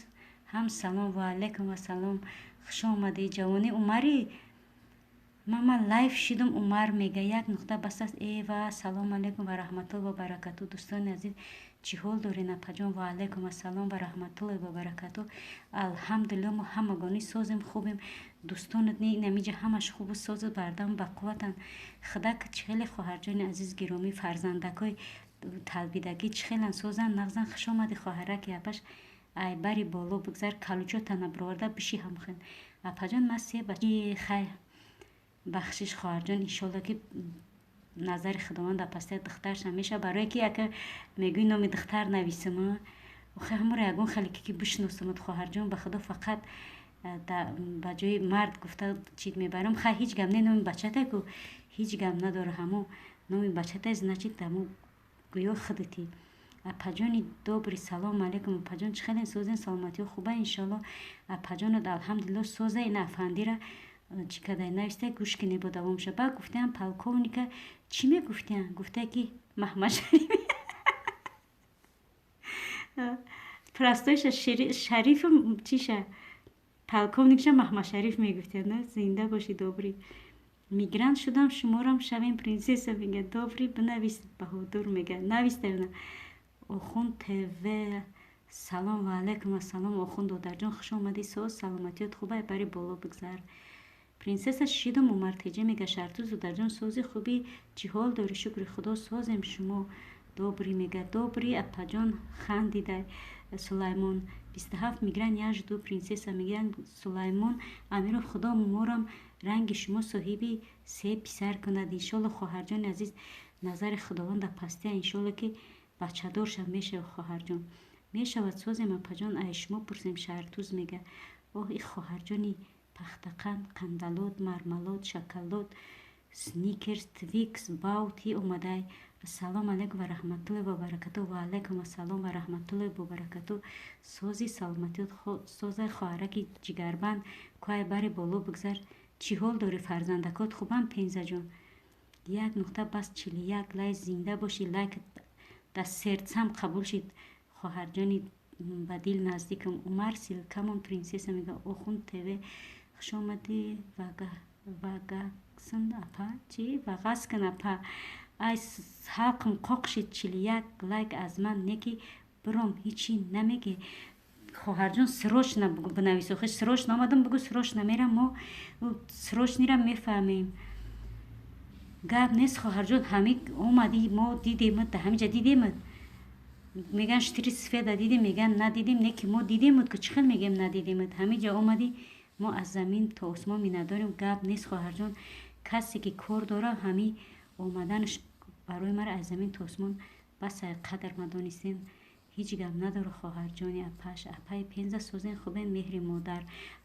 ҳам салом ва алайкум ассалом. хуш омадӣ ҷавони Умарӣ. мама лайв шидум. Умар мега як нуқта бас аст. Эва салом алейкум ва раҳматуллоҳи ва баракату. дӯстони азиз чӣ ҳол доред апаҷон? Ва алайкум ассалом ва раҳматуллоҳи ва баракату. алҳамдулилло мо ҳамагони созем, хубем. дӯстонат намиҷа ҳамаш хубу созу бардам ба қувватан. худак чихеле хоҳарҷони азиз гиромӣ, фарзандакои талбидагӣ чихелан созан нағзан. хуш омадӣ хоҳараки апаш. ай бари боло бигзар, калучотана бироварда биши ҳамхен. апаҷон ма се бачи хай бахшиш хоҳарҷон. иншолло ки назари худованд пастия духтаршам меша. барое ки яка мегӯи номи духтар нависима. охе ҳамуро ягон хеле ки бишносамад хоҳарҷон. ба худо фақат ба ҷои мард гуфта чит мебарам. хай ҳеҷ гап не номи бачате ку ҳеҷ гап надора. ҳамо номи бачате значит ҳамо гӯё худати. апаҷони добри салом алейкум. апаҷон чӣ хеле созен? саломатиё хуба иншалло. апаҷонат алҳамдулилло соза. ин афандира чӣ кадай навистай гӯш кине бо давомша. ба гуфтаям полковника чӣ мегуфтиян? Гуфтая ки Маҳмадшариф простоиша шарифам чиша полковникша Маҳмадшариф мегуфтиян. зинда боши добрӣ. мигрант шудам, шуморам шавем принсесса. мега добрӣ бинавис. баҳодур мега навистана. охунд тв салом ва алейкум ассалом. охунд додарҷон хуш омадӣ. соз саломатиёт хубай бари боло бигзар. принсесса шидум Умар теҷа мега шартуз додарҷон сози хуби чӣ ҳол дори? шукри худо созем. шумо добрӣ мега добрӣ. апаҷон хандидай. сулаймон 27 мигран яжду принсесса мегӯянд сулаймон амиров худо морам ранги шумо соҳиби се писар кунад иншолло. хоҳарҷони азиз назари худованда пастия иншолло ки бачадорша мешавад. хоҳарҷон мешавад созем. апаҷон ай шумо пурсем шартуз мега. оҳ и хоҳарҷони пахтақанд, қандалот, мармалот, шоколад, сникерс, твикс, баути омадай. ассалому алейкум ва раҳматуллоҳи ва баракату. ва алейкум ассалом ва раҳматуллоҳи ва баракату. сози саломатиёт созай хоҳараки ҷигарбанд. кӯай бари боло бигзар. чӣ ҳол дори? фарзандакот хубам пензаҷон? як нуқта бас 41 лайк. зинда боши. лайк да сердсам қабул шид. хоҳарҷони ба дил наздикам. Умар силкамон принсесса мега охунд тв хуш омадӣ. вагаксан апа чи вагаскан апа. ай ҳалқам қоқшид 41 лайк аз ман неки биром ҳичи намеги. хоҳарҷон срочно бинавис. охеш срочно омадам бугӯ срочно мерам. мо срочнира мефаҳмем. гап нест хоҳарҷон. ҳами омадӣ мо дидемат. да ҳамиҷа дидемат. меган штири сфеда дидем. меган надидем. неки мо дидемат ку чӣ хел мегем надидемат. ҳамиҷа омадӣ. мо аз замин то осмон минатдорем. гап нест хоҳарҷон. касе ки кор дора ҳами омаданаш барои мара аз замин то осмон басай қадр мадонистем. ҳеҷ гап надора хоҳарҷони апаш. апаи пенза созен хубен меҳри модар.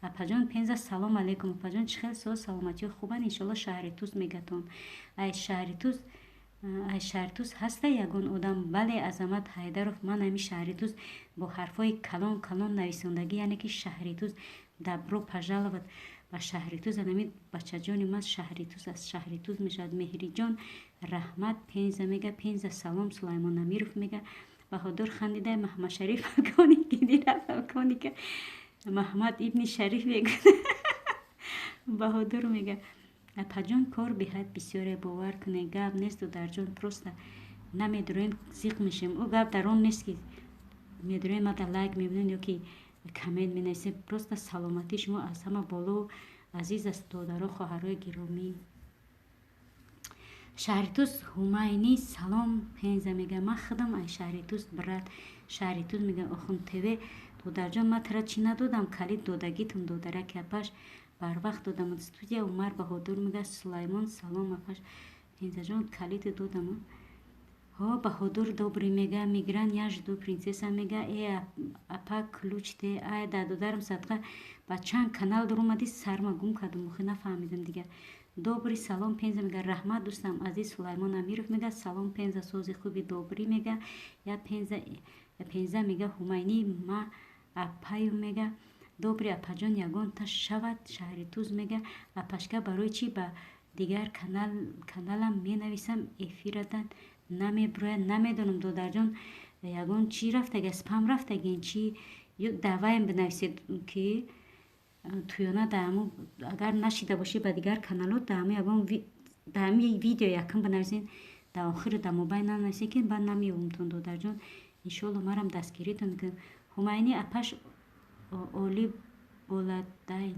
апаҷон пенза салом алейкум. апаҷон чӣ хел соз саломатиё хубан иншолло. шаҳри туз мегатон. ай шаҳри туз ҳаста ягон одам? бале азамат ҳайдаров. ман ами шаҳри туз бо ҳарфҳои калон калон нависондагӣ яъне ки шаҳри туз. добро пожаловат ба шаҳри туз. анами бачаҷони ман шаҳри туз аз шаҳри туз мешавад. меҳриҷон раҳмат пенза мега. пенза салом. сулаймон амиров мега баҳодур хандидай. Маҳмадшариф фалкони гидира фалконика маҳмад ибни шариф мега баҳодур мега. апаҷон кор беҳад бисёре бовар куне. гап нест додарҷон. просто намедуроем зиқ мешем. ӯ гап дар он нест ки медуроем мада лайк мебинем ё ки комент менависем. просто саломатии шумо аз ҳама боло азиз аст. додаро хоҳарои гиромӣ. шаҳри туз ҳумайнӣ салом пенза мега. ма худам ай шаҳри туз брат. шаҳри туз мега охунд тв додарҷон. ма тара чӣ надодам? калид додагитум додараки апаш барвақт додам. студия Умар баҳодур мега. сулаймон салом апаш пензаҷон калиди додам. ҳо баҳодур добрӣ мега. мигран яжду принсесса мега. апа ключте. ай да додарам садқа ба чанд канал дар омадӣ сарма гум кардам. охи нафаҳмидам дига. добрӣ салом пенза мега. раҳмат дӯстам азиз. сулаймон амиров мега салом пенза сози хуби добрӣ мега. я пенза мега ҳумайнӣ ма апаю мега. добрӣ апаҷон ягон та шавад. шаҳри туз мега. апашка барои чӣ ба дигар каналам менависам, эфирадан намебирояд, намедонам додарҷон ягон чӣ рафтага, спам рафтагин чӣ ё даваем бинависед ки туёна дааму агар нашида бошӣ ба дигар каналот дааму ягон даами видео якин бинависен, да охири да мобайн нанависен ки ба намеёвумтон додарҷон. Иншолло марам дастгиритон кун. Ҳумайни апаш оли боладайн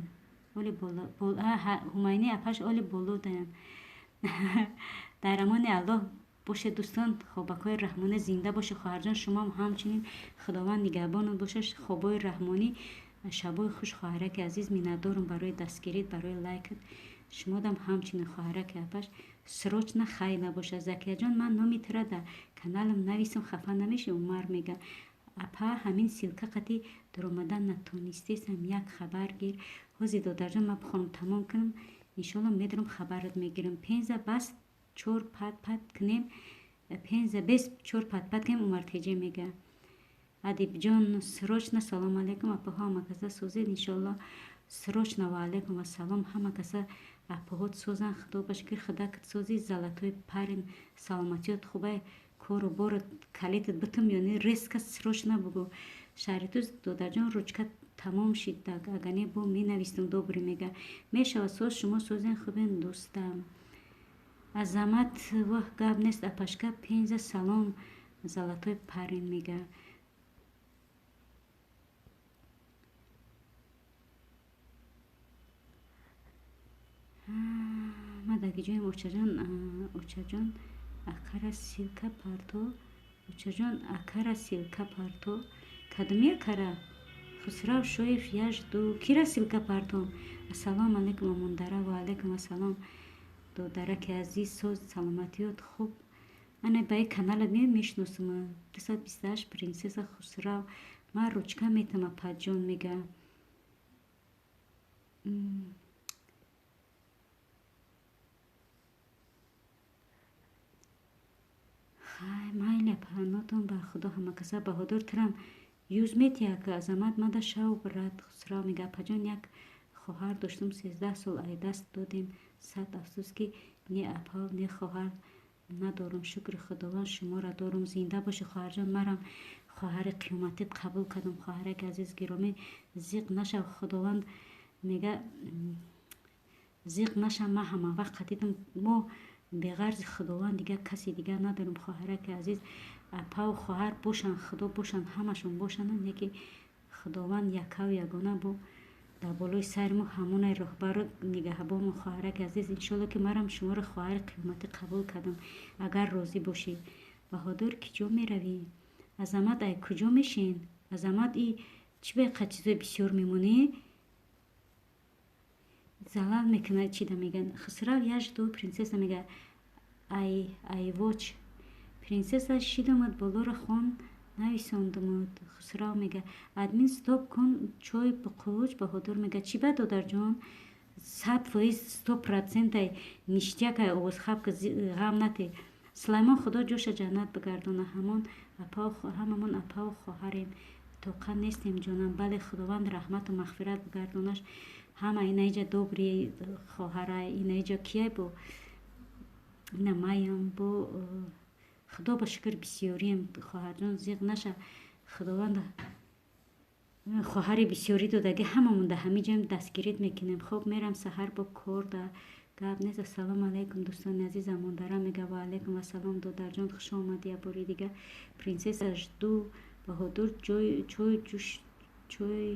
ҳумайни апаш оли болодаям. Дар амони Аллоҳ бошед дӯстон. Хобакҳои раҳмонӣ зинда бошед хоҳарҷон. Шумом ҳамчунин худованд нигаҳбонот бошад. Хобои раҳмонӣ, шабои хуш хоҳараки азиз. Миннатдорам барои дастгирит, барои лайкат. Шумодам ҳамчунин хоҳараки апаш срочно хайла бошад. Закияҷон, ман номи тира да каналам нависам, хафа намешӣ? Умар мега апа ҳамин силка қати даромадан натонистесам, як хабар гир. ҳозир додарҷон, ман бихоҳам тамом кунам. Иншолло медарам хабарат мегирам. Пенза бас чор пат кунем. Пенза без чор пат кунем. Умартеҷе мега адибҷон срочно салом алейкум апаҳо ҳама каса созед. Иншолло срочно ва алейкум ассалом ҳама каса апаҳот созан. Худо ба шукр худакат сози залатои парин саломатиёт хубай кору бору калитат битум ёни резко срочно бугу шаритус додарҷон ручка тамом шид. Агане бо менавистам добре мега мешавад соз шумо созен хубен дӯстам. Азамат вах гап нест апашка пенза салом залатои парин мега. Мадагиҷоем очаҷон акара силка парто. Очаҷон акара силка парто. Кадумия кара хусрав шоев яжду кира силка партом. Ассалому алейкум амондара. Ва алейкум ассалом додараки азиз соз саломатиёт хуб. ана ба ин канала мешносам 228 принсесса хусрав. ман ручка метама падҷон мега хай майля панотон ба худо ҳамакаса баҳодур тирам юз метияк азамат мада шав брат хусрав мега падҷон як хоҳар доштум 13 сол ай даст додем сад афсӯс ки не апав не хоҳар надорум. шукри худованд шуморо дорум. Зинда боши хоҳарҷон. марам хоҳари қиёматӣ қабул кардам. хоҳараки азиз гиромӣ зиқ нашав. худованд мега зиқ наша. ма ҳама вақт қатидам мо беғарзи худованд дигар каси дигар надорум. хоҳараки азиз апаву хоҳар бошанд, худо бошанд, ҳамашон бошанд. неки худованд якав ягона бо дар болои сайри мо ҳамонай роҳбару нигаҳбону хоҳараки азиз. иншолло ки марам шуморо хоҳари қиёматӣ қабул кардам агар розӣ бошӣ. баҳодур киҷо меравӣ? азамат ай куҷо мешин? азамат и чӣ байқа чизои бисёр мемонӣ? залал мекуна чида меган. хусрав яжду принсесса мега ай воч принсесса шидамад болора хон нависондамад. хусрав мега админ стоп кун чой буқуч. баҳодур мега чӣ ба додарҷон 100% 100% ай ништяк ай овозхабка ғам нате. сулаймон худо ҷоша ҷаннат бигардона. ҳамамон апаву хоҳарем тоқа нестем ҷонам. бале худованд раҳмату мағфират бигардонаш. ҳама инаиҷа добри хоҳарай инаиҷа кияй бо ина маям бо худо ба шукр бисёрием. хоҳарҷон зиқ наша. худованд хоҳари бисёрӣ додаги ҳамамон да ҳамин ҷоям дастгирит мекунем. хоб мерам саҳар бо кор да гап нест. ассалому алейкум дӯстони азиз. амондара мега ва алейкум ассалом додарҷон хуш омадӣ я бори дигар. принсесса жду баҳодур чой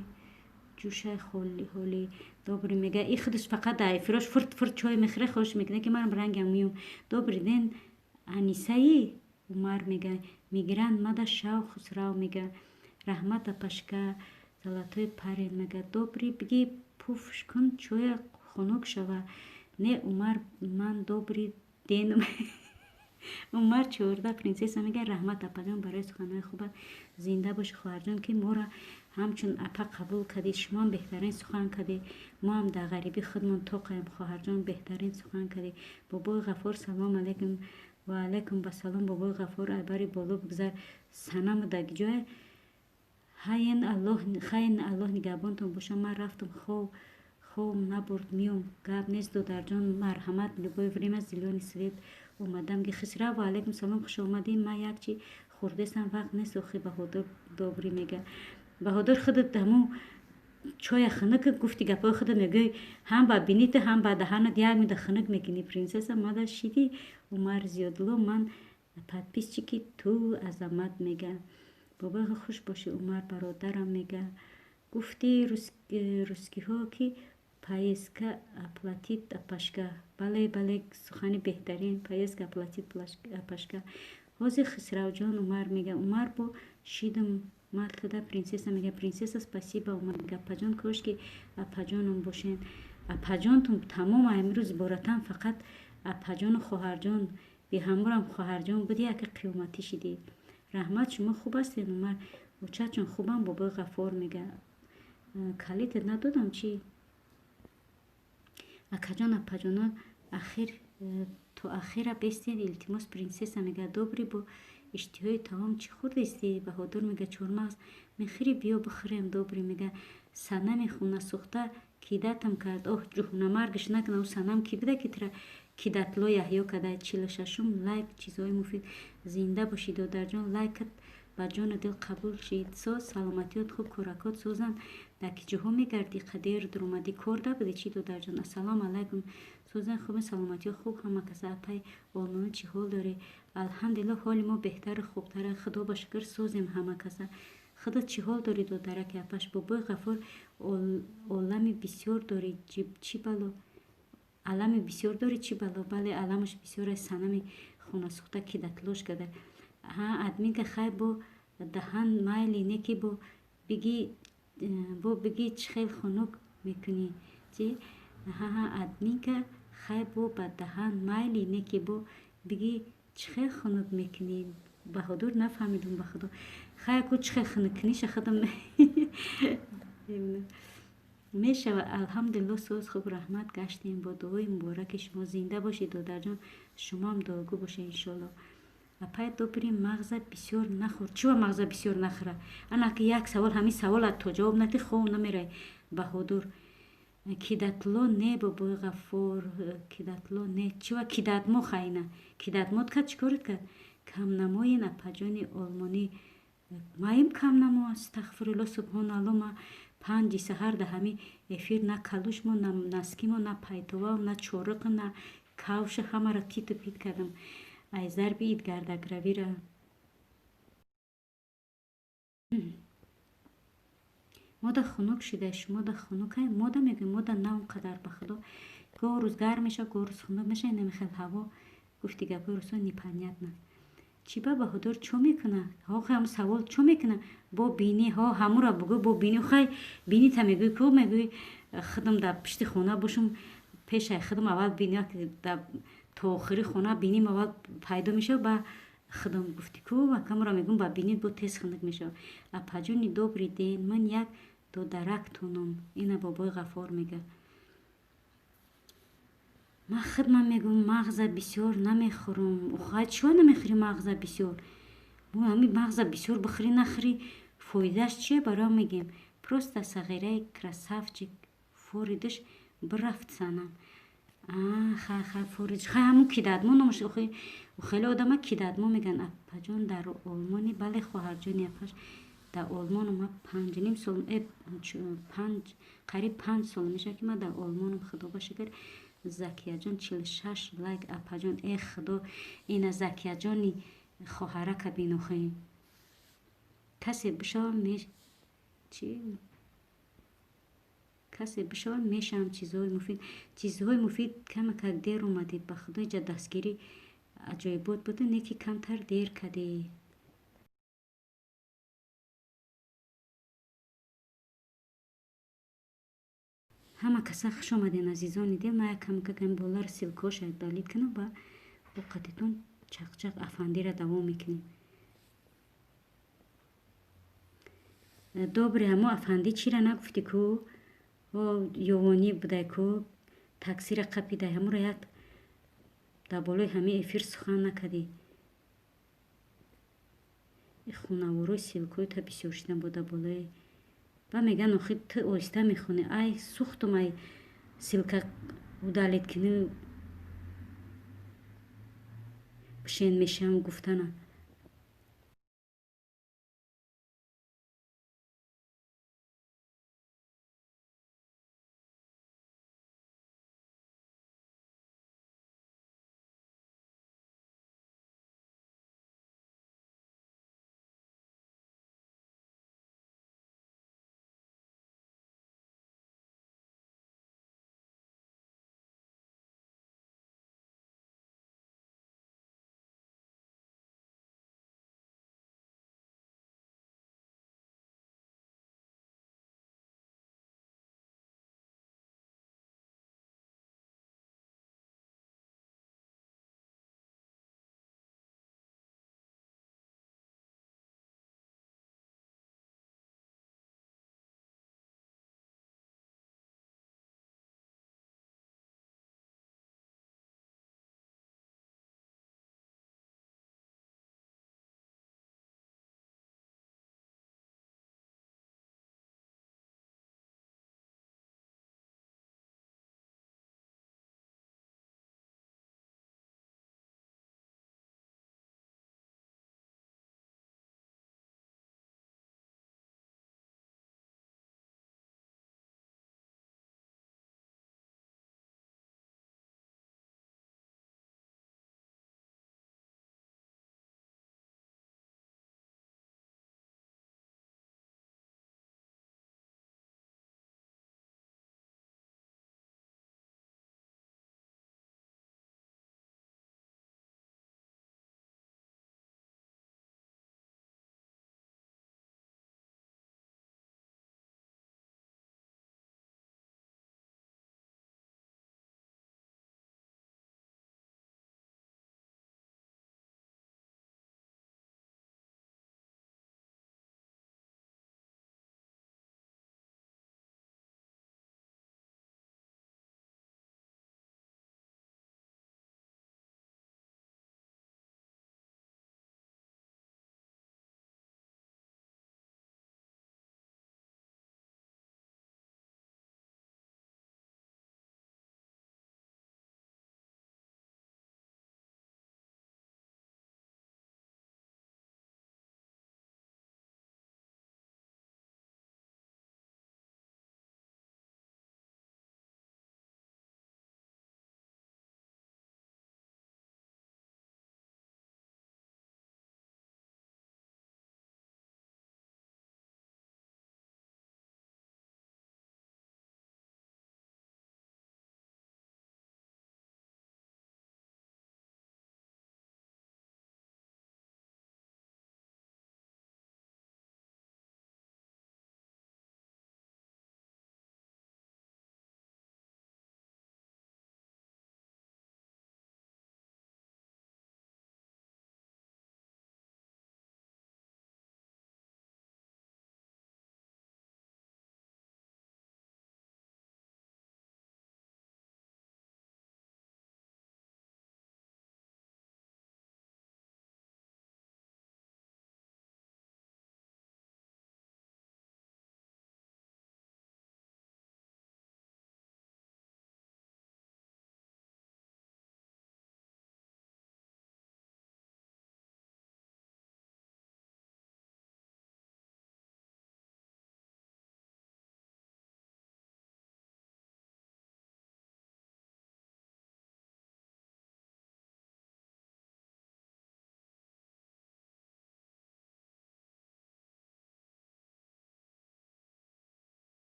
ҷӯшай ҳоли добрӣ мега и худаш фақат дар фирош фурт чой мехӯре. хоҳиш мекунад ки марам рангам миём. добрый ден анисаи умар мега мигиранд мада шав хусрав мега раҳмат апашка залатои парин мега добрӣ биги пуфш кун чоя хунук шава. не умар ман добрӣ денум. умар 14 принсесса мега раҳмат апаҷон барои суханҳои хубат. зинда боши хоҳарҷон ки моро ҳамчун апа қабул кардед. шумоам беҳтарин сухан кардед. мо ҳам дар ғарибӣ худмон тоқаем. хоҳарҷон беҳтарин сухан кардед. бобои ғафор салом алейкум. ва алейкум басалом. бобои ғафор ай бари боло бигзар санаму дагиҷоя хайин аллоҳ нигаҳбонтон бошад. ман рафтам хоб набурд миём гап нест додарҷон марҳамат любови время зилёни свет омадам ги хисра ва алайкум салом хуш омадин ма як чи хурдесам вақт нест охи баҳодур добрӣ мега баҳодур худат ҳамун чоя хунук гуфти гапои худо мегӯй ҳам ба биниту ҳам ба даҳанат як мида хунук мекунӣ принсесса мада шиди умар зиёдло ман подписчики ту азамат мега бобои хуш боши умар бародарам мега гуфти русскиҳо ки поездка оплатит апашка бале бале сухани беҳтарин поездка оплатит апашка ҳозир хисравҷон умар мега умар бо шидум мартада принсесса мега принсесса спасибо умар мега апаҷон кошки апаҷоном бошен апаҷонтум тамома имрӯз иборатан фақат апаҷону хоҳарҷон биҳамурам хоҳарҷон буди яке қиёматӣ шидӣ раҳмат шумо хуб ҳастед умар очачон хубам бобои ғаффор мега калитет надодам чӣ акаҷон апаҷоно ахир то ахира бестед илтимос принсесса мега добрӣ бо иштиҳои таом чӣ хурдестӣ баҳодур мега чормағз мехӯрӣ биё бихӯрем добрӣ мега санами хунасӯхта кидатам кард оҳ ҷуҳнамаргаш накуна ӯ санам ки буда ки тира кидатло яҳё кадай 46 лайк чизҳои муфид зинда бошӣ додарҷон лайкат ба ҷону дил қабул шид соз саломатиёт хуб коракот созанд дар ки ҷоҳо мегардӣ қадер дуромадӣ кор дабуди чӣ додарҷон ассалому алайкум созан хуби саломатиё хуб ҳама каса апай олмони чӣ ҳол дорӣ алҳамдулиллоҳ ҳоли мо беҳтару хубтара худо ба шукр созем ҳама каса худат чӣ ҳол дорӣ додараки апаш бобои ғаффор олами бисёр дорӣ чӣ бало алами бисёр дорӣ чӣ бало бале аламаш бисёр аст санами хунасӯхта кидатлош када ҳа админка хай бо даҳан майли не ки бо бигӣ чӣ хел хунук мекунӣ чи ҳа админка хай бо ба даҳан майли не ки бо бигӣ чӣ хел хунук мекунӣ баҳодур нафаҳмидум ба худо хай ку чӣ хел хунук кунӣ шахадам мешава алҳамдулиллоҳ соз хуб раҳмат гаштем бо дуои мубораки шумо зинда бошед додарҷон шумоам дуогӯ боша иншоалло апай добрӣ мағза бисёр нахӯр чива мағза бисёр нахӯра ана ки як савол ҳамин савола то ҷавоб нади хоб намерай баҳодур кидатло не бобои ғаффор кидатло не чива кидатмо хайна кидатмот кад чикорат кад камнамоин апаҷони олмонӣ маим камнамо астағфирулло субҳаналло ма 5 саҳар да ҳами эфир на калушмо на наскимо на пайтова на чорық на кавша ҳамаро титу пит кардам ай зарби ит гардагравира мода хунук шуда шумода хунукай мода мегӯем мода на он қадар ба худо гоҳ рӯз гарм меша гоҳ рӯз хунук меша намехел ҳаво гуфти гапои рӯсо непонятна чиба баҳодур чо мекуна ҳохи ҳам савол чо мекуна бо бини ҳо ҳамура бугӯ бо бини хай бинита мегӯй ку мегӯй худам дар пишти хона бошум пешай худам аввал биниа то охири хона биним аввал пайдо меша ба худам гуфти ку акамро мегӯм ба бинит бо тез хунук меша апаҷони добри ден ман як додарактонам ина бобои ғаффор мега ма хидмат мегӯм мағза бисёр намехӯрам ухай чиро намехӯри мағза бисёр ҳами мағза бисёр бихӯри нахӯри фоидааш чие барои мегем просто сағираи красавчик форидаш бирафт санам хай форидаш хай ҳамун кидатмо номаш хеле одама кидатмо меган апаҷон дар олмони бале хоҳарҷони апаш дар олмон ма 5 сол қариб 5 сол меша ки ма дар олмонам худо ба шукр закияҷон 46 лайк апаҷон худо ина закияҷони хоҳарака бинохӣ касе бишава касе бишава мешавам чизҳои муфид каме как дер омадед ба худо ҷа дастгирӣ аҷоибот буду не ки камтар дер каде ҳама каса хуш омаден азизони дил ма як камакакам болар силкҳо шаyd далид кунам ва овқатитон чақчақ афандира давом мекунем добре ҳамо афанди чира нагуфти ку ёвонӣ будай ку таксира қапидай ҳамуро як дар болои ҳамин эфир сухан накади хунаворои силкҳои та бисёр шидан бо дар болои ва меган охир ту оҳиста мехонӣ ай сӯхтум ай ссылка удалить кини пишен мешам гуфтана.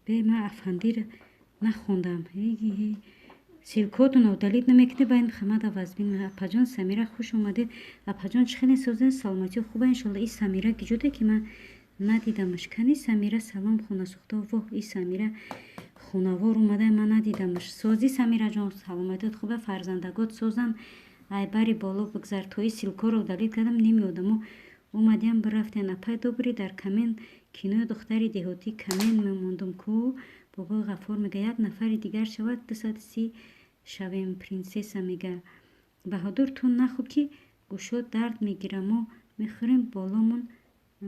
به من افندی نخوندم سیلکاتون удалить намекне ба ин хамада вазбин апаҷон самира хуш омадед апаҷон чӣ хеле созен саломатӣ хуба иншолла и самира гиҷуде ки ман надидамаш кани самира салом хонасухто воҳ и самира хонавор омада ман надидамаш сози самира ҷон саломатият хуба фарзандагот созан ай бари боло бигзар то и силкоро удалить кардам намеодамо омадиам бирафтен апай добрӣ дар камен кинои духтари деҳотӣ камен мемондум ку бобои ғаффор мега як нафари дигар шавад 230 шавем принсесса мега баҳодур ту нахӯ ки гӯшот дард мегира мо мехӯрем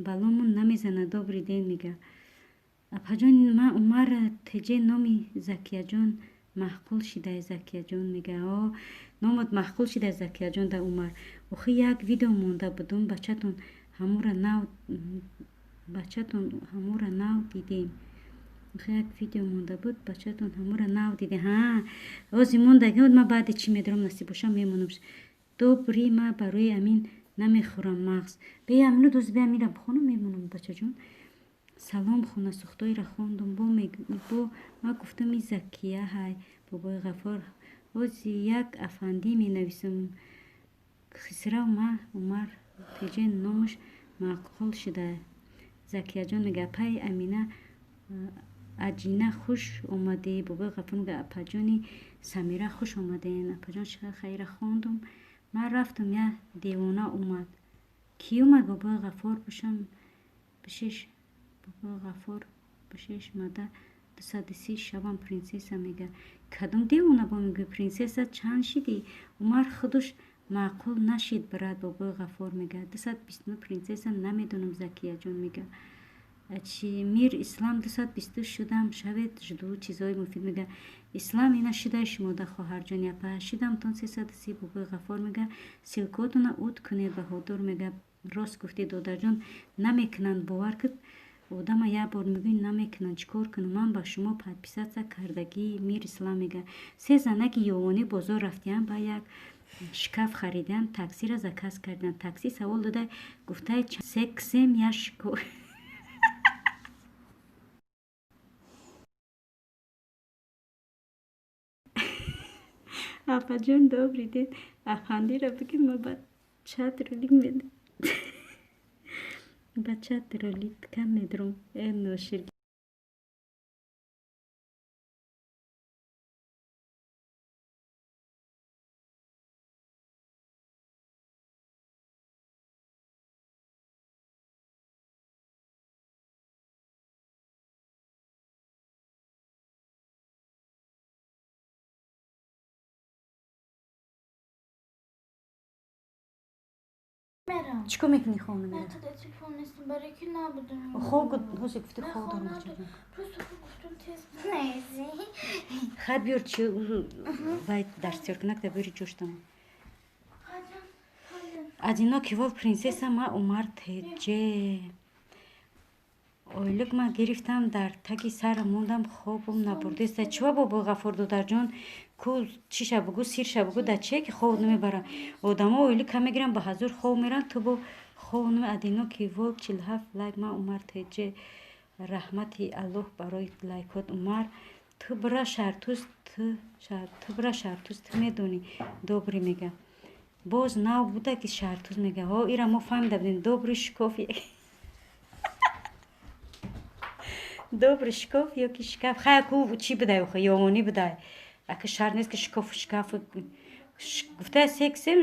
баломун намезана добрий ден мега апаҷон ман умар теҷе номи закияҷон маҳқул шидай закияҷон мега номат маҳқул шидай закияҷон да умар охи як видео монда будум бачатон ҳамура нав дидем як видео монда буд бачатон ҳамура нав диде ози мондаги ма баъди чӣ медарам насиб боша мемонам добрӣ ма барои амин намехӯрам мағз бе амину дози бе амира бихонам мемонам бачаҷон салом хонасухтоиро хондум бо ма гуфтам и закия ҳай бобои ғаффор ози як афандӣ менависам хисра ма умар теҷе номаш маъқул шуда закияҷон мега апай амина аҷина хуш омадӣ бобои ғаффор мега апаҷони самира хуш омаден апаҷон чиқар хайра хондум ман рафтам я девона омад кӣ омад бобои ғаффор бошам бишеш бобои ғаффор бишеш мада 230 шавам принсесса мега кадом девона бо мегӯ принсесса чанд шидӣ умар худуш маъқул нашид брат бобои ғаффор мега 229 принсесса намедонам закияҷон мега чи мир ислам 220 шудам шавед жуду чизои муфид мега ислам ина шидай шумода хоҳарҷон япа шидамтон 330 бобои ғаффор мега силкотуна уд кунед баҳодур мега рост гуфтӣ додарҷон намекунанд бовар куд одама як бор мегӯй намекунанд чӣ кор кунам ман ба шумо подписатсия кардагӣ мир ислам мега се занаки ёвонӣ бозор рафтиям ба як шкаф харидиам таксиро заказ кардиам такси савол дода гуфтае сексем я шикор апаҷон добрий ден афандиро бигир ма ба чат ролик медам ба чат ролик кам медарам ношир چی کار میکنی خانم نه تا تلفن نیستم برای که نبودم خواب هوشی گفته خواب دارم просто گفتم تست نیزی خط بیار چی باید درس یار کنک تا بیاری جوش تمام از اینا کیوال پرنسسا ما عمر تجه ойлук ма гирифтам дар таги сар мондам хобам набурдеста чива бобои ғаффор додарҷон ку чӣ ша бугӯ сир ша бугӯ дар чие ки хоб намебарам одамо ойлук ка мегирам ба ҳазур хоб мерам ту бо хоб адино ки вол 47 лайк ма умар теҷе раҳмати аллоҳ барои лайкот умар ту бира шартуз ту медонӣ добрӣ мега боз нав буда ки шартуз мега ира мо фаҳмида будем добрӣ шкоф добрый шкаф ёки шкаф хай ку чӣ будай охо ёвонӣ будай ака шарт нест ки шкаф гуфтае сексем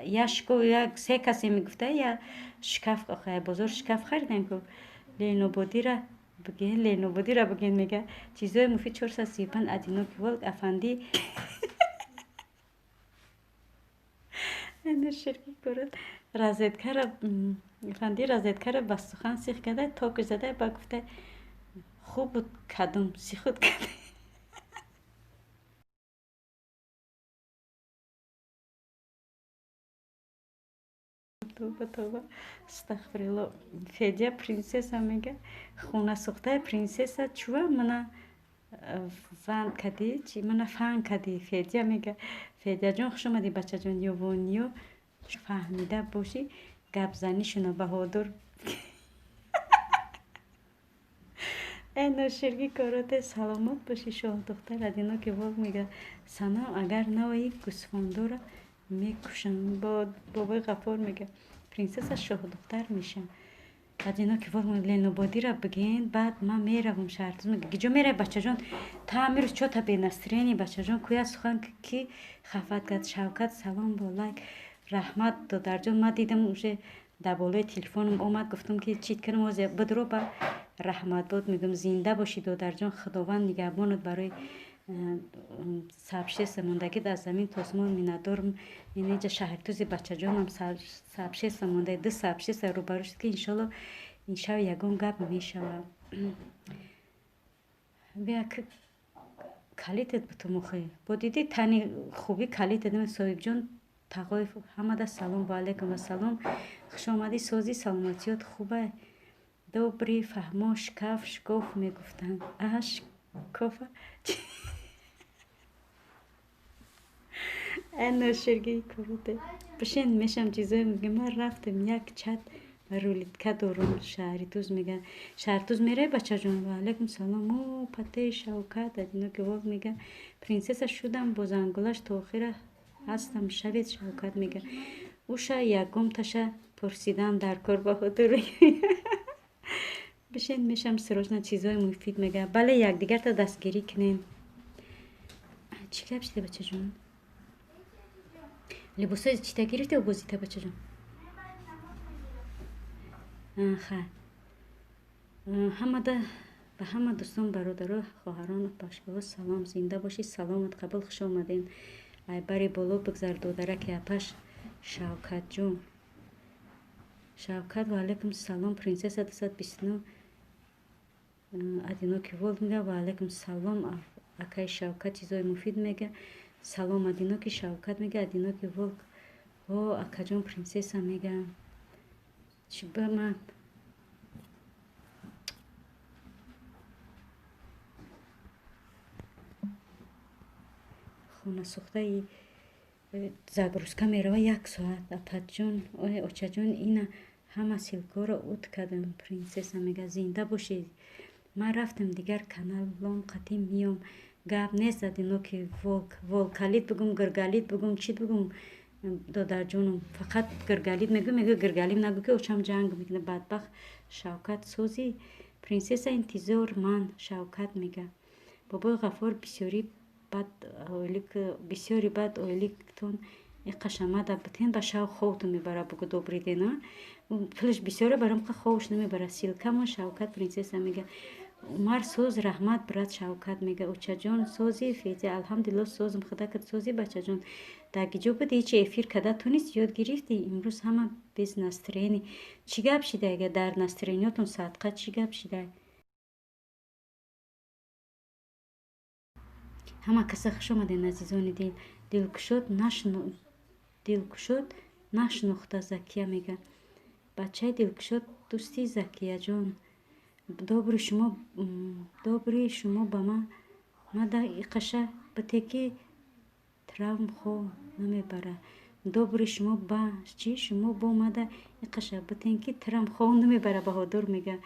я шкаф як се касе мегуфта я шкаф охай бозор шкаф харидем ку ленободира бигем мега чизои муфид 435 одинокий волк афанди розеткаро афанди розеткаро ба сухан сих карда токиш зада ба гуфта хуб буд кадом сихуд кард тоба астағфирулло федя принсесса мега хона сухтаи принсесса чува мана ванд кади чи мана фан кади федя мега федяҷон хуш омадӣ бачаҷон ёвониё фаҳмида бошӣ гапзанишуна баҳодур ای نوشرگی کاراته سلامت باشی شاه دختر ادینا که واق میگه سنا اگر نوایی گوسفندو را میکشن با بابای غفور میگه پرنسس شاه دختر میشم بعد اینا که واق میگه لینوبادی را بگین بعد من میروم شرط میگه گیجو میره بچه جان تا میروز چو تا بینسترینی بچه جان کویا سخن کی خفت کرد شوکت سلام بالای رحمت دادر جان من دیدم اوشه در بالای تلفنم اومد گفتم که چیت کنم واسه بدرو با رحمت بود میگم زنده باشی دادر جان خداوند نگهبانت برای سبشه سماندگی در زمین تاسمان میندارم این اینجا شهرتوزی بچه جانم سبشه سمانده دو سبشه سر رو بروشت که انشالله این شب یکم گپ میشوم بیا که کلیتت به تو مخی با دیدی تنی خوبی کلیت دم صاحب جان تقای همه سلام و علیکم و سلام خوش آمدی سازی سلامتیات خوبه добрый فهمو شکاف شکوف میگفتن اش کافه این شرگی کروته بشین میشم چیزایی میگه من رفتم یک چت و رولیتکه دارم شهری توز میگه شهر توز میره بچه جون و علیکم سلام او پته شوکت اینا که واقع میگه پرنسس شدم با زنگولش تا آخر هستم شوید شوکت میگه اوشا یکم تشه پرسیدم در کار بخاطر بشین میشم سروشنا چیزای مفید میگه بله یک دیگر تا دستگیری کنین چی گپ شده بچه جون لباسای چی تا گرفته و بازی تا بچه جون خیر همه ده به همه دوستان برادرها خواهران و پشکا سلام زنده باشی سلامت قبل خوش آمدین ای بری بالا بگذار دودرک اپش شوکت جون شوکت و علیکم سلام پرنسس 229 ادینا که ولد میگه و علیکم سلام اکای شوکت چیزای مفید میگه سلام ادینا که شوکت میگه ادینا که ولد و اکا جون پرنسس میگه چی به من خونه سوخته ای زاگروسکا میره یک ساعت اپت جون اوچه جون اینا همه سیلکا رو اوت کردم پرنسس میگه زنده باشید من رفتم دیگر کانالم قدیم میام گپ نیست ادینو که ولکالیت بگم گرگالیت بگم چی بگم دادر جونم فقط گرگالیت میگه گرگالیم نگو که اوچم جنگ میکنه بدبخت شوکت سوزی پرنسس انتظار من شوکت میگه بابا غفور بسیاری بد اویلیکتون ای قشمه بتین با شو خوتو میبره بگو دوبری دینا پلش بسیاری برام که خوش نمیبره سیلکمون شوکت پرنسس میگه عمر سوز رحمت برات شوکت میگه اوچه جان سوزی فیزی الحمدلله سوزم خدا کد سوزی بچه جان داگی جو بده چه افیر کده تو نیست یاد گرفتی امروز همه بیز نسترینی چی گپ شده اگه در نسترینیاتون صدقه چی گپ شده همه کسا خوش آمدین عزیزان دلکشود نشناخته زکیه میگه بچه دلکشود دوستی زکیه جان добри шумо ба мада иқаша батеки травм хо намебара добри шумо ба чи шумо бо мада иқаша батенки травм хо намебара баҳодур мега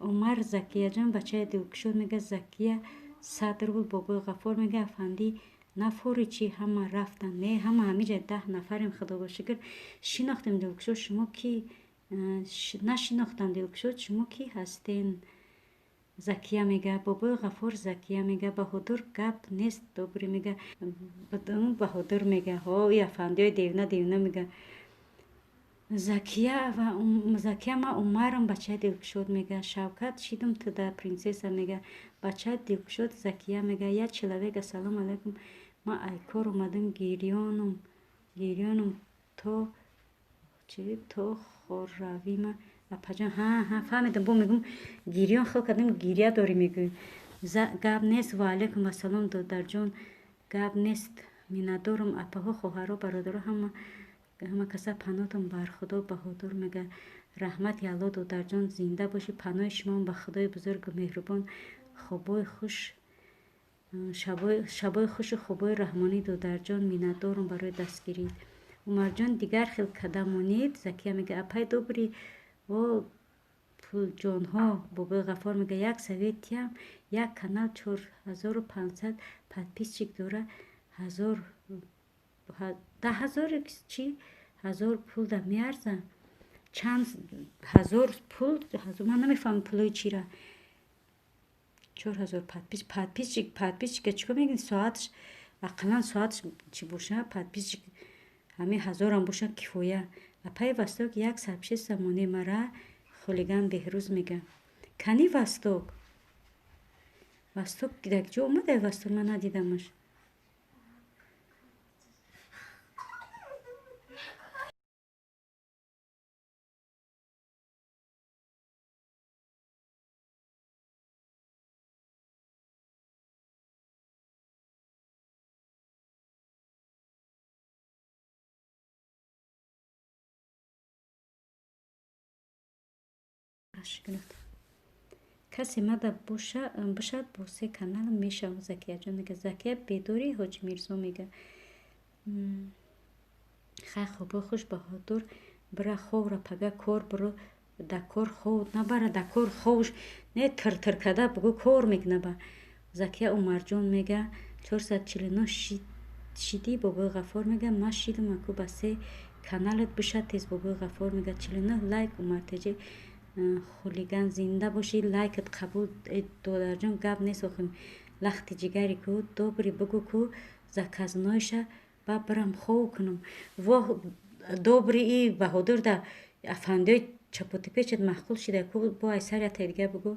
умар закияҷон бачаи дилкушод мега закия садрул бобои ғафор мега афанди нафори чи ҳама рафтан не ҳама ҳамиҷа 10 нафарем худого шукр шинохтем дилкушод шумо ки нашинохтам дилкушод шумо ки ҳастен закия мега бобои ғафур закия мега баҳодур гап нест добри мега баҳодур мега ҳои афандиёи девна мега закия ма умарам бачаи дилкушод мега шавкат шидум туда принсесса мега бачаи дилкушод закия мега як человек ассалому алайкум ма айкор омадам гирёнум то хоравима апаҷон ҳа фаҳмидам бо мегум гирён хел кардам гиря дорӣ мегӯ гап нест ва алайкум ассалом додарҷон гап нест миннатдорам апаҳо хоҳаро бародаро ҳама каса панотон бар худо баҳодур мега раҳмати алло додарҷон зинда бошӣ панои шумоам ба худои бузургу меҳрубон шабои хушу хубои раҳмонӣ додарҷон миннатдорам барои дастгирӣ умарҷон дигар хел кадамонид закия мега апай добрӣ во پول جانها بابای غفار میگه یک سویتی هم یک کانال 4500 подписчик داره 1000 10,000 چی 1000 پول در میارزه چند 1000 پول من نمیفهم پولای چی را 4000 подписчик چیکار میگین ساعتش اقلا ساعتش چی باشه подписчик همین 1000 هم باشه کفایه اپای وستوک یک سبشی سمونه مرا خلیگان بهروز میگه کنی وستوک دیگه جو اومده وستوک من ندیدمش کسی مده باشد با سه کانال میشه زکیه جان میگه زکیه بدوری حاجی میرزا میگه خیلی خوب خوش بهادر برا خو را پگه کار برو دکور خود نبره دکور خوش نه تر کده بگو کار میکنه با زکیه عمر جان میگه 449 شیدی بابای غفار میگه ما شیدم اکو بسه کانالت بشه تیز بابای غفار میگه 49 لایک عمر تجی خلیگان زنده باشی لایکت قبول دادر جان گپ نیست آخیم لخت جگری کو دوبری بگو کو زکازنایشه با برم خو کنم و دوبری ای بهادر ده افنده چپوتی پیچت محقول شده کو با ایسر دیگه بگو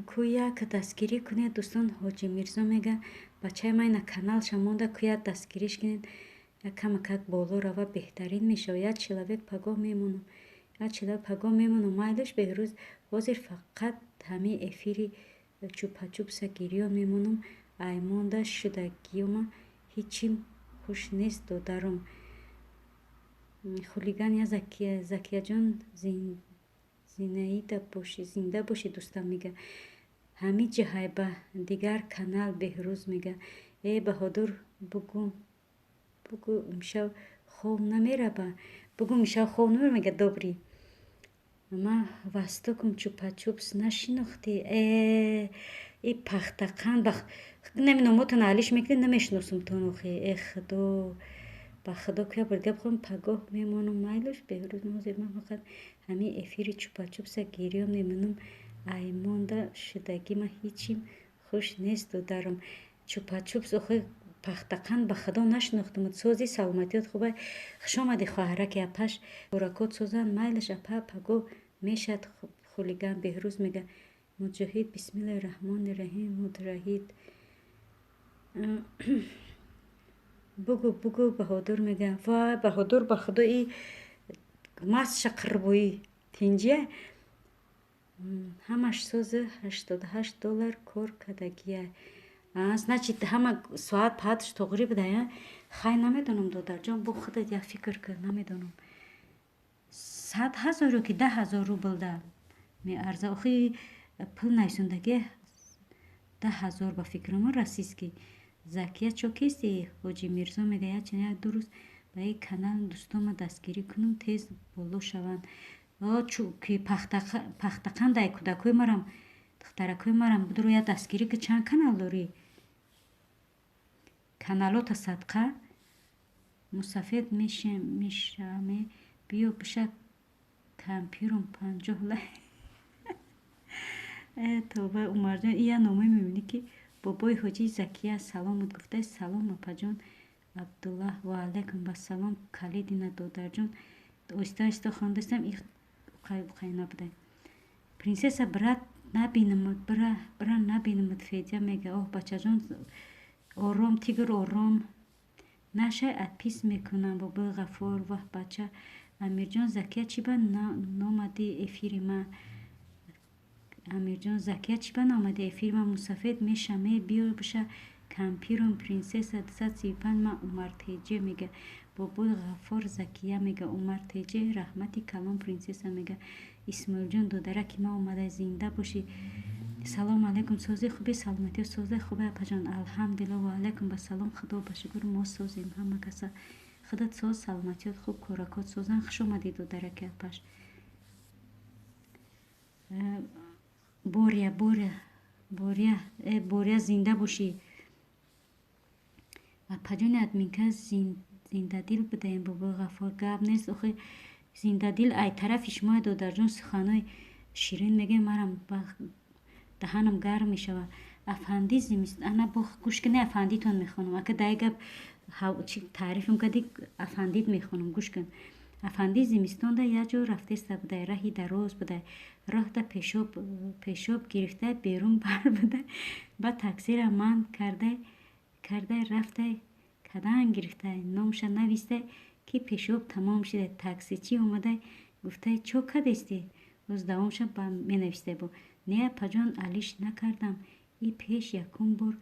کو یک دستگیری کنه دوستان حاجی میرزا میگه بچه من کانال شمونده کو یک دستگیریش کنید کمک بالا روا بهترین میشه یک چلاوک پگاه میمونم مایلش بهروز وزیر فقط همه افیری چوپا چوب سگیری ها میمونم ایمانده شدگیوم هیچیم خوش نیست دارم خلیگان یا زکیه جان زنده باشی دوستم میگه همه جهای به دیگر کانال بهروز میگه ای بهادر بگو میشه خوب نمیره با بگو میشه خوب نمیره میگه دوبری ما وستوکم چوپا چوبس نشناختی ای پختقان نمیدونم ما تون علیش میکنی نمیشناسم تون اخی ای خدا با خدا که برگه بخوام پگاه میمونم مایلش بهروز موزیر من فقط همه افیری چوپا چوبس گیریم نمیدونم ایمانده شدگی ما هیچیم خوش نیست و دارم چوپا چوبس اخی پختقان به خدا نشناختم سوزی سلامتیت خوبه خوش آمدی خواهرک اپش برکات سوزن مایلش اپا پگو میشد خلیگان بهروز میگه مجاهد بسم الله الرحمن الرحیم مترهید بگو بهادر میگه وای بهادر به خدا ای مست شقر بویی تینجیه همش سوز $88 کار کدگیه значит همه ساعت پادش تقریب ده خیلی نمیدونم دادر جان بو خودت یک فکر کن نمیدونم 100,000 رو که 10,000 روبل ده می ارزه آخی پول نیسوندگی 10,000 با فکر ما رسیست که زکیه چوکیستی حاجی میرزا میگه یا چنین دو روز به این کانال دوستام دستگیری کنم تیز بولو شوند چو که پختقان دای کودکوی مرم دخترکوی مرم بدرو یا دستگیری که چند کانال داری کانالات صدقه مسافد میشم بیو بشه کمپیرم 50 توبه عمر جان این نامه میبینی که بابای حاجی زکیه سلام گفته سلام اپا جان عبدالله و علیکم با سلام کلیدی ندادر جان آیسته خواندستم این قای نبوده پرنسس برات نبینم برا نبینم فیدیا میگه اوه بچه جان آرام تیگر آرام نشه ادپیس میکنم بابای غفار و بچه امیر جان زکیه چی با نامدی افیری ما امیر جان زکیه چی با نامدی افیری ما مسافد میشمه بیو بشه کمپیرون پرنسس 235 ما عمر تیجه میگه بابای غفار زکیه میگه عمر تیجه رحمتی کلام پرنسس میگه اسماعیل جان دودرکی ما اومده زنده باشی سلام علیکم سوزی خوبی سلامتی سوزی خوبه اپا جان الحمدلله و علیکم با سلام خدا بشکر ما سوزیم همه کسا худат соз саломатиёт хуб коракот созан хуш омадед дараки апаш боря боря боря боря зинда бошӣ апаҷони админка зиндадил будаем бобои ғаффор гап нест охи зиндадил ай тарафи шумо додарҷон суханои ширин мегӯем марам даҳанам гарм мешавад афанди ана гӯш кунӣ афандитон мехонам ака дай гап чӣ таърифам кардӣ афандит мехонам гӯш кун афанди зимистонда як ҷо рафтеста будай раҳи дароз будай роҳда пешоб гирифта берун бар будай ба таксира ман кардай рафтай кадан гирифтай номша навистай ки пешоб тамом шуда таксичӣ омадай гуфтай чо кадести боз давомша менавистай бо не апаҷон алиш накардам и пеш якум бор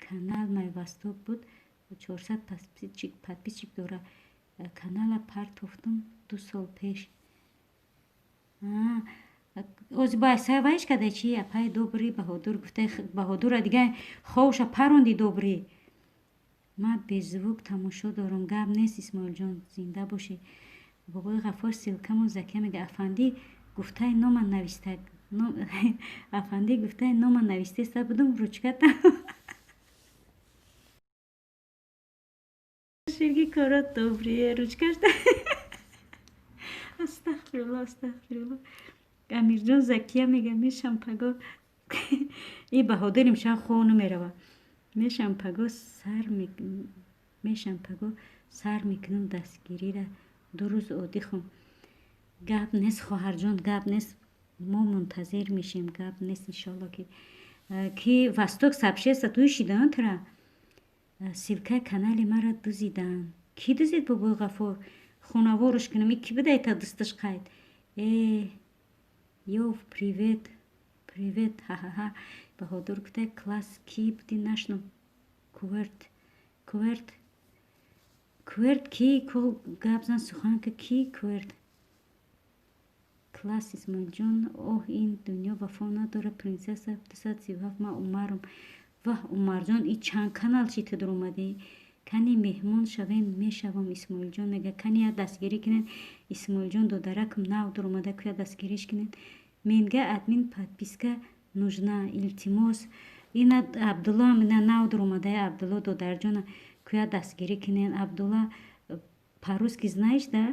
канал майвастоб буд 400 подписчик дора канала партофтум 2 сол пеш озбай сайвайш кадай чи апай добрӣ баҳодур гуфтай баҳодура дигар ховша паронди добрӣ ма беззвук тамошо дорам гап нест исмоилҷон зинда бошӣ бобои ғаффор силкаму закия мега афанди гуфтай номан нависта афанди гуфтай номан навистеста будум ручката ширги корот добрие ручкашта астағфирулло амирҷон закия мега мешам паго и баҳодир имшаб хов намерава мешам паго сар мекунам дастгирира 2 рӯз оддӣ хом гап нест хоҳарҷон гап нест мо мунтазир мешем гап нест иншолло ки восток сообщества туишидан тра силкаи канали мара дузидан ки дузид бобои ғаффор хунаворуш кунам и ки будай та дусташ қайд ёв привет ҳаҳаҳа баҳодур гуфтай класс ки буди нашнум куверт ки ко гап зан сухан ки куверт класс исмоилҷон оҳ ин дунё вафо надорад принсесса 237 ма умарам ваҳ умарҷон и чанд канал чи ту дуромадӣ кани меҳмон шавем мешавам исмоилҷон мега кани я дастгирӣ кунед исмоилҷон додаракам нав дуромада куя дастгириш кунед менга админ подписка нужна илтимос ина абдулла мина нав дуромада абдулла додарҷона куя дастгирӣ кунед абдулла по-русски знаеш да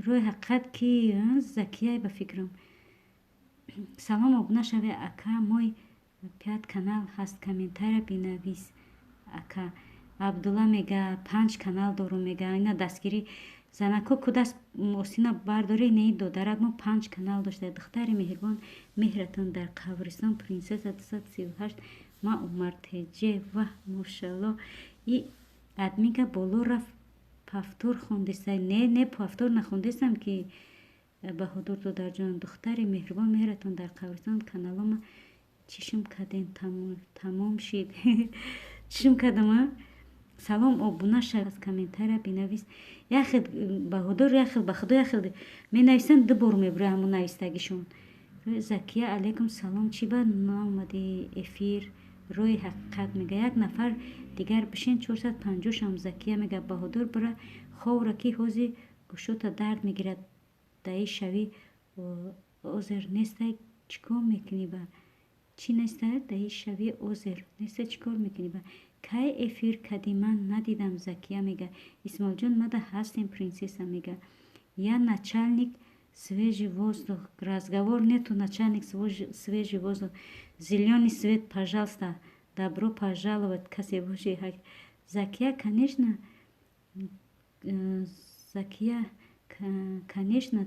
рӯи ҳақиқат ки закияй ба фикрам салом обуна шаве ака мой 5 канал ҳаст комментария бинавис ака абдулла мега 5 канал дорум мега ина дастгирӣ занако кудаст осина бардори не додарак мо 5 канал дошта духтари меҳрубон меҳратон дар қабристон принсесса 238 ма умартеҷе ваҳ мошалло и админка боло рафт пафтур хондистай не пафтур нахондистам ки баҳодур додарҷон духтари меҳрубон меҳратон дар қабристон каналома чишм кадем тамом шид чишм кадама салом обуна шав аз комментария бинавис яхел баҳодур яхел ба худо яхел менависанд 2 бор мебурӣ ҳамун навистагишон закия алейкум салом чи ба наомади эфир рӯи ҳақиқат мега як нафар дигар бишин 450 шам закия мега баҳодур бура ховра ки ҳози гӯшота дард мегирад даи шави озер нестай чикор мекунӣ ба чӣ нестай даи шави озер нестай чикор мекунӣ ба кай эфир кади ман надидам закия мега исмоилҷон мада ҳастем принсесса мега я начальник свежий воздух разговор нету начальник свежий воздух зеленый свет пожалуйста добро пожаловать касе боши закия конечно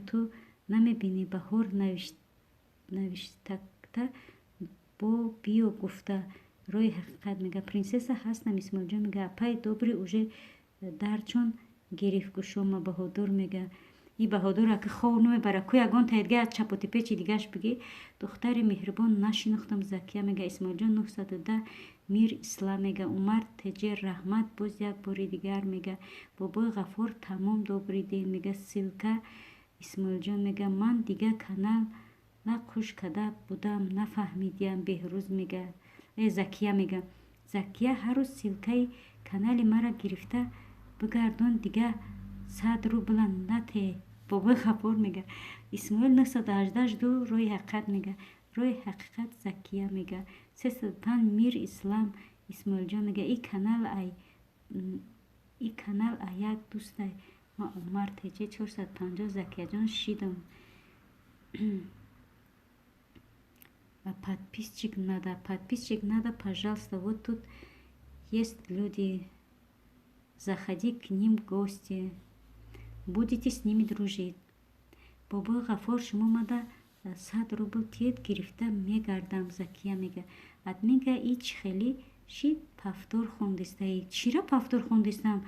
ту намебинӣ баҳор навиштакта бо биё гуфта рӯи ҳақиқат мега принсесса ҳастам исмоилҷон мега апай добрӣ уже дарчон гирифт гӯшома баҳодур мега и баҳодур ака хов намебара ку ягон таидга чапоти печи дигаш бигӣ духтари меҳрубон нашинохтам закия мега исмоилҷон 910 мир ислам мега умар теҷе раҳмат боз як бори дигар мега бобои ғаффор тамом добрый ден мега силка исмоилҷон мега ман дига канал нақуш када будам нафаҳмидиям беҳрӯз мега Закия мега. Закия ҳар рӯз силкаи канали мара гирифта бигардон, дига 100 рубла нате. Бобои Ғафур мега. Исмоил 982 рӯи ҳақиқат мега. рӯи ҳақиқат Закия мега. 305 Мир Ислам Исмоилҷон мега. И канал а як дӯстай ма Умар теҷи 450 Закияҷон шидам. Подписчик надо, пожалуйста. Вот тут есть люди. Заходи к ним в гости. Будете с ними дружить. Бобои Ғафур шумо мада 100 рубл тиет гирифта мегардам. Закия мега. Адмига ич хели ши пафтор хондистаи. Чира пафтор хондистам?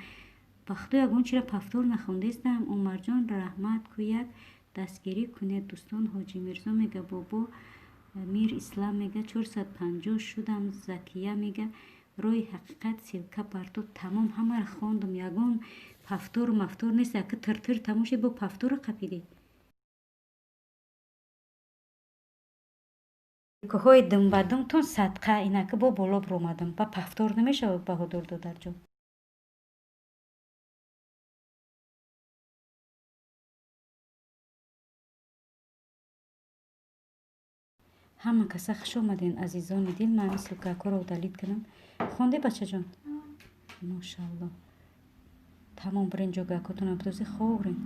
ба худо ягон чира пафтор нахондистам? Умарҷон раҳмат кӯяк дастгирӣ кунед. Дӯстон Ҳоҷи Мирзо мега. Бобо Мир Ислам мега 450 шудам. Закия мега. рӯи ҳақиқат силка парту тамом ҳамаро хондам. ягон пафтор мафтор нест. яка тиртир тамоши бо пафтора қапиди. кӯҳои думбадумтон садқа инака бо боло буромадам. ба пафтор намешавад баҳодур додарҷон. ҳама каса хуш омадин азизони дил. ман ҳамин силкакоро удалит кунам. хонде бачаҷон? Мошалло. тамом бирин ҷогакотонам бидӯзи ховрин.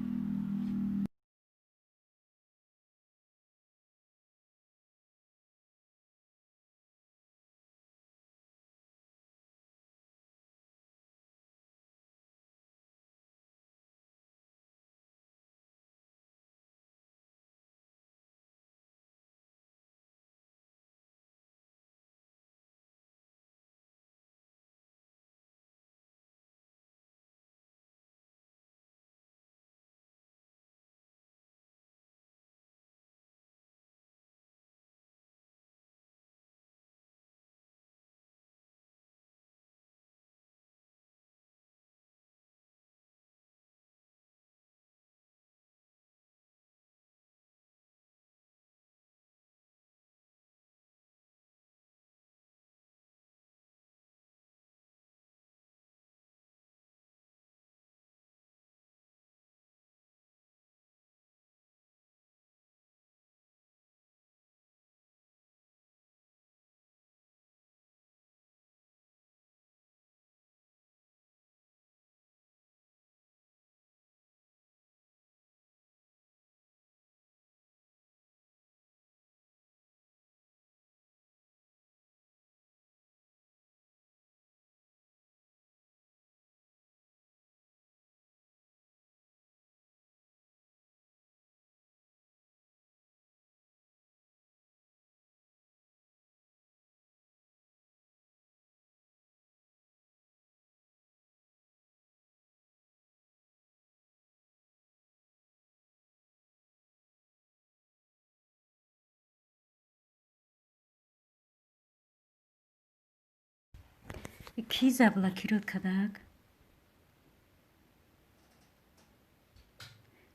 Ки заблокирует кадак?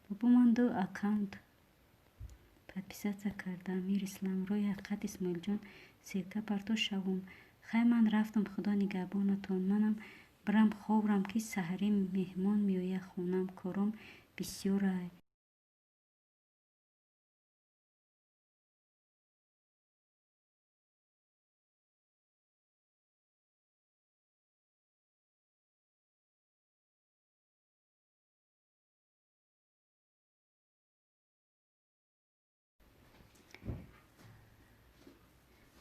Бобо ман 2 аккаунт подписаться кардам. Мир Ислам. рӯи ҳақиқат Исмоилҷон силка парту шавум. хай ман рафтам. худо нигаҳбонатон. манам бирам ховрам ки саҳарӣ меҳмон меояд хонам. кором бисёрай.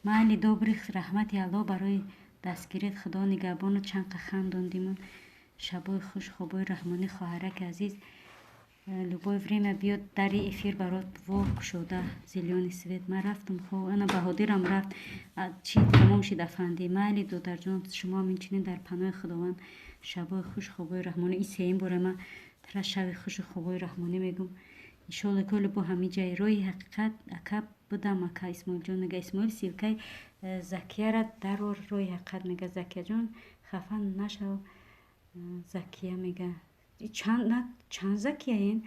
майли добрих раҳмати алло барои дастгирит. худо нигаҳбонат. чанқа хандондимон. шабои хуш. хобои раҳмонӣ. хоҳараки азиз. любое время биёд дари эфир барот вор кушода. зелёный свет. ман рафтам хоб. ана баҳодирам рафт. чӣ тамом шид афанди. майли додарҷон. шумо ҳам инчунин дар паноҳи худованд. шабои хуш. хобои раҳмонӣ. ин сеюм бора ман тара шаби хушу хобои раҳмонӣ мегум. иншоалло кӯли бо ҳами ҷай. рӯи ҳақиқат ака будам. ака Исмоилҷон мега. Исмоил силкаи Закияра дарор. рӯи ҳақиқат мега. Закияҷон хафа нашав. Закия мега. Чанд Закияин?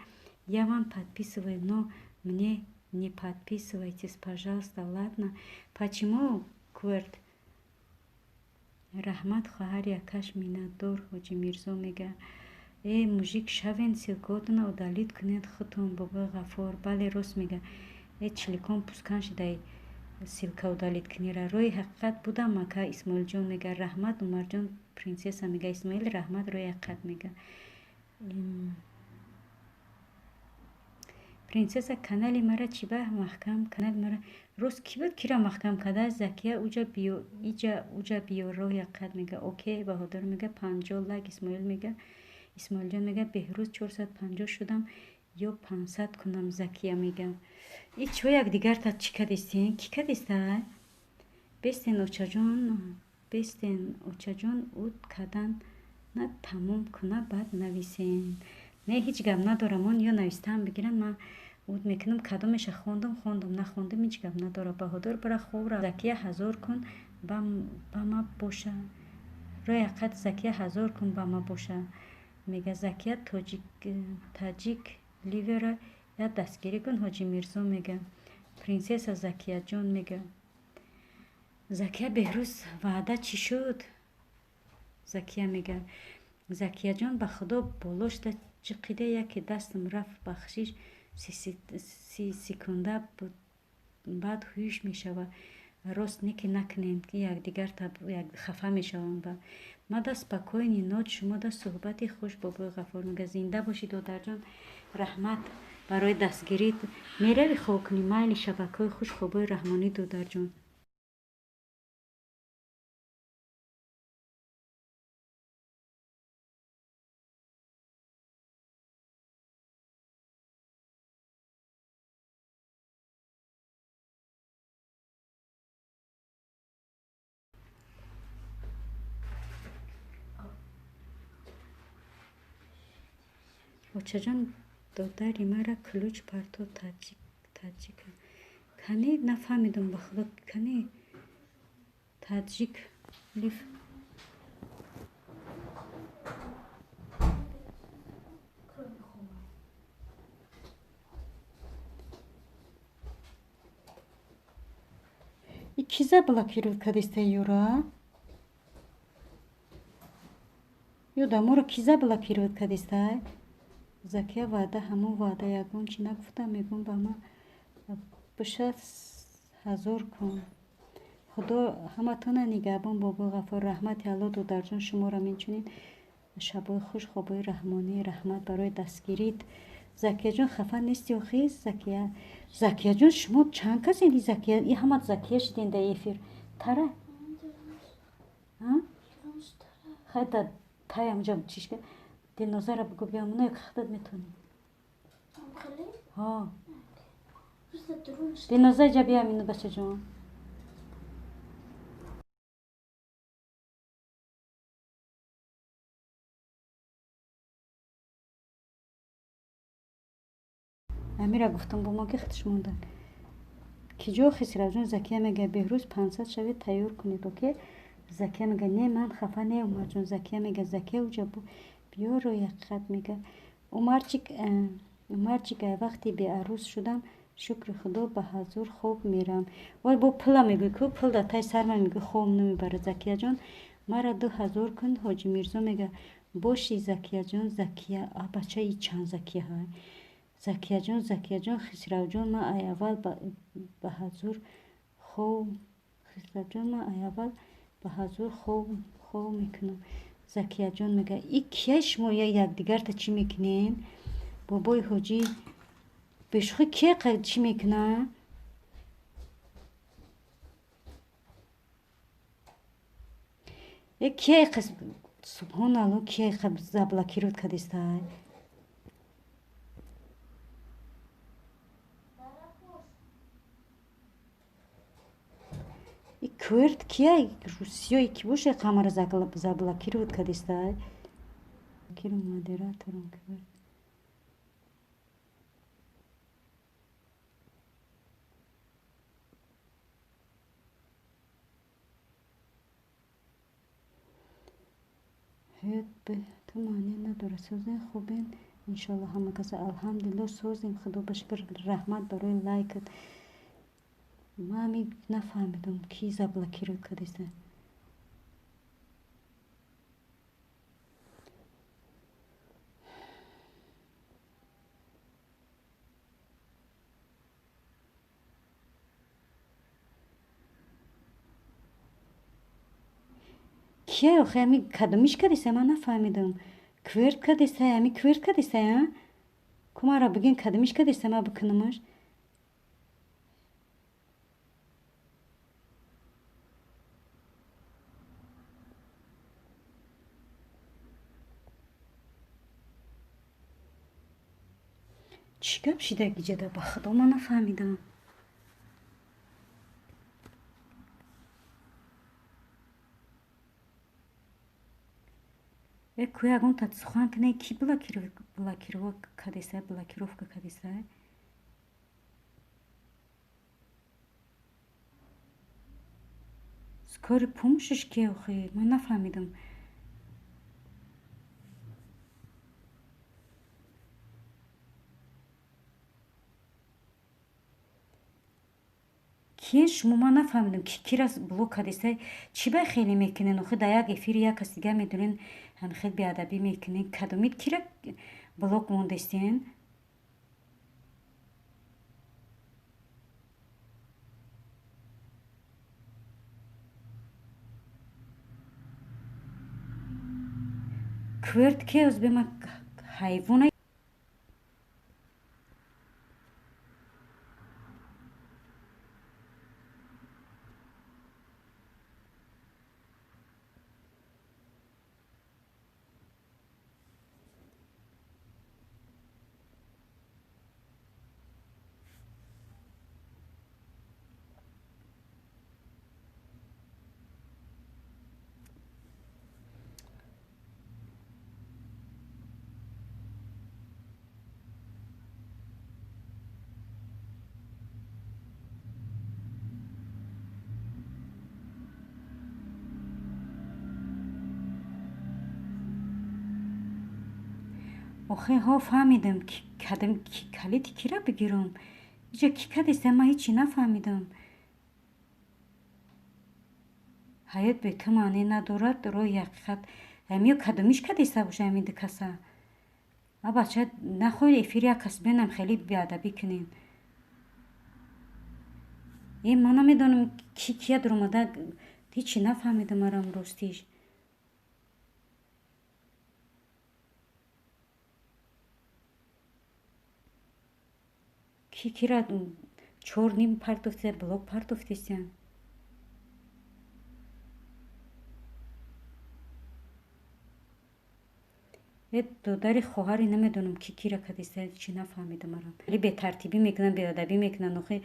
Я вам подписываю, но мне не подписывайтесь, пожалуйста, ладно? Почему, Кверт? раҳмат хоҳар якаш миннатдор ҳоҷи Мирзо мега мужик шавен силкотона удалит кунед хутон бобои ғафор бале рост мега чиликон пускан шидай силка удалит кунира рӯи ҳақиқат будам мака Исмоилҷон мега раҳмат Умарҷон принсесса мега Исмоил раҳмат рӯи ҳақиқат мега принсесса канали мара чиба маҳкам канали мара рост ки буд кира маҳкам када Закия уҷа биё рӯи ҳақиқат мега окей баҳодир мега 50 лайк Исмоил мега Исмоилҷон мега беҳрӯз 450 шудам ё 500 кунам Закия мега чо якдигарта чӣ кадистен ки кадистай бестен очаҷон уд кадан на тамом куна баъд нависен не ҳеҷ гап надорам он ё навистаам бигирам ман уд мекунам кадомеша хондам нахондам ҳеҷ гап надора баҳодир бара ховра Закия 1000 кун ба ма боша рӯи ҳақиқат Закия 1000 кун ба ма боша мега Закия таҷик ливера я дастгирӣ кун ҳоҷи Мирзо мега принсесса Закияҷон мега Закия беҳрӯз ваъда чӣ шуд Закия мега Закияҷон ба худо боло шуда ҷиқида яке дастам рафт бахшиш 30 секунда баъд ҳуш мешава рост неки накунем ки якдигарта хафа мешавам ба мада спокойни нот шумо да суҳбати хуш бобои ғафор мега зинда боши додарҷон раҳмат барои дастгирит мерави хоб кунӣ майли шабакаҳои хуш хобои раҳмонӣ додарҷон очаҷон додари мара ключ парто таҷика кане нафаҳмидам ба худо кане таҷик лиф ки заблокировал кадистай юра юда моро ки заблокировал кадистай Закия ваъда ҳамон ваъда ягон чӣ нагуфтам мегӯм ба ма боша 1000 кун худо ҳаматона нигаҳбон бобои ғафор раҳмати алло додарҷон шуморо минчунин шабои хуш хобои раҳмонӣ раҳмат барои дастгирит Закияҷон хафа нести охир Закияҷон шумо чанд каседи Закия и ҳамат Закия шидин дар эфир тара хайда таямҷа чишка Дилнозара бигӯ биёмона ё худат метавонӣ Дилноза ҷа биё амину бачаҷон амира гуфтам бо мо гихтиш монда ки ҷо хисравҷон Закия мега беҳрӯз 500 шавед тайёр кунед окей Закия мега не ман хафа не Умарҷон Закия мега Закия уҷа биё рӯи ҳақиқат мега Умарҷика вақте беарӯз шудам шукри худо ба ҳазур хоб мерам вай бо пула мегӯй ку пул дар таи сар ман мегӯй хоб намебарад Закияҷон мара 2000 кун ҳоҷи Мирзо мега боши Закияҷон Закия бача и чанд Закияҳай Закияҷон Хисравҷон ман айаввал ба ҳазур хоб мекунам Закияҷон мега и кия шумо якдигарта чӣ мекунен бобои ҳоҷӣ бешухӣ кия чӣ мекунад кия субҳоналло кия заблокировать кадистай кӯрт кия русиёи ки боша қамара заблокировать кадистай модератором кӯрт ту маъне надорад созен хубен иншолло ҳама каса алҳамдулилло созем худо ба шукр раҳмат барои лайкат ман нафаҳмидам ки заблокировать кадиста کیه آخه همی کدومیش کدیسه من نفهمیدم. کورد کدیسه همی کورد کدیسه ها؟ کمارا بگین کدومیش کدیسه ما بکنمش. چی گپ شده گیجه ده با خدا ما نفهمیدم. کوی اگون تا سخن کنه کی بلاکیرو کدیسه بلاکیروف که کدیسه. سکار پومشش که آخه من نفهمیدم. کیش ما نفهمیدم کی راست بلوک کدیسه چی به خیلی میکنن آخه دایگ افیر یا کسی دیگه میدونن هم خیلی بیادبی میکنن کدومید کی را بلوک موندستین. کورد که از به ما حیوانه. آخه ها فهمیدم که کدام کلیتی کی را بگیرم. اینجا کی کدیسه ما هیچی نفهمیدم. حیات به تو معنی ندارد روی حقیقت همیو کدومیش کدیسه باشه همین دکسه. ما بچه نخواهی افیر یک کس بینم خیلی بیادبی کنین. این من نمیدونم کی کیه در اومده هیچی نفهمیدم مرام راستیش. کی را چور نیم پرتوفته بلوک پرتوفتیسن. دختر خواهری نمیدونم کی را کدیسه چی نفهمیدم مرام. ولی به ترتیبی میکنن بیادبی میکنن آخه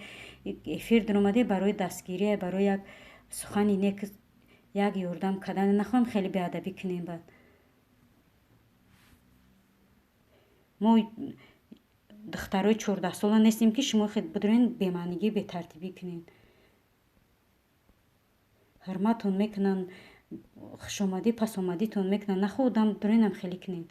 افیر در اومده برای دستگیری برای یک سخنی نیک یک یوردم کردن نخواهم خیلی بیادبی کنیم بعد. ما دخترای 14 ساله نیستیم که شما خود بدونین بی‌معنیگی به ترتیبی کنین. حرمتون میکنن خوش آمدی پس آمدیتون میکنن نخودم دارینم خیلی کنین.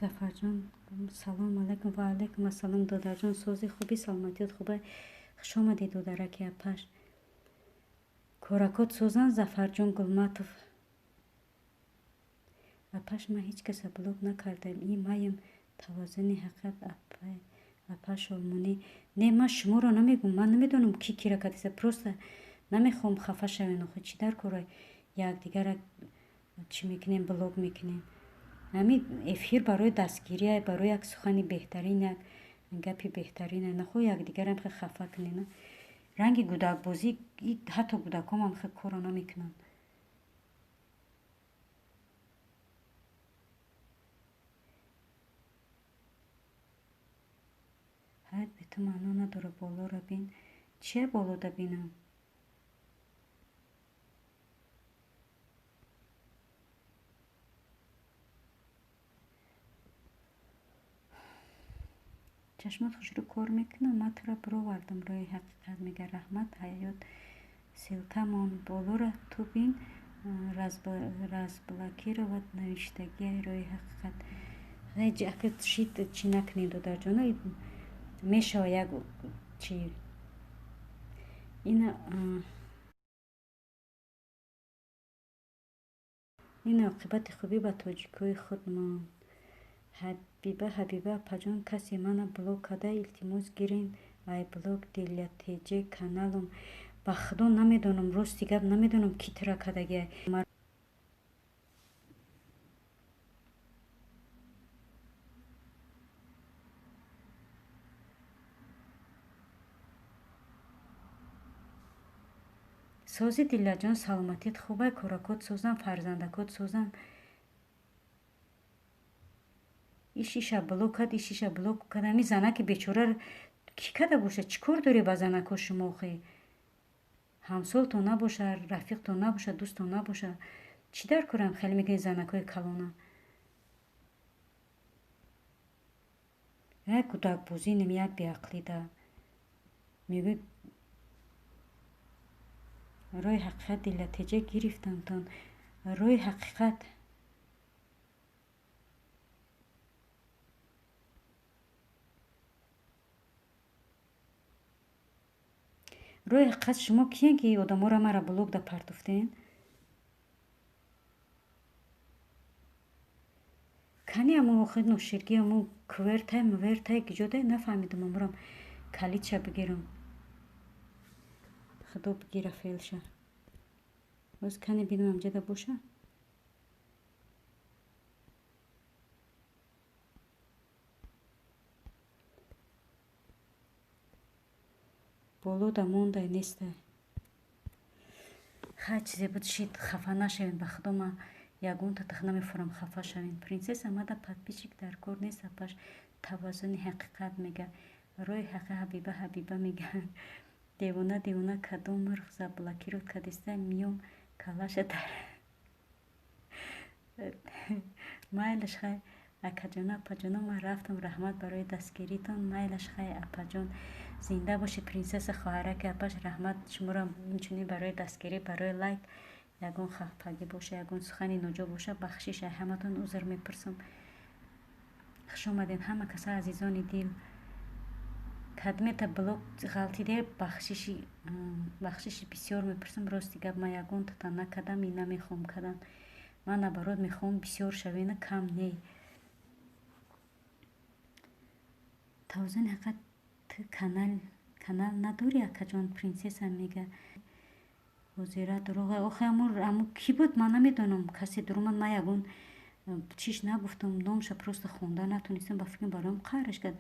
زفر جان سلام علیکم و علیکم السلام دادر جان سوزی خوبی سلامتیت خوبه خوش آمدی دادرک اپش کورکوت سوزن زفر جان گلماتوف апаш ма ҳеҷ каса блок накардам. И маем тавозуни ҳақиқат апаш олмонӣ. Не, ман шуморо намегум. Ман намедонам ки кира кардиса. Просто намехоҳам хафа шавен. Охи чӣ дар кора якдигара чӣ мекунем, блок мекунем. ҳамин эфир барои дастгирия, барои як сухани беҳтарин, як гапи беҳтарин, нахо якдигарам хе хафа кунем. ранги гудакбозӣ, ҳатто гудакҳомам хе коро намекунанд. ҳайт бето маъно надора болора бин. чия болода бинам? чашмат хушрӯ кор мекунам. ман тура бировардам рӯи ҳақиқат, мега раҳмат ҳаёт силтамон болора ту бин разблокировать навиштагия рӯи ҳақиқат. ҳеҷ шит чӣ накунед додарҷоно. мешава як чӣ ин оқибати хубӣ ба тоҷикои худ монд. ҳабиба апаҷон касе мана блок карда, илтимос гирен ай блок дилятеҷе каналам. ба худо намедонам, рости гап намедонам ки тира кардагия. сози дилаҷон саломатият хубай, коракот созам, фарзандакот созам. ишиша блок кад, ишиша блок кад. ами занаки бечора кӣ када боша? чӣ кор дорӣ ба занако шумо? охе ҳамсолтон набоша, рафиқтон набоша, дӯстон набоша. чӣ дар корам хеле мекунед занакои калона? як гудакбозӣ нем, як беақлида. мегӯй рӯи ҳақиқат дилатеҷа гирифтамтон. рӯи ҳақиқат рӯи ҳақиқат шумо киен ки одаморо мара блок да партофтен? кани аму охир ноширги аму квертай мвертай гиҷодай нафаҳмидам. амурам калитша бигирам. худо бигира фелша. боз кани бинам амҷада боша. болода мондай нестай. ха чизе буд шид, хафа нашавен. ба худо ман ягон татах намефурам хафа шавен. принсесса мада подписчик дар кор нест. апаш тавазуни ҳақиқат мега рӯи ҳақиқат. ҳабиба мега девона кадом мурғ заблокирот кадиста миём калаша дар майлаш хай акаҷона апаҷона. ман рафтам. раҳмат барои дастгиритон. майлаш хай апаҷон. зинда бошед принсесса хоҳараки апаш. раҳмат шуморо инчунин барои дастгирӣ, барои лайк. ягон хафагӣ боша, ягон сухани ноҷо боша, бахшиш. ай ҳаматон узр мепурсам. хуш омадед ҳама каса азизони дил. кадмета блок ғалтиде бахшиши бисёр мепурсам. рости гап ман ягон тата накардам, и намехоҳам кардан. ман набарот мехоҳам бисёр шавена, кам не. тавзуни ҳақиқат канал надорӣ акаҷон? принсесса мега ҳозира дурӯғ. охе аму кӣ буд? ман намедонам. касе дуромад. ман ягон чиш нагуфтам. номша просто хонда натонистам. ба фикрам бароям қайраш кард.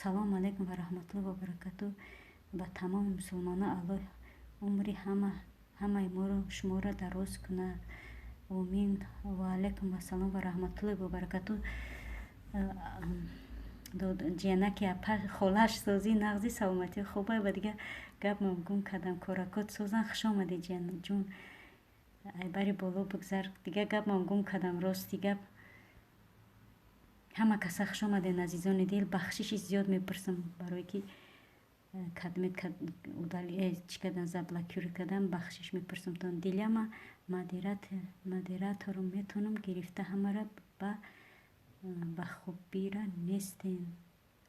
салому алайкум ва раҳматуллоҳи ва баракатуҳ. ба тамоми мусулмонон аллоҳ умри ҳамаи шуморо дароз кунад. омин. ва алайкум ассалом ва раҳматуллоҳи ва баракатуҳ. ҷиянаки апа холаш созӣ нағзи саломатӣ хубай. ва дигар гапам гум кардам. коракот созан. хуш омадед ҷон. ай бари боло бигзар. дигар гапам гум кардам. рости гап ҳама каса хуш омадед азизони дил. бахшиши зиёд мепурсам барое ки кадмет чӣ кардан заблокируй кардан. бахшиш мепурсамтон. диляма модераторум метонам гирифта ҳамаро ба хубира нестем.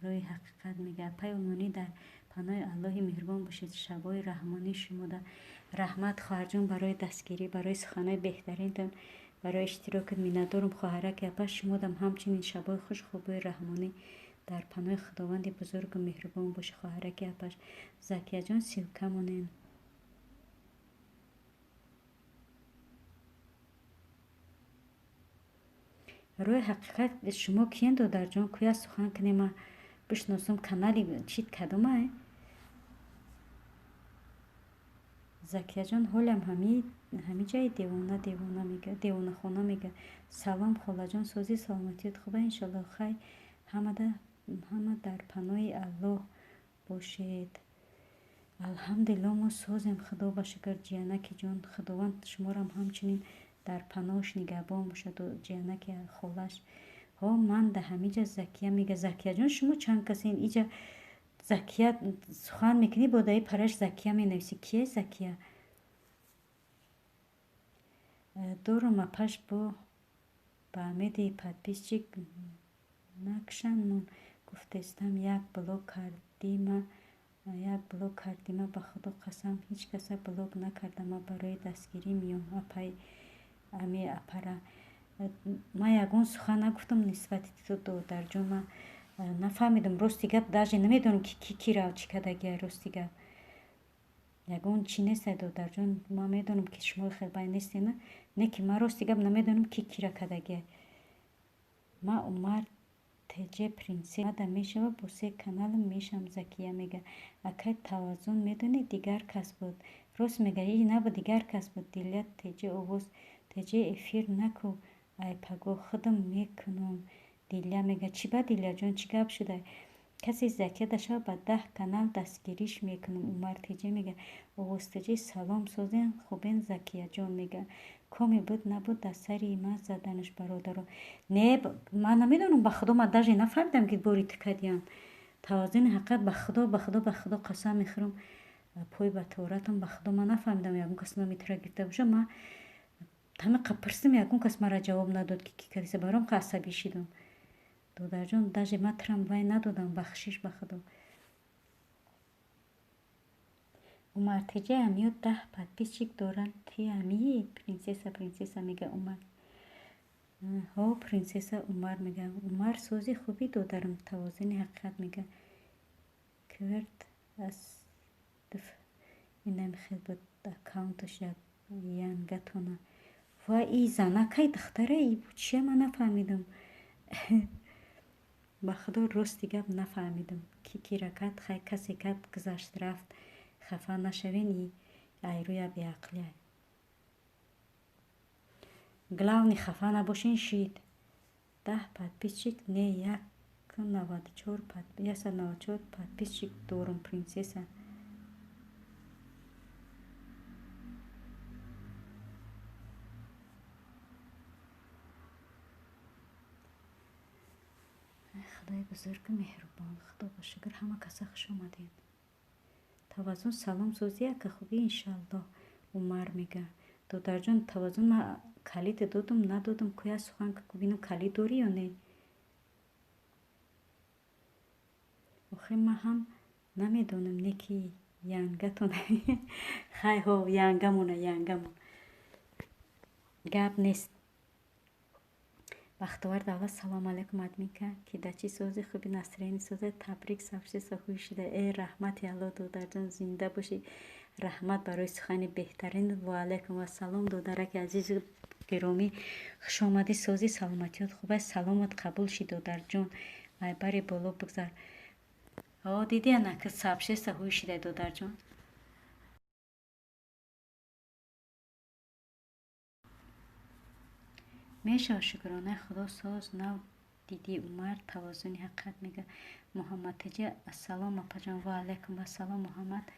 рӯи ҳақиқат мега апай олмонӣ. дар паноҳи аллоҳи меҳрубон бошед. шабои раҳмонӣ шумода. раҳмат хоҳарҷон барои дастгирӣ, барои суханои беҳтаринтон. برای اشتراکت می‌ندارم. خواهرک اپش شمودم. همچنین شبای خوش خوبی رحمانی در پناه خداوند بزرگ و مهربان باشه. خواهرک اپش زکیه جان سیوکمونین. روی حقیقت شما کیند در جان کویا سخن کنیم بشناسم کانالی چیت کدومه زکیه جان حالم همی جای دیوانه میگه دیوانه خونه میگه. سلام خاله جان سوزی سلامتیت خوبه انشالله خیر همه در پناه الله باشید. الحمدلله ما سازیم خدا با شکر جیانک جان خداوند شما را همچنین در پناهش نگهبان باشد و جیانک خالش ها. من ده همینجا زکیه میگه. زکیه جان شما چند کسی اینجا زکیه سخن میکنی با دایی پرش زکیه مینویسی کیه زکیه دورم اپش با امیدی پادپیسچیک نکشن من گفته استم یک بلوک کردیم به خدا قسم هیچ کس بلوک نکردم برای دستگیری میام اپای امی اپرا ما یگون سخن نگفتم نسبت تو در جون ما نفهمیدم راستی گپ داجی نمیدونم کی را چی کدگی راستی گپ یگون چی نیست در جون ما میدونم که شما خیلی بای نیستی نه که ما راستی گپ نمیدونم کی را کدگی ما عمر تجه پرنسی ماده میشه و بوسه کانالم میشم زکیه میگه اکای توازن میدونی دیگر کس بود راست میگه ای نبود دیگر کس بود دیلیت تجه اووز تجه افیر نکو ای پگو خودم میکنم دیلیا میگه چی با دیلیا جان چی گپ شده کسی زکیه داشته با 10 کانال دستگیریش میکنم. عمر تجه میگه اووز تجه سلام سازین خوبین زکیه جان میگه کمی بود نبود در سری ما زدنش برادر نه من نمیدونم به خدا من داجی نفهمیدم که بوری تکدیان توازن حقیقت به خدا قسم میخورم پای به توراتم به خدا من نفهمیدم یکون کس نمیتونه گرفته باشه. من همه قپرسیم یکون کس مرا جواب نداد که کدیسه برام عصبی شدم دادر جان داجی من ترم وای ندادم بخشش به خدا. عمر تجه امیو 10 پادپیسچیک دارن تی امی پرنسسا میگه عمر ها پرنسسا عمر میگه عمر سوزی خوبی دادرم توازن حقیقت میگه کورت از اینم خیلی بود اکاونتش ینگتونه و ای زنکای دختره ای بود چیه من نفهمیدم با خدا راستی گپ نفهمیدم کی رکت خی کسی کت گذشت رفت خفه نشوین ای روی بیعقلیه گلاونی خفه نباشین شید 10 پادپیسچیک نه 194 پادپیسچیک دورم پرنسسا خدای بزرگ مهربان خدا با شکر همه کسا خوش آمدین. توازن سلام سوزیه که خوبی انشالله عمر میگه دادر جان توازن ما کلید دادم ندادم کویا سخن که ببینم کلید داری یا نه آخه ما هم نمیدونم نکی ینگتونه خیلی ها ینگمون گپ نیست بختوار دولت سلام علیکم ادمیکا که دچی سوزی خوبی نصرینی سوزه تبریک سفشه سخوی شده ای رحمت الله دادر جان زنده باشی رحمت برای سخن بهترین و علیکم و سلام دادرک عزیز گرامی خوش آمدی سوزی سلامتیات خوبه سلامت قبول شی دادر جان ای بری بالا بگذار دیدی انا که سفشه سخوی شده دادر جان میشه شکرانه خدا ساز نو دیدی عمر توازن حقیقت میگه محمد تجه السلام اپا جان و علیکم و سلام محمد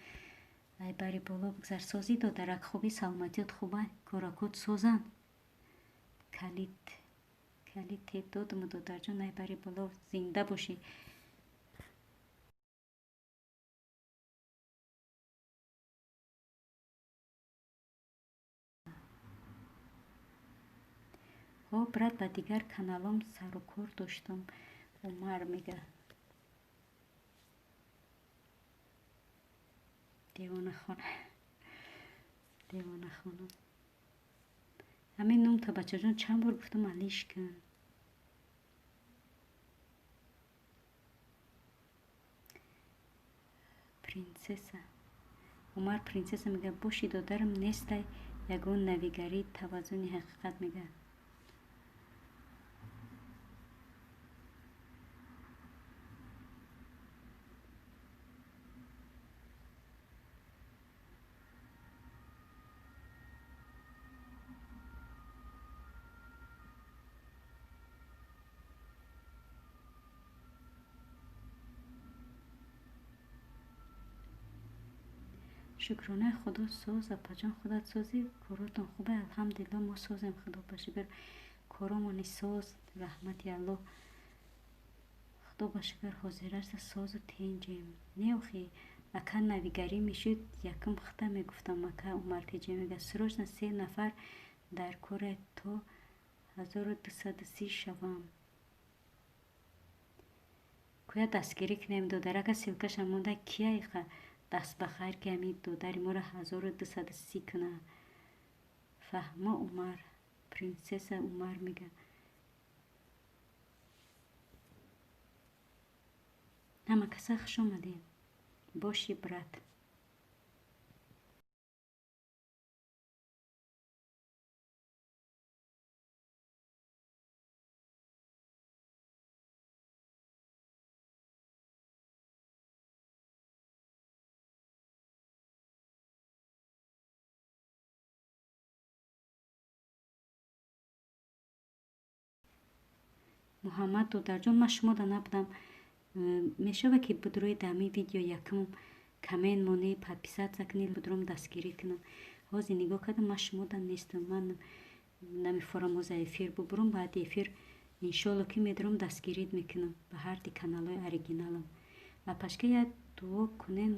ای بری بالا بگذار سازی دادرک خوبی سلامتیت خوبه کاراکوت سازن کلید تیب دادم دادر جان ای بری بالا زنده باشی برات با دیگر کانالم سر و کار داشتم عمر میگه دیوانه خانم ҳамин нумта бачаҷон чанд бор гуфтам алиш кун. принсесса умар принсесса мега боши додарам нестай ягон навигари таваззуни ҳақиқат мега. шукрона худо соз апаҷон худат созӣ коротон хубе алҳамдулилло мо созем худо ба шукр коромони соз раҳмати алло худо ба шукр ҳозир аст созу тенҷем не охи ака навигарӣ мешуд якум хита мегуфтам ака умар теҷа мега срочно 3 нафар дар коре то 1230 шавам куя дастгирӣ кунем додарака силкаша монда кияйха даст ба хайр ки ҳамин додари моро 1230 куна фаҳмо умар принсесса умар мега ҳама каса хуш омадем боши брат муҳаммад додарҷон ман шумода набудам мешава ки будрои дами видео якум камен монӣ подписатся кунӣ будром дастгирӣ кунам ҳозир нигоҳ кардам ман шумода нестам ман намефаромӯза эфир бубурум баъди эфир иншоалло ки медаром дастгирид мекунам ба ҳарди каналҳои оригиналам апашка як дуо кунен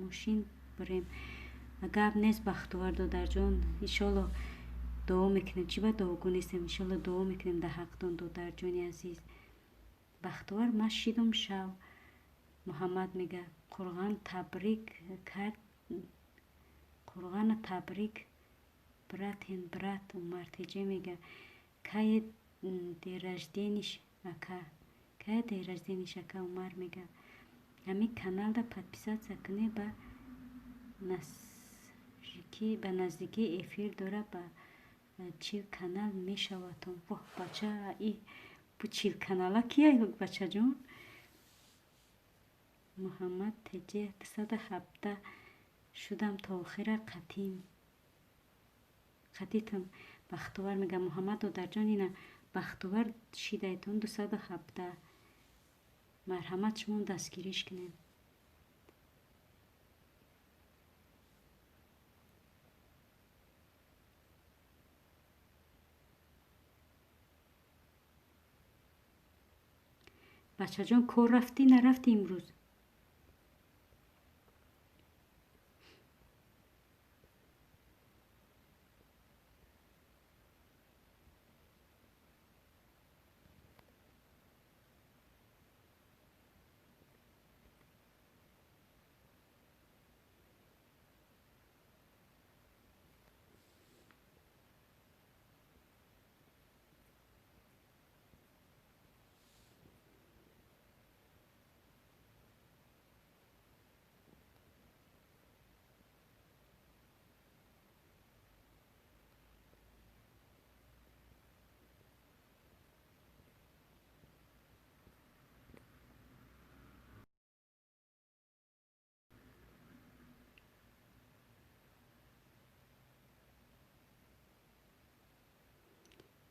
мошин бурем гап нест бахтовар додарҷон иншоалло дуо мекунем чӣ ба дуогӯ нестем иншоалло дуо мекунем дар ҳаққтон додарҷони азиз бахтовар ман шидум шав муҳаммад мега қурған табрик кард қурғана табрик братен брат умар теҷа мега кае день рождениш ака умар мега ҳамин каналда подписатся куне ба наздикӣ эфир дора ба чил канал мешаватон воҳ бача и бу чил канала кия бачаҷон муҳаммад теҷа 217 шудам то охира қатитам бахтовар мега муҳаммад додарҷон ина бахтовар шидаетон 217 марҳамат шумо дастгириш кунем бачаҷон кор рафтӣ нарафтӣ имрӯз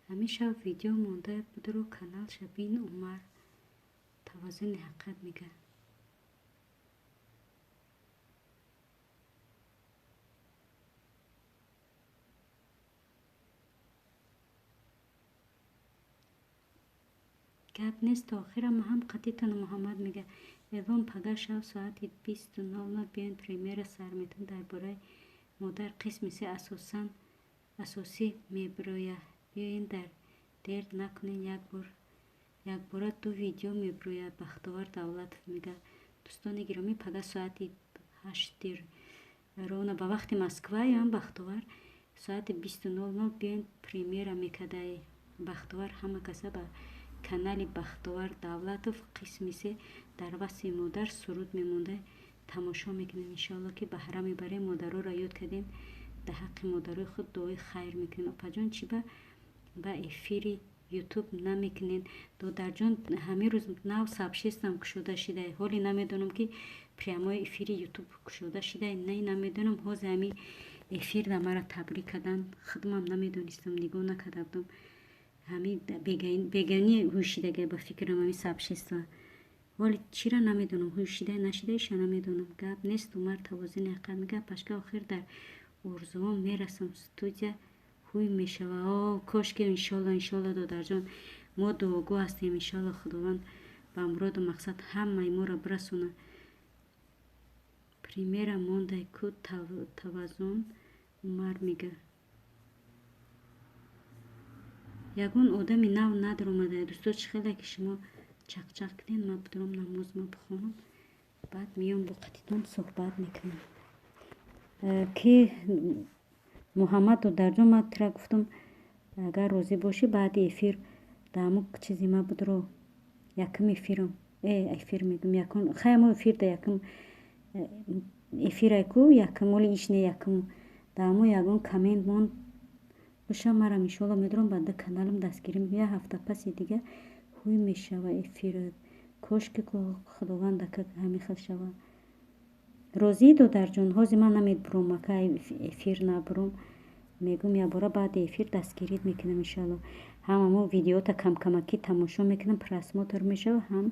ҳамин шав видео монда будро канал шабин умар таваззуни ҳақиқат мега гап нест то охира ма ҳам қатитон муҳаммад мега эълон пага шав соати 20:00 биёен премьера сар метон дар бораи модар қисми 3 асосӣ мебирояд биёен дер накунен якбора 2 видео мебирояд бахтовар давлатов мега дӯстони гиромӣ пага соати 8 ровно ба вақти москва ям бахтовар соати 20:00 биёин премьера мекардаи бахтовар. Ҳама каса ба канали Бахтовар Давлатов қисми 3 дар васфи модар суруд мемонда тамошо мекунем. иншоалло ки баҳра мебарем. модароро ёд кардем дар ҳаққи модарои худ дуои хайр мекунем. опаҷон чи ба эфири ютуб намекунен? додарҷон ҳамин рӯз нав сообществам кушода шуда, ҳоле намедонам ки прямои эфири ютуб кушода шуда не намедонам. ҳозир ҳамин эфир да мара табрик кардан худмам намедонистам, нигоҳ накарда будам. ҳамин бегани ҳӯшидаga ба фикрам ҳамин сообщества. вале чира намедонам, ҳӯшида нашидаиша намедонам. гап нест. умар тавозуни ақал мегӯяд пашка охир дар орзуҳом мерасам. студия ҳуй мешава. кошки иншолло додарҷон мо дуогӯ ҳастем. иншолло худованд ба муроду мақсад ҳамаи моро бирасона. премьера мондай ку таваззун. умар мега ягон одами нав надромада. дӯстон чӣ хеле ки шумо чақчақ кунед, ман будурам намозма бихонам, баъд меём бо қатитон суҳбат мекунам. ки муҳаммад додарҷон, ман тира гуфтам агар розӣ бошӣ баъди эфир дааму чизи ма будро якум эфирам эфир мегӯм якум хаймо эфир да якум эфирай ку якум оли ишне якум дааму ягон комент мон буша марам иншоалло медорам баъда каналам дастгирӣ мекунам. як ҳафта паси дига ҳуй мешава эфир. кошки худованд дака ҳамин хел шава. розии додарҷон? ҳозир ман намебурам ака эфир набурам. мегӯм ябора баъди эфир дастгирит мекунам иншоалло. ҳам ҳамо видеота камакӣ тамошо мекунам, просмотр мешава, ҳам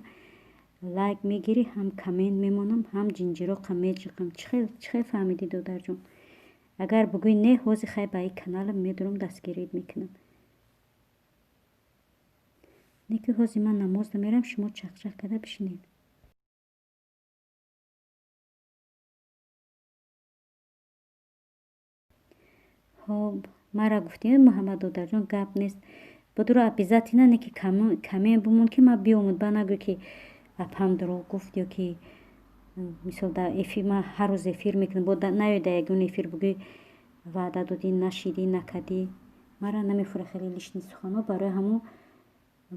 лайк мегирӣ, ҳам коммент мемонам, ҳам ҷинҷироқа меҷиқам. чӣ хел фаҳмидӣ додарҷон? агар бигӯӣ не, ҳозир хай ба ин каналам медорам дастгирит мекунам. не ки ҳозир ман намоз намерам, шумо чақчақ карда бишинед. ҳоб мара гуфтем муҳаммад додарҷон, гап нест. будуро обязательно не ки камен бумон ки ман биёмад ба нагӯ ки апам дурӯғ гуфт ё ки мисол дар эфир ман ҳар рӯз эфир мекунам, бо наёй дар ягон эфир бигӯӣ ваъда додӣ нашидӣ накардӣ. мара намехӯра хеле лишни суханҳо. барои ҳамон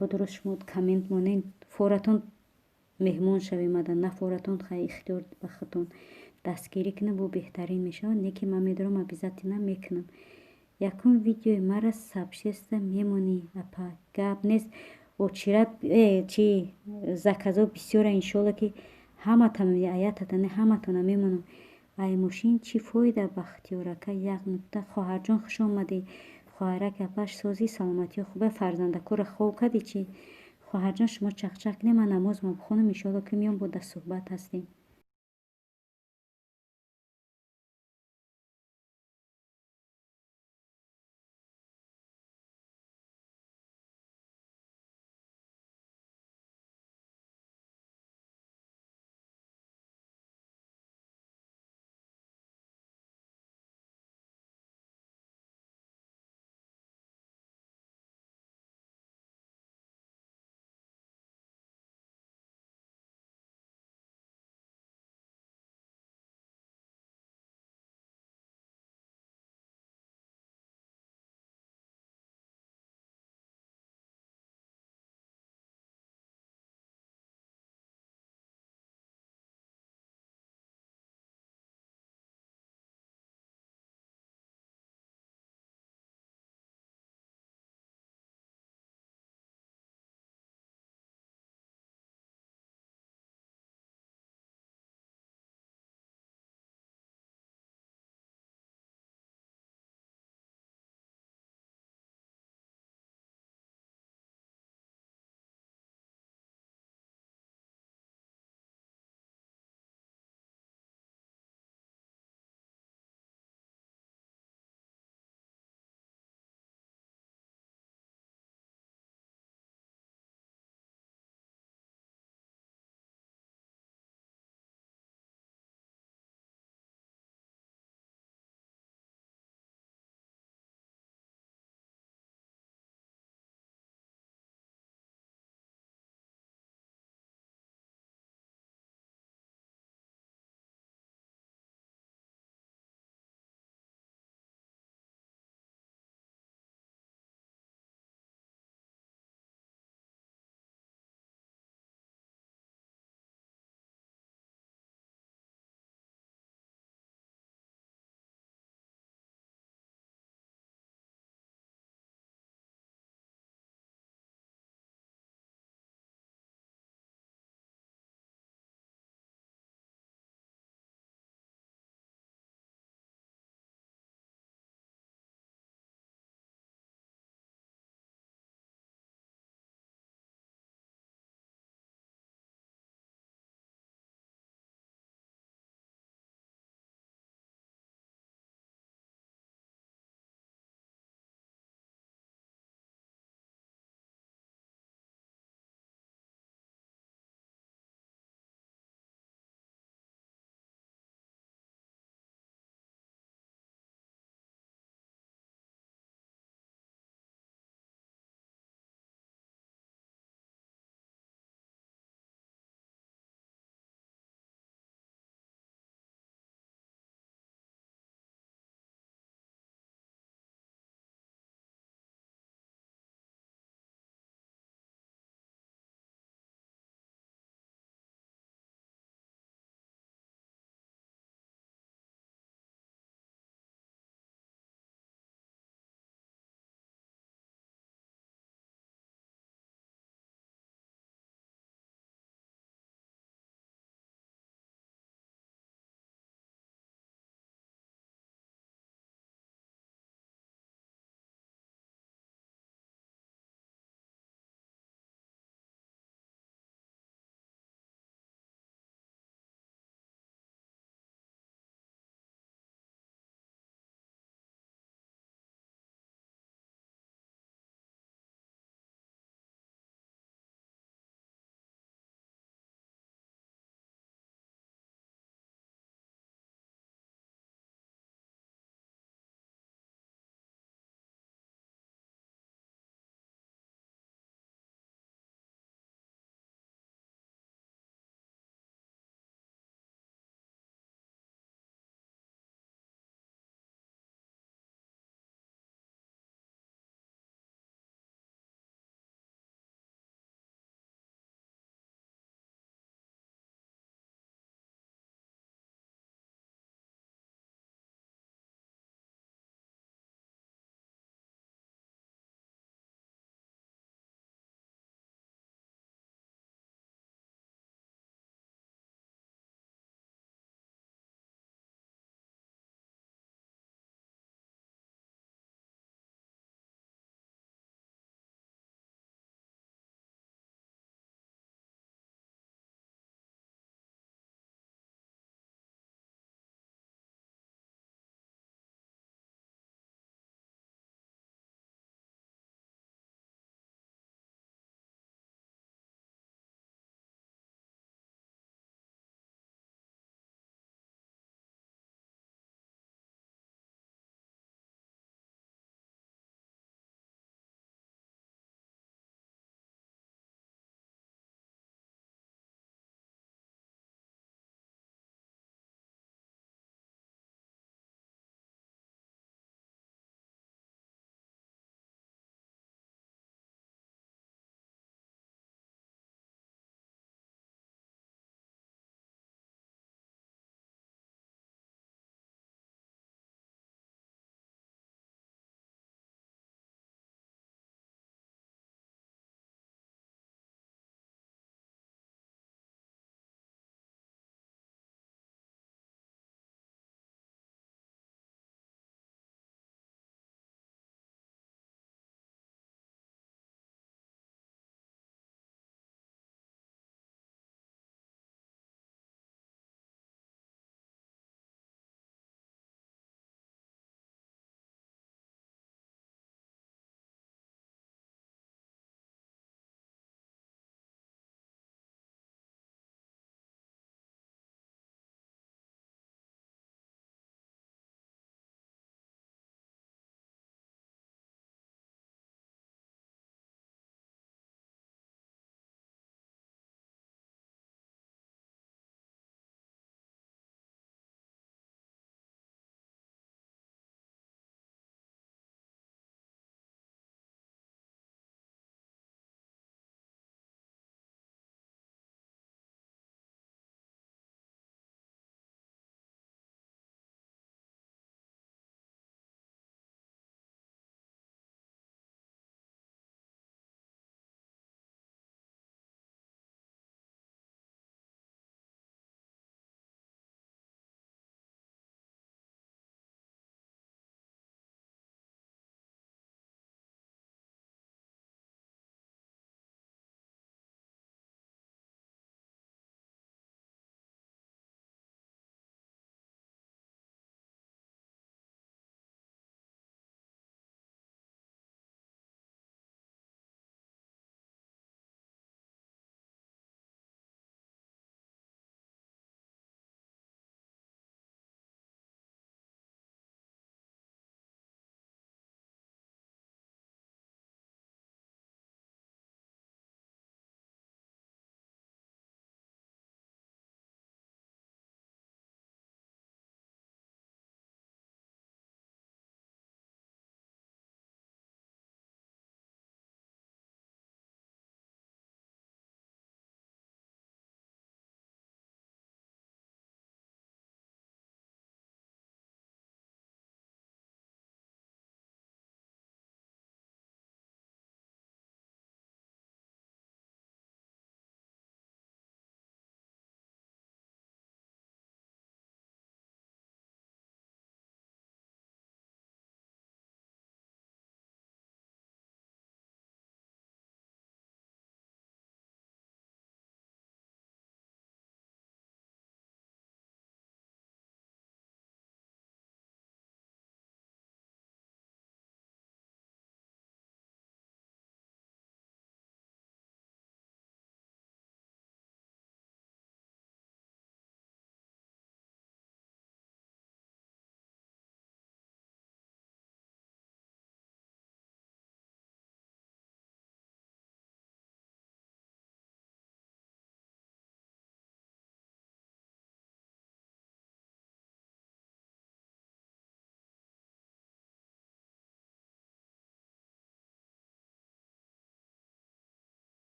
будуро шумо коммент монед, форатон меҳмон шавем, на форатон хай ихтиёр ба худтон дастгирӣ кунем, бо беҳтарин мешавад. не ки ман медорам обязательно мекунам. якум видеои мара сообщества мемонӣ апа. гап нест. очират чи заказо бисёра. иншоалло ки ҳаматон аятатане ҳаматона мемонам. ай мошин чӣ фоида бахтиёрака. як нукта. хоҳарҷон хуш омадӣ. хоҳарака апаш созӣ саломатиё хубе. фарзандакора хоб кардӣ чи? хоҳарҷон шумо чақчақ кунед, ман намозмо бихонам. иншоалло ки меём бо суҳбат ҳастем.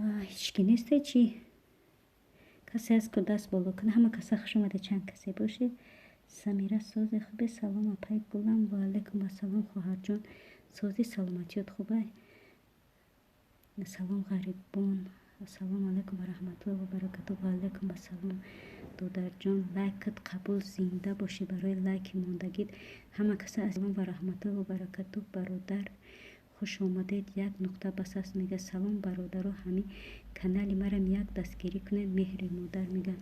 هیچکی نیسته چی؟ کسی از که دست بالا کنه؟ همه کسا خوش اومده چند کسی باشه. سمیره ساز خوبه. سلام اپای گلم. و علیکم السلام خواهر جان. سازی سلامتیت خوبه؟ سلام غریبان. السلام علیکم و رحمت الله و برکاته. و علیکم السلام دودر جان. لایکت قبول. زنده باشی برای لایک ماندگید. همه کسا السلام و رحمت الله و برکاته. برادر خوش آمدید. یک نقطه بس است میگه سلام برادرها. همین کانال مرا یک دستگیری کنید. مهر مادر میگه.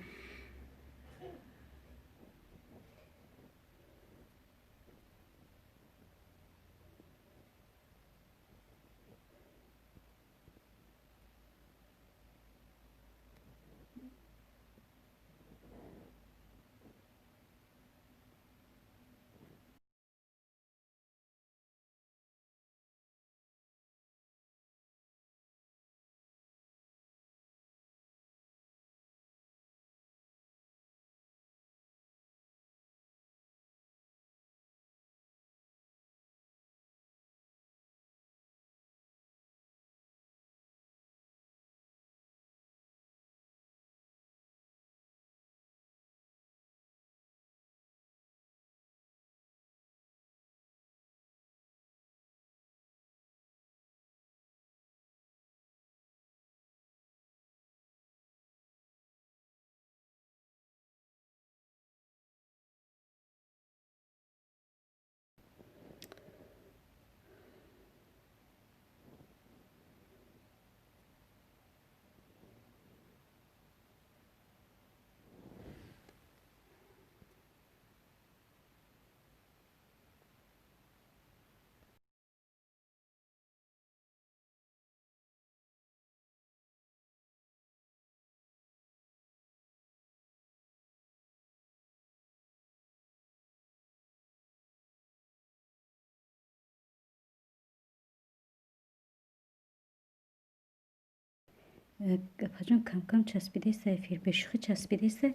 پاجان کم کم چسبیده است. افیر به شوخی چسبیده است.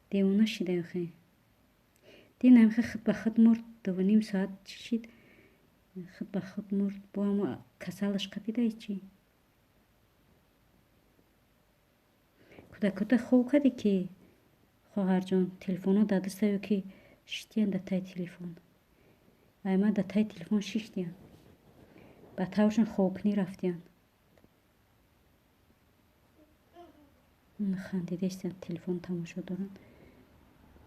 دیوانه شده آخه. دین نمیخه خود به خود مرد. 2.5 ساعت چشید خود به خود مرد. با هم کسالش قپیده ای چی؟ کده خوب کدی که خواهر جان تلفونو داده سایو که شتیان ده تای تلفون. ایما ده تای تلفون شیشتیان. با تاوشن خوکنی رفتیان. خندیده ایستیان تلفن تماشا دارن.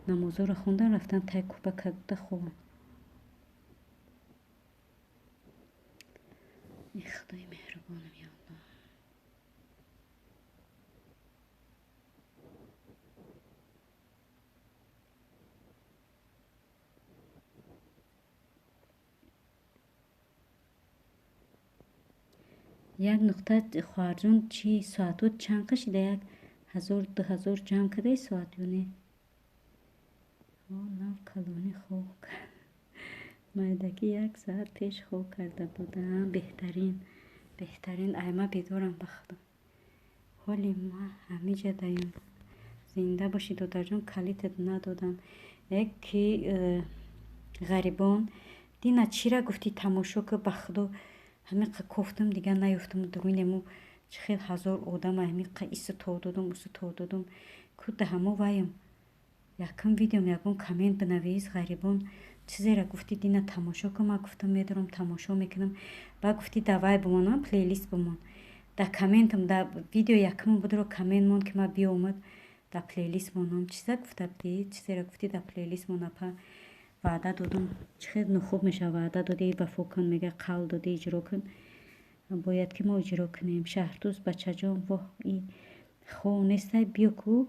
نمازو را خوندن رفتن تای کوبه کده خوبن. ای خدای مهربانم یا الله. یک نقطه خواهر جان چی ساعتو چند کشیده؟ 1000-2000 جمع کده ای ساعت یونه. نو کلونی خوب کرد. مایدکی 1 ساعت پیش خوب کرده بودم. بهترین ایما بیدارم بخدا. حالی ما همه جا دایم. زنده باشی دودر جان. کلیتت ندادم. یکی غریبان دینا چی را گفتی تماشا که بخدا همین کفتم دیگه نیفتم درونمو چه خیلی 1000 آدم همین ایستادم کد همه وایم یکم ویدیوم یکم کامنت بنویس غریبان چیزی را گفتی دینا تماشا که ما گفتم میدارم تماشا میکنم با گفتی دوای بمانم پلیلیست بمان در کامنتم در ویدیو یکم بود رو کامنت مون که ما بیا اومد در پلیلیست مانم چیزا گفته بودی چیزی را گفتی در پلیلیست مون اپا وعده دادم چقدر خوب میشه وعده دادی وفا کن میگه قول دادی اجرا کن باید که ما اجرا کنیم شهردوست بچه جان واه این خواه نیسته بیا کو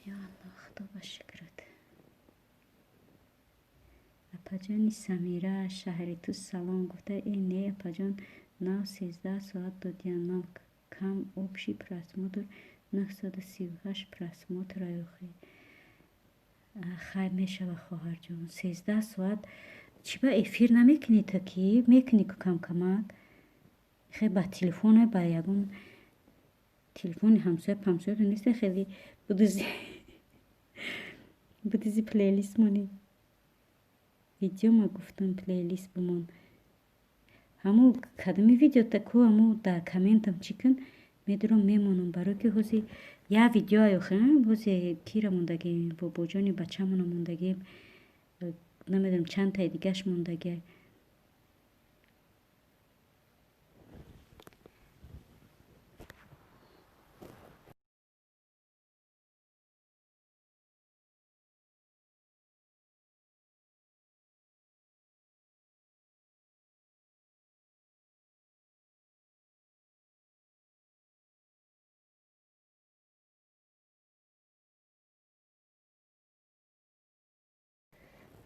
یا الله خدا بشکرت اپا جانی سمیره شهری تو سلام گفته ای نه اپا جان 9-13 ساعت دادیم کم обший просмотр 938 просмотр آخه خیر میشه خواهر جان 13 ساعت چی با افیر نمیکنی تا کی میکنی که کم کمک خیلی با تلفن با یگون تلفن همسایه نیست خیلی بودیزی پلیلیست مانی ویدیو ما گفتم پلیلیست بمون ҳамун кадами видео таку ҳамун да комментам чӣ кун медурам мемонам барои ки ҳози я видео охиран ҳози кира мондагем бобоҷони бачамона мондагем намедонам чанд таи дигаш мондаге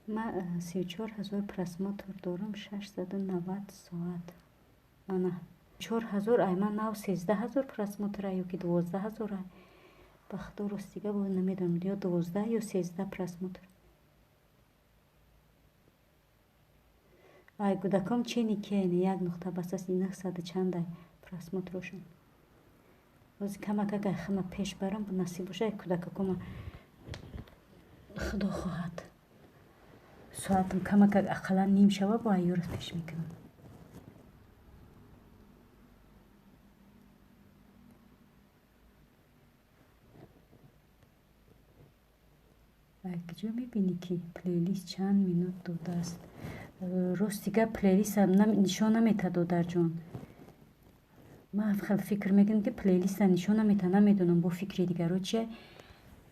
ман 34,000 просмотр дорам 690 соат ана 4000 ай ман нав 13000 просмотр ё ки 12000 ай ба худо ростига бо намедонам ё 12 ё 13 просмотр ай кӯдакам чени кияйне 1.9 чанд ай просмотрошон ҳози камак агар хама пеш барам насиб боша кӯдакакома худо хоҳад соатам камак ақаллан ним шава бо айёрас пеш мекунам ай куҷо мебинӣ ки плейлист чанд минут додааст ростига плейлистам нишон наметад додарҷон ман хел фикр мекунам ки плейлиста нишон наметад намедонам бо фикри дигаро чия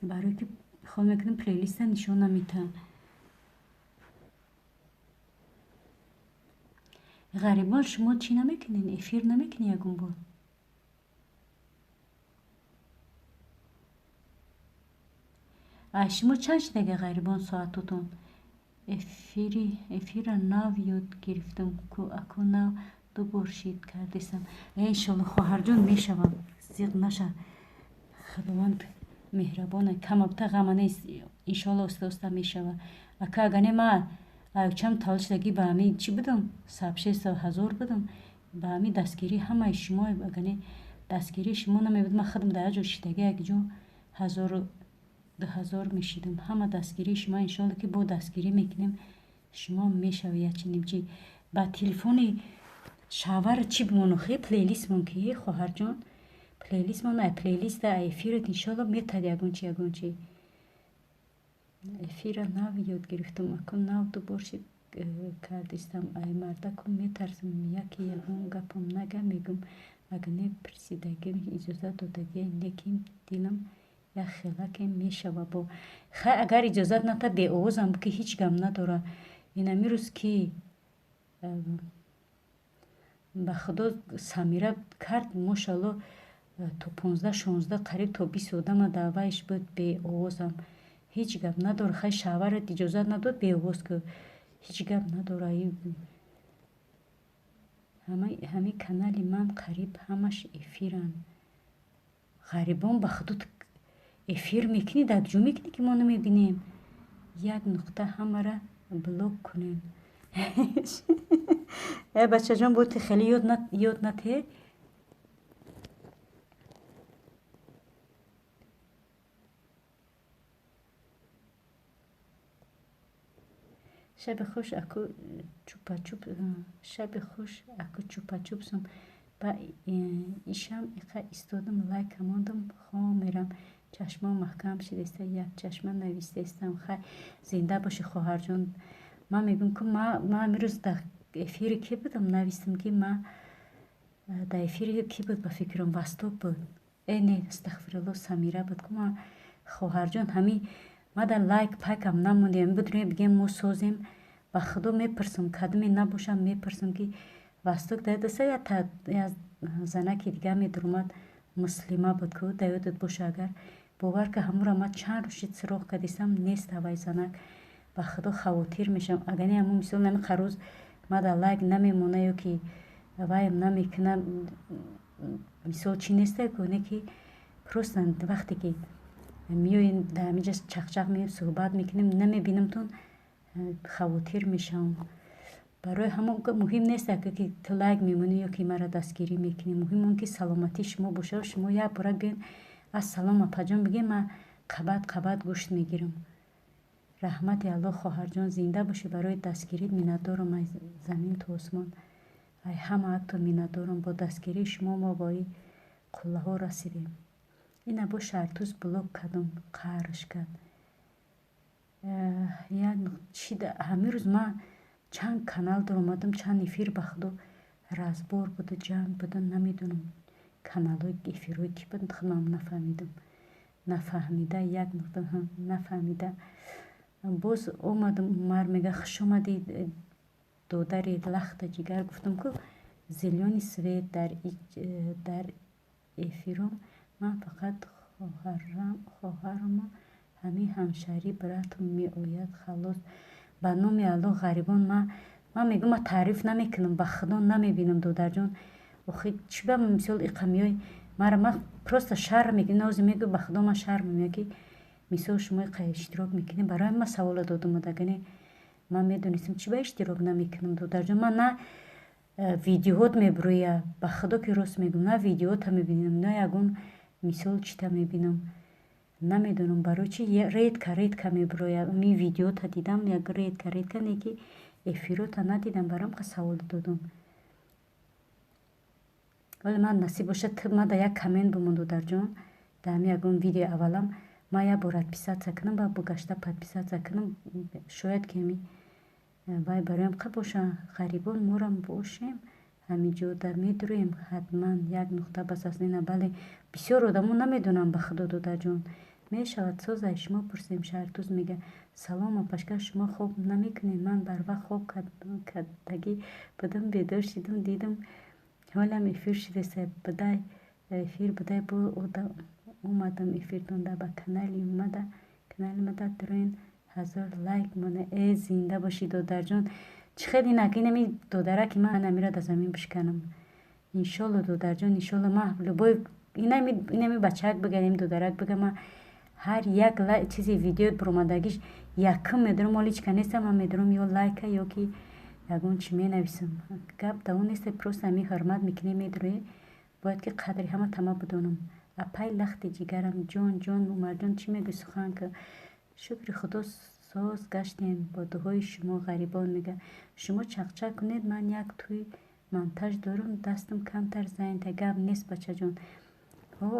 барои ки хол мекунам плейлиста нишон наметад ғарибон шумо чӣ намекунед эфир намекунед ягон бор ай шумо чанд шидаги ғарибон соатотон эфира нав ёд гирифтам аку нав дубор шид кардесам иншолло хоҳарҷон мешавам зиқ наша худованд меҳрабон камабта ғама нест иншолло оста оста мешава ака агане ма аючам талшдаги ба ҳами чӣ будам 6,000 будам ба ҳами дастгирӣ ҳамаи шумо агане дастгирии шумо намебуд ман худам дар яҷо шидаги якҷо 1000 мешидам ҳама дастгирии шумо иншолло ки бо дастгирӣ мекунем шумо мешава ячинимчи ба телефони шавар чӣ бимонохе плейлистмон ки хоҳарҷон плейлистмон ай плейлиста ай эфират иншолло метад ягончи эфира нав ёд гирифтам аку нав дубор шид кардистам ай мардакум метарсам яки ягон гапам нага мегум агане присидагим иҷоза додагия неким дилам як хелаке мешава бо хай агар иҷозат ната беовозам ки ҳеҷ гам надора инами рӯз ки ба худо самира кард мошалло то 15-16 қариб то 20 одама дар вайш буд беовозам ҳеҷ гап надора хай шаварат иҷозат надод беовоз кӯ ҳеҷ гап надора ҳами канали ман қариб ҳамаш эфиранд ғарибон ба худод эфир мекунӣ дар куҷо мекунӣ ки мо намебинем як нуқта ҳамара блок кунем бачаҷон боти хеле ёд натед шаби хуш аку чупачуп шаби хуш аку чупачупсум ба ишам иқа истодам лайк мондам хо мерам чашмон маҳкам шидеста як чашма навистестам хай зинда боши хоҳарҷон ман мегӯм ки ман амирӯз дар эфири ки будам навистам ки ма дар эфири ки буд ба фикрам васток буд не астағфирулло самира буд ку ма хоҳарҷон ҳами ма дар лайк пайкам намондем будре бигем мо созем ба худо мепурсам кадаме набошам мепурсам ки васток даёдаста я занаки дига медурмад муслима буд ку даёдат боша агар бовар ка ҳамура ма чанд рӯшид суроғ кардисам нест авай занак ба худо хавотир мешам агане ҳамун мисол нами қарӯз ма дар лайк намемона ё ки аваем намекунам мисол чӣ неста гуне ки просто вақте ки меоем дар ҳамиҷа чақчақ меоем суҳбат мекунем намебинамтон хавотир мешавам барои ҳамон муҳим нест ки ту лайк мемонӣ ё ки мара дастгирӣ мекунӣ муҳим он ки саломатии шумо боша шумо як бора биён ассалом апаҷон бигем ман қабат гӯшт мегирам раҳмати алло хоҳарҷон зинда бошӣ барои дастгирит миннатдорам аз замин то осмон ай ҳамаатон миннатдорам. Бо дастгирии шумо мо бо ин қуллаҳо расидем. ина бо шартуз блок кардам, қаҳрш кард. ҳамин рӯз ман чанд канал омадам, чанд эфир ба худо разбор буда, ҷанг буда, намедонам каналҳои эфирҳои ки буд, худам нафаҳмидам. Нафаҳмида як нуқта нафаҳмида боз омадам. Мар мега хуш омадӣ додари лахта ҷигар. гуфтам ку зелёни свет дар эфиром ман фақат хоҳарама ҳамин ҳамшарӣ братам меояд халос. ба номи аллоҳ ғарибон ман мегӯям, ман таъриф намекунам, ба худо намебинам. додарҷон охи чӣ ба мисол иқа меой мара ман просто шарм мекунӣ. наози мегӯ ба худо ман шарм меоям ки мисол шумо иқа иштирок мекунем. барои ман савола додумад, агаре ман медонистам чӣ ба иштирок намекунам. додарҷон ман на видеоҳот мебироя, ба худо ки рост мегӯям, на видеоҳота мебинам, на ягон мисол чита мебинам. намедонам барои чи редка мебироя. ми видеота дидам, як редка не ки эфирота надидам. барам ка савол додам. вале ман насиб бошад ман да як коммент бумон. додарҷон да ҳами ягон видеои аввалам ман як бор подписатсия кунам, ба гашта подписатсия кунам. шояд ки ҳами вай бароям қа боша. ғарибон морам бошем ҳамиҷода медироем. ҳатман як нуқта бас аст ина. бале бисёр одамо намедонам ба худо. додарҷон мешавад созай шумо пурсем. шартуз мега салом апашка, шумо хоб намекунед? ман барвақт хоб кардагӣ будам, бедор шидам, дидам ҳолам эфир шудеса. будай эфир будай бо омадам эфиртонда ба канали мада дроин 1000 лайк мона. зинда бошӣ додарҷон. чӣ хел инак инами додараки ман амира да замин бишканам. иншолло додарҷон, иншолло ман любой инами бачаак бига, инами додарак бига, ман ҳар як чизи видеои буромадагиш якм медорам. оличка неста ман медорам ё лайка ё ки ягон чӣ менависам. гап да он неста, просто ҳамин ҳурмат мекунем. медорӣ бояд ки қадри ҳама тама будонам. апай лахти ҷигарам, ҷон умарҷон чӣ мегӯ сухан ки шукри худо соз гаштем бо дуҳои шумо. ғарибон мега шумо чақчақ кунед, ман як тӯй монтаж дорам, дастам камтар заянта. гап нест бачаҷон.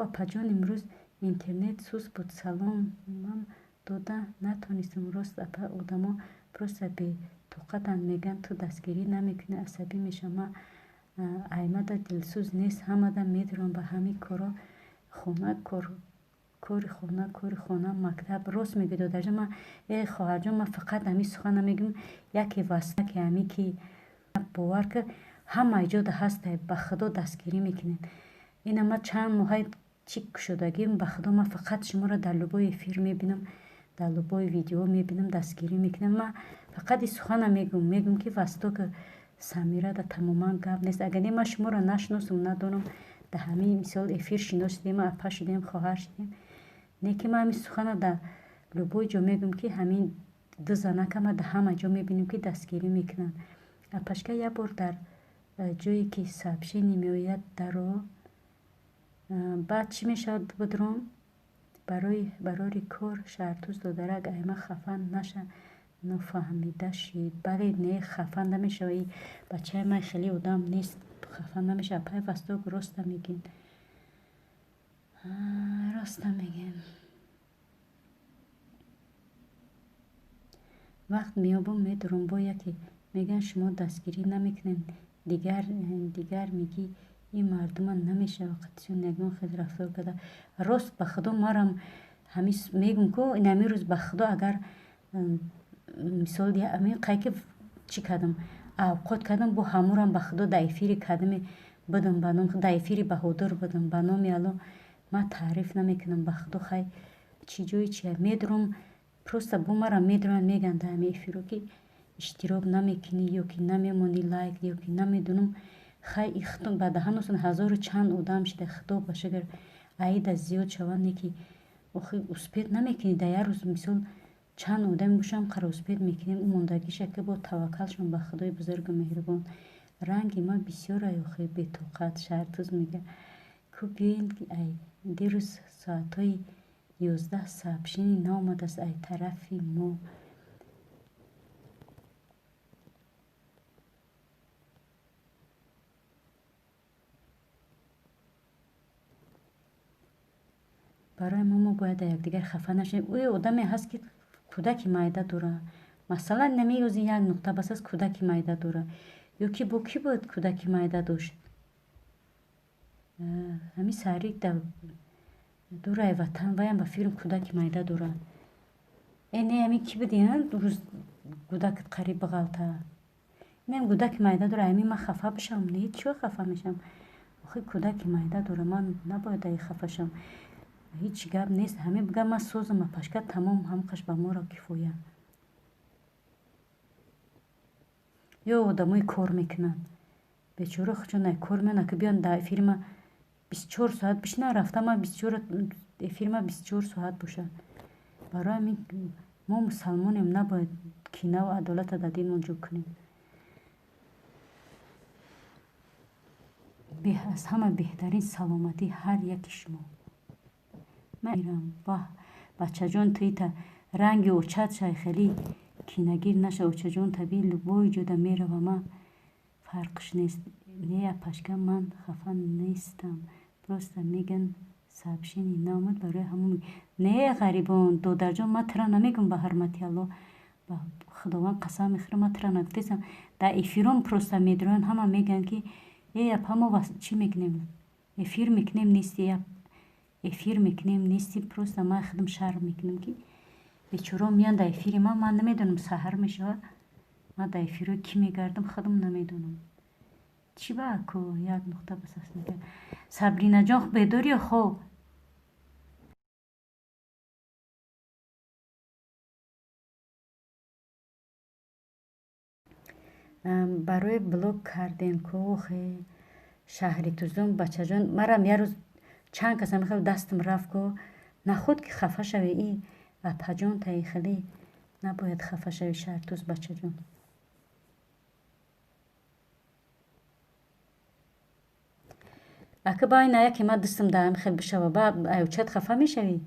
апаҷон имрӯз интернет сус буд. саломам дода натонистам. рост апа одамо просто бетоқатанд. мегӯянд ту дастгирӣ намекунӣ, асабӣ мешавам. ман аймада дилсӯз нест. ҳамада медорам ба ҳамин коро хона кори хона мактаб. рост мегӯ додарҷон. ман хоҳарҷон, ман фақат ҳамин сухан намегӯям. яке васфаки ҳамин ки бовар ки ҳама иҷода ҳастай ба худо дастгирӣ мекунед. ина ман чанд моҳаи чӣ кушодагим ба худо. ман фақат шуморо дар лубои эфир мебинам, дар лубои видео мебинам, дастгирӣ мекунам. ман фақат ин сухана мегӯям ки васто ки самира да тамоман гап нест. агаре ман шуморо нашиносам, надонам да ҳамин мисол эфир шинос шудем, апа шудем, хоҳар шудем, не ки ман ҳамин сухана дар любой ҷо мегӯям ки ҳамин ду занакама да ҳама ҷо мебинем ки дастгирӣ мекунанд. апашка як бор дар ҷое ки сообщение меояд даро баъд чӣ мешавад будром барори кор шартуз додарак айма хафа наша нафаҳмида шид. бале не хафа намешава. и бачаи ман хеле одам нест, хафа намеша. апай васток роста мегин, роста мегин. вақт меёбам медорам бо яке меган шумо дастгирӣ намекунед, дигар мегӣ ин мардума намешава қатиён ягон хел рафтор карда. рост ба худо марам ҳамин мегӯям ку ҳамин рӯз ба худо агар мисол ҳамин қайки чӣ кардам, авқот кардам, бо ҳамурам ба худо да эфири кадаме будам, ба ном да эфири баҳодур будам. ба номи аллоҳ ман таъриф намекунам ба худо. хай чӣ ҷои чия медорам. просто бо мара медоранд мегӯянд дар ҳамин эфиро ки иштирок намекунӣ ё ки намемонӣ лайк ё ки намедонам. хай ба даҳаносон ҳазору чанд одам шуда. худо ба шукр аида зиёд шаванд не ки охи успеҳ намекунӣ. дар як рӯз мисол чанд одами бошам қара успеҳ мекунем. мондагиша ки бо таваккалшон ба худои бузургу меҳрубон. ранги ман бисёр охи бетоқат. шартуз мега ку биёен ай дирӯз соатҳои 11 сообщение наомадааст ай тарафи мо. барои мо бояд якдигар хафа нашавем. ӯ одаме ҳаст ки кӯдаки майда дора. Масалан намеёзи як нуқта бас аст кӯдаки майда дора. ё ки бо кӣ бояд кӯдаки майда дошт? ҳамин сарик дураи ватан ваям ба фирм кӯдаки майда дора. Не ҳамин кӣ будин рӯз кӯдакат қариб бағалта. Инам кӯдаки майда дора. ҳамин ман хафа бишам? Не, чиро хафа мешам? охи кӯдаки майда дора. Ман набояд хафа шам. ҳеҷ гап нест. ҳамин гап ман созам пашка тамом ҳамқаш ба моро кифоя. ё одамои кор мекунанд. бечора хучунай кор мекунанд ки биён дар фирма 24 соат бишина рафта ман 24 фирма 24 соат бошад. барои ҳамин мо мусалмонем набояд кинаву адолата дар дилмон ҷо кунем. аз ҳама беҳтарин саломатӣ ҳар яки шумо. ман мирам бачаҷон туита ранги очат шайхелӣ кинагир наша. очаҷон таби любой ҷода мерава. ман фарқш нест. не пашка ман хафа нестам. просто меган сообщение наомад барои ҳамон. Не ғарибон додарҷон ман тира намегум ба ҳармати алло ба худованд қасам мехӯрам ман тира нагуфтесам. дар эфиром просто медироянд ҳама мегӯянд ки ҳамо чӣ мекунем эфир мекунем нести эфир мекунем нести. просто ман худам шарм мекунам ки бечора меянд дар эфири ман намедонам саҳар мешавад. ман дар эфирҳои кӣ мегардам худам намедонам. чӣ бааку як нуқта бас аст мегӯяд. Сабринаҷон бедорӣ ё хоб? барои блог карден кохе шаҳри тузум бачаҷон марам як рӯз чанд каса мехел дастам рафт ко нахуд ки хафа шаве. и апаҷон таи хеле набояд хафа шави шаҳртуз бачаҷон. ака баъи ная ки ман дустам дар ҳамин хел бишава ба аючат хафа мешавӣ.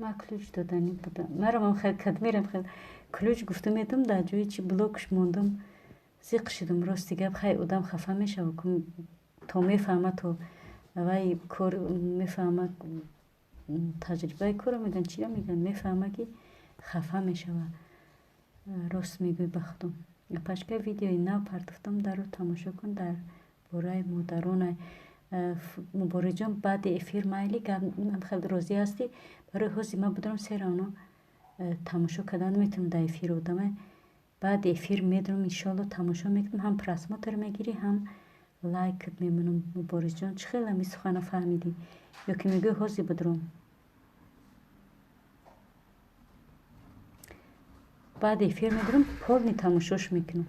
ман ключ додани будам. марам хел кадмерам хел ключ гуфтум медум дар ҷои чи блокш мондум. зиқ шудум рости гап. хай одам хафа мешава то мефаҳма то вай кор мефаҳма таҷрибаи корро мегӯянд чиро мегӯянд мефаҳма ки хафа мешава. рост мегӯй ба худам. пашка видеои нав партофтам даро тамошо кун дар бораи модаронай. муборизҷон баъди эфир майли хеле розӣ ҳастӣ? барои ҳозир ман будорам се равно тамошо кардан наметавонам дар эфир одаме. баъди эфир медорам иншоалло тамошо мекунам. ҳам просмотр мегирӣ ҳам лайкат мемонам. муборизҷон чӣ хел ҳамин сухана фаҳмидӣ ё ки мегӯй ҳозир будорам? баъди эфир медорам полни тамошош мекунам.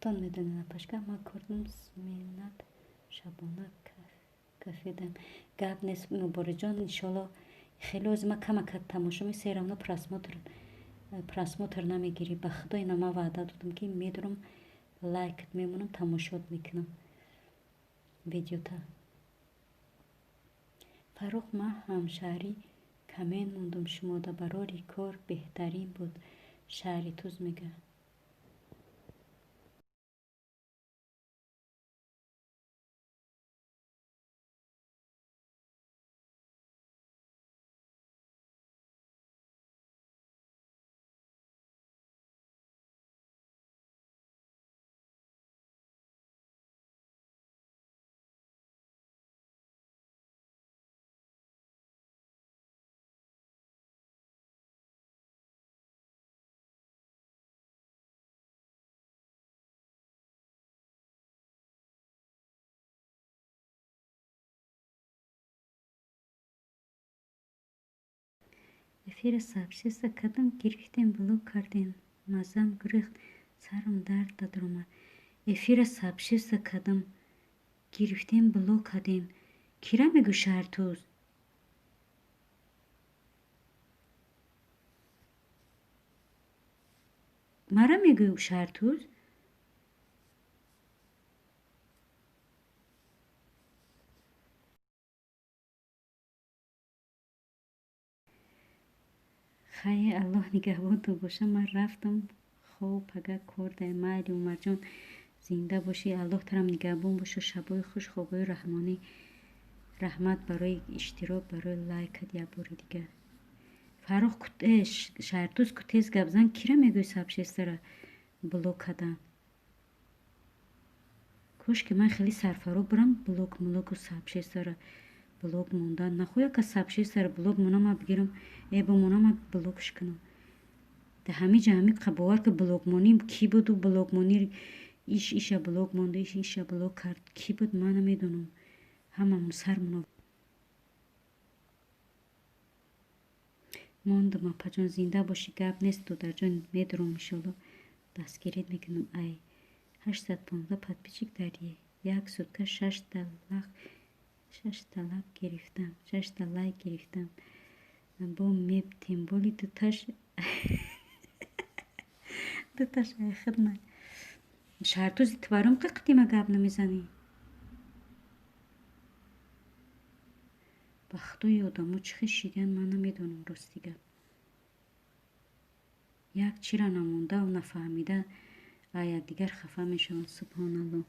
хутон медонад пашка ман кардам минат шабона кафедам гап нест. муборизҷон иншоалло хеле ҳозир ман камака тамошо се равно просмотр намегирӣ. ба худо ина ман ваъда додам ки медорам лайкат мемонам тамошот мекунам видеота. фаррух ман ҳамшаҳрӣ камен мондум шумода барори кор беҳтарин буд шаҳри туз мега. Эфира сабшеста кадам гирифтем блок кардем маззам гирифт сарам дард дод ромад. Эфира сабшеста кадам гирифтем блок кардем. Кира мегӯ шаҳртуз? Мара мегӯ шаҳртуз? хай аллоҳ нигаҳбонтон боша. Ман рафтам хоб ага кор дар майли Умарҷон зинда бошӣ. Аллоҳ тарам нигаҳбон боша. Шабои хуш, хобои раҳмонӣ. раҳмат барои иштирок, барои лайкат як бори дигар. Фаррух шаҳртуз ку тез гап зан. Кира мегӯи сабшестара блок кардан? Кошки ман хеле сарфаро бурам блоку сабшестара блок мондан. Нахӯя ка сабшестара блок монама бигирам эбо монама блокш кунам. Да ҳамиҷа ҳами бовар ка блокмонӣ ки буду блокмонӣ иша блок монда иша блок кард. Ки буд ман намедонам. Ҳамамон сармона мондам. Апаҷон зинда бошӣ. Гап нест. Додарҷон медурам иншолло дастгирит мекунам. Ай 815 подписчик дар як сутка 6 лайк гирифтам. Бо меб темболи дуташ ай хидмат. Шаҳртузи ту баром қиқдима гап намезанӣ? ба худои одамо чӣ хел шидан ман намедонам рости гап. Як чира намондав нафаҳмида аз якдигар хафа мешаванд. Субҳоналлоҳ.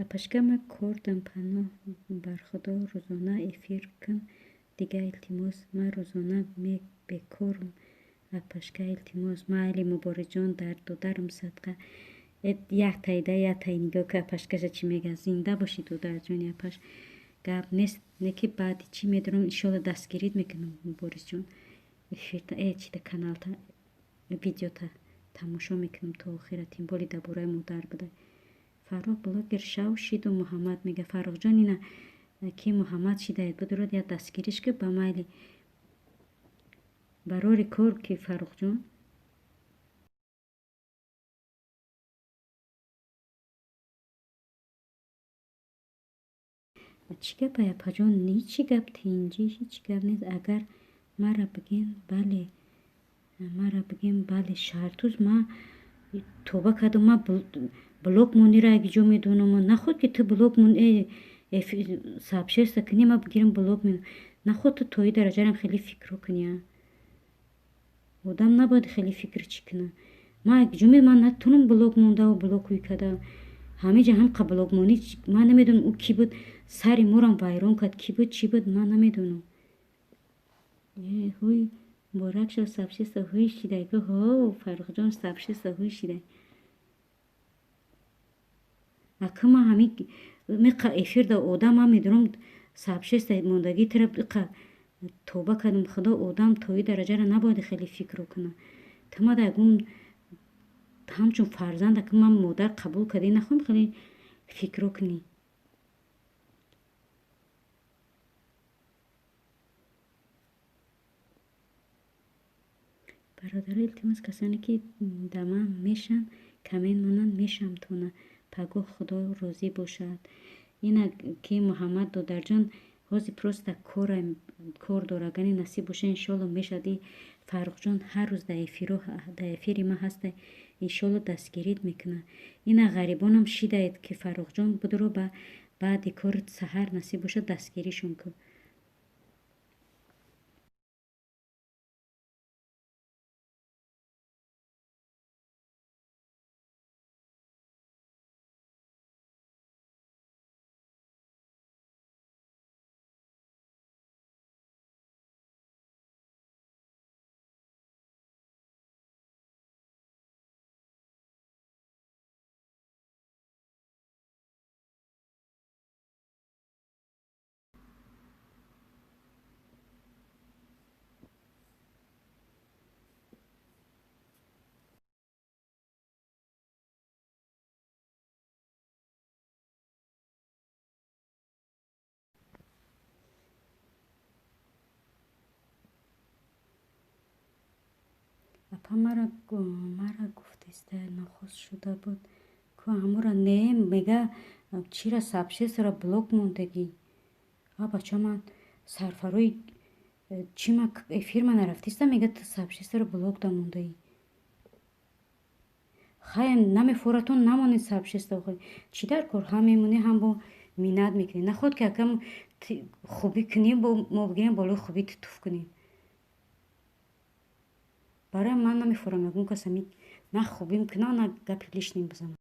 Апашка ма кордам паноҳ бар худо рӯзона эфир кун дига илтимос. Ма рӯзона бекорм апашка илтимос. Майли Муборизҷон дар додарм садқа. Як тайда як тай нигоҳ ка апашкаша чӣ мегӯяд. Зинда бошӣ додарҷони апаш. Гап нест. Неки баъди чӣ медурам иншолло дастгирит мекунам Муборизҷон. Эфирта чида каналта видеота тамошо мекунам то охира. Тим боли дар бораи модар буда. Фаррух блогер шав шиду Муҳаммад мега. Фаррухҷон ина ки Муҳаммад шидаед будурад як дастгириш ки ба майли барори кор ки Фаррухҷон чӣ гап апаҷон? Ҳичи гап тинҷӣ ҳич гап нест. Агар мара бигем бале шаҳртуз ма тоба кардам. ма блок монира агиҷо медонам. Наход ки ту блок мон сабшеста кунӣ ма бигирам блок менам. Наход ту тои дараҷарам хеле фикрро кунӣ. Одам набояд хеле фикр чӣ кунад. Ма агиҷо ман натонам блок мондаву блокуи кардам. ҳамиҷа ҳам қа блокмонӣ ман намедонам ӯ ки буд. Сари морам вайрон кард. Ки буд чӣ буд ман намедонам. ҳуй муборак шав сабшеста ҳуй шидай. Ҳо Фаррухҷон сабшеста ҳуй шидай. Ака ма ҳами миқа эфир да одам ма медурам сабшеста мондагӣ тира иқа тоба кардам. Худо одам тои дараҷара набояд хеле фикрро кунад. Ту ма да ягон ҳамчун фарзанда ки ман модар қабул кардӣ нахоҳам хеле фикрро кунӣ. бародаро илтимос касоне ки да ман мешанд камент монанд мешамтона пагоҳ худо розӣ бошад. Ина ки Муҳаммад Додарҷон ҳозир просто кор дорагани насиб боша иншолло мешад. фаррухҷон ҳар рӯз дар эфири ма ҳаста, иншолло дастгирит мекуна. Ина ғарибонам шидаед ки фаррухҷон будро ба баъди корит саҳар насиб бошад дастгиришон кун. апа мара гуфтеста нохуш шуда буд ку амура не мега чира сабшесра блок мондагӣ. А бача ман сарфарои чима эфирма нарафтиста мега ту сабшесра блок да мондаӣ. хай намефоратон намони сабшеста чӣ дар кор ҳам мемунӣ ҳам бо минат мекунӣ. Наход ки акам хубӣ кунӣ мо бигирем болои хубӣ тутуф кунем. барои ман намефорам ягон каса на хубим куна на гапи лишним бизанам.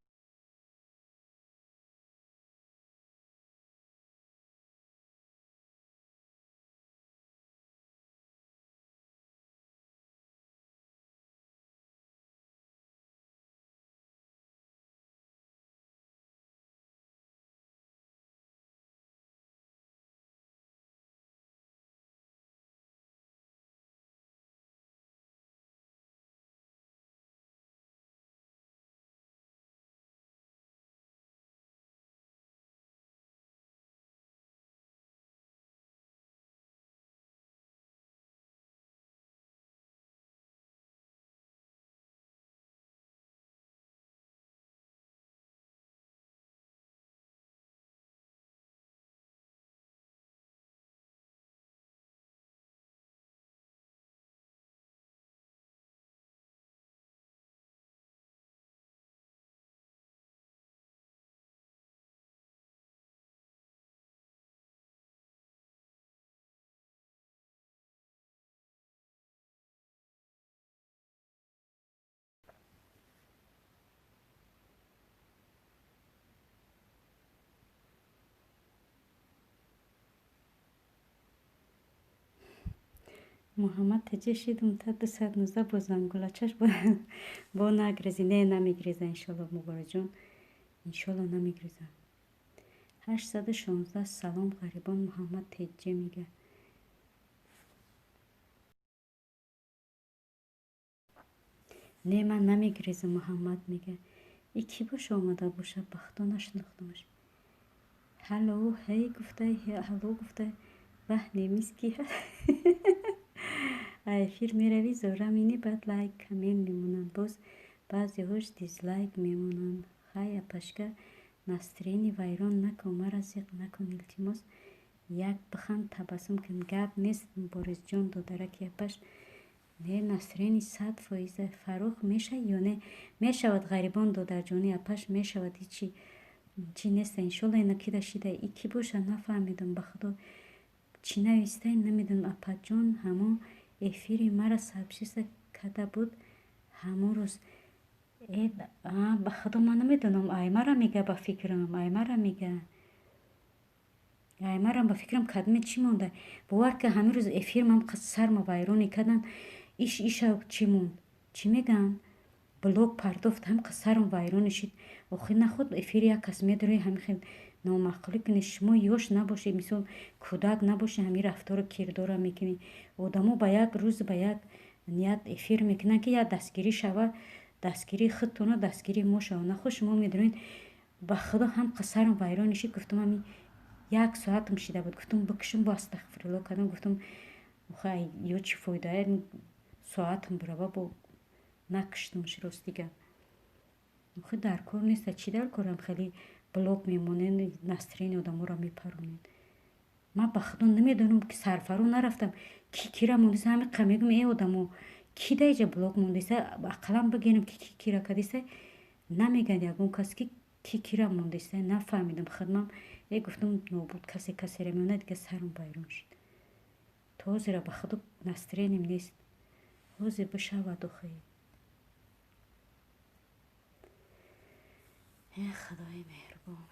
муҳаммад таҷешидум та 219 бо зангулачаш бо нагрези не намегреза иншолло мубораҷон иншолло намегреза. 816 салом ғарибон муҳаммад теҷҷе мега. Не ман намегреза муҳаммад мега. И ки боша омада боша бахто нашнохтамаш. ҳалло ҳей гуфтай ҳалло гуфтай ваҳ немиски эфир меравӣ зора мини баъд лайк комент мемонанд боз баъзеҳош дизлайк мемонанд. хай апашка настроени вайрон накун мара зиқ накун илтимос як биханд табассум кун гап нест муборизҷон додараки апаш не настроени 100%. фаррух меша ё не мешавад ғарибон додарҷони апаш мешавад чӣ неста иншолло ина кида шида и ки боша нафаҳмидам ба худо чӣ навистай намедонам. апаҷон ҳамон эфири мара сабшиса када буд ҳамон рӯз ба худо ман намедонам аймара мега ба фикрам аймара мега аймарам ба фикрам кадме чӣ монда бовар ки ҳамин рӯз эфирмам сарма вайроне кадан иша чӣ монд чӣ меган блок пардофт ҳам сарм вайроне шид. охир нахуд эфири як кас медарои ҳамин хел номаъқулӣ кунӣ. шумо ёш набошед мисол кӯдак набошед ҳамин рафтору кирдора мекунед. одамо ба як рӯз ба як ният эфир мекунанд ки як дастгирӣ шава дастгирии худтона дастгирии мо шава. нахуд шумо медонед ба худо ҳам сарм вайроне шид. гуфтам ҳамин як соатам шида буд гуфтам бикушам бо астағфирулло кардам гуфтам охай ё чӣ фоидаe соатам бурава бо накуштамш ростига охир дар кор неста чӣ дар корам хеле блок мемонед настроени одаморо мепаронед. ман ба худо намедонам ки сарфаро нарафтам кира мондиса ҳами мегум е одамо ки даиҷа блок мондиса ақаллан бигирам ки кира кадиса намегӯяд ягон кас ки кира мондиса нафаҳмидам хидмам гуфтам нобуд касере меонад дига сарам вайрон шуд то ҳозира ба худо настроениям нест ҳозир бишавад охи худои меҳрубон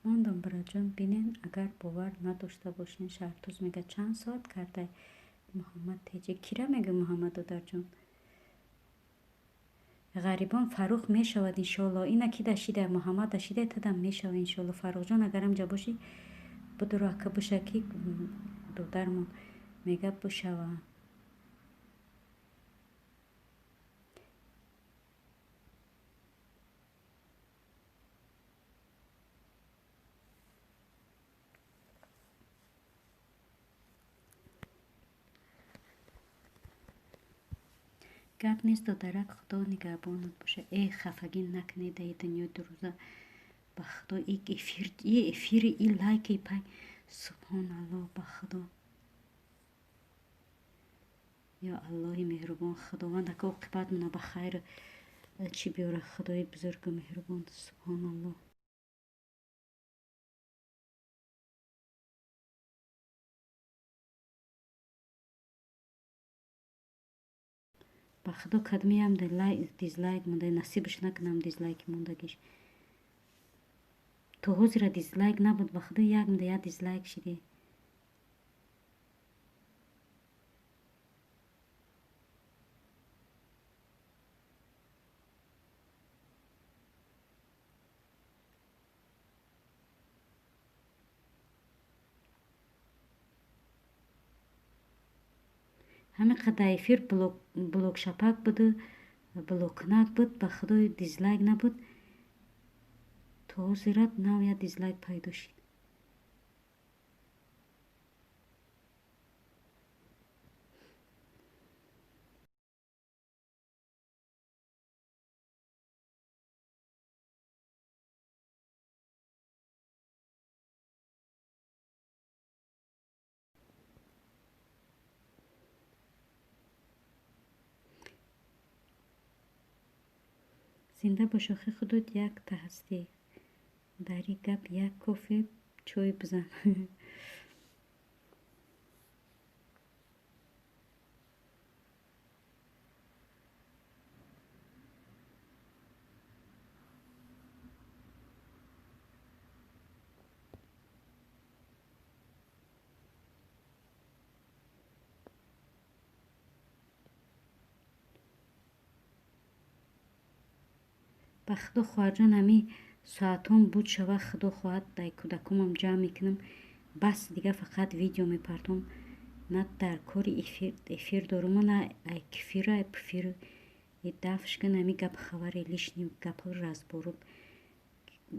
мондам бираҷон бинен агар бовар надошта бошен шаҳртӯз мегӯяд чанд соат кардай муҳаммад теҷи кира мегӯ муҳаммад додарҷон ғарибон фаррух мешавад иншоалло ина ки дашида муҳаммад дашида тадам мешавад иншоалло фаррухҷон агар амҷа бошӣ будуро ака буша ки додармон мега бушава гап нест додарак худо нигаҳбонат боша хафагӣ накунед даи дунёи дурӯза ба худо эфири и лайки пай субҳоналлоҳ ба худо ё аллоҳи меҳрубон худованд ака оқибатмона ба хайр чӣ биёра худои бузургу меҳрубон субҳоналлоҳ ба худо кадмиам дизлайк монда насибаш накунам дизлайки мондагиш то ҳозира дизлайк набуд ба худо як муда як дизлайк шидӣ ҳамин қадар эфир блокшапак буду блокнак буд ба худо дизлайк набуд то ҳозира нав як дизлайк пайдо шид зинда бош охи худут якта ҳастӣ дар ин гап як кофе чой бизан ба худо хоҳарҷон ҳамин соатҳом буд шава худо хоҳад дай кӯдакумам ҷамъ мекунам бас дига фақат видео мепартом на дар кори эфир дорум на ай кифира ай пуфиру дафшкан ҳамин гап хабаре лишни гапҳо разбору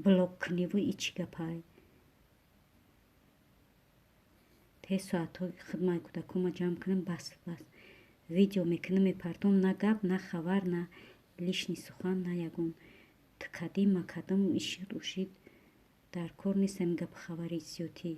блок куниву ичи гапай те соатҳо хидмати кӯдакума ҷамъ кунам бас видео мекунам мепартом на гап на хабар на лишни сухан на ягон тикадим макадим ишид ушид дар кор нестам гап хабари зиёдӣ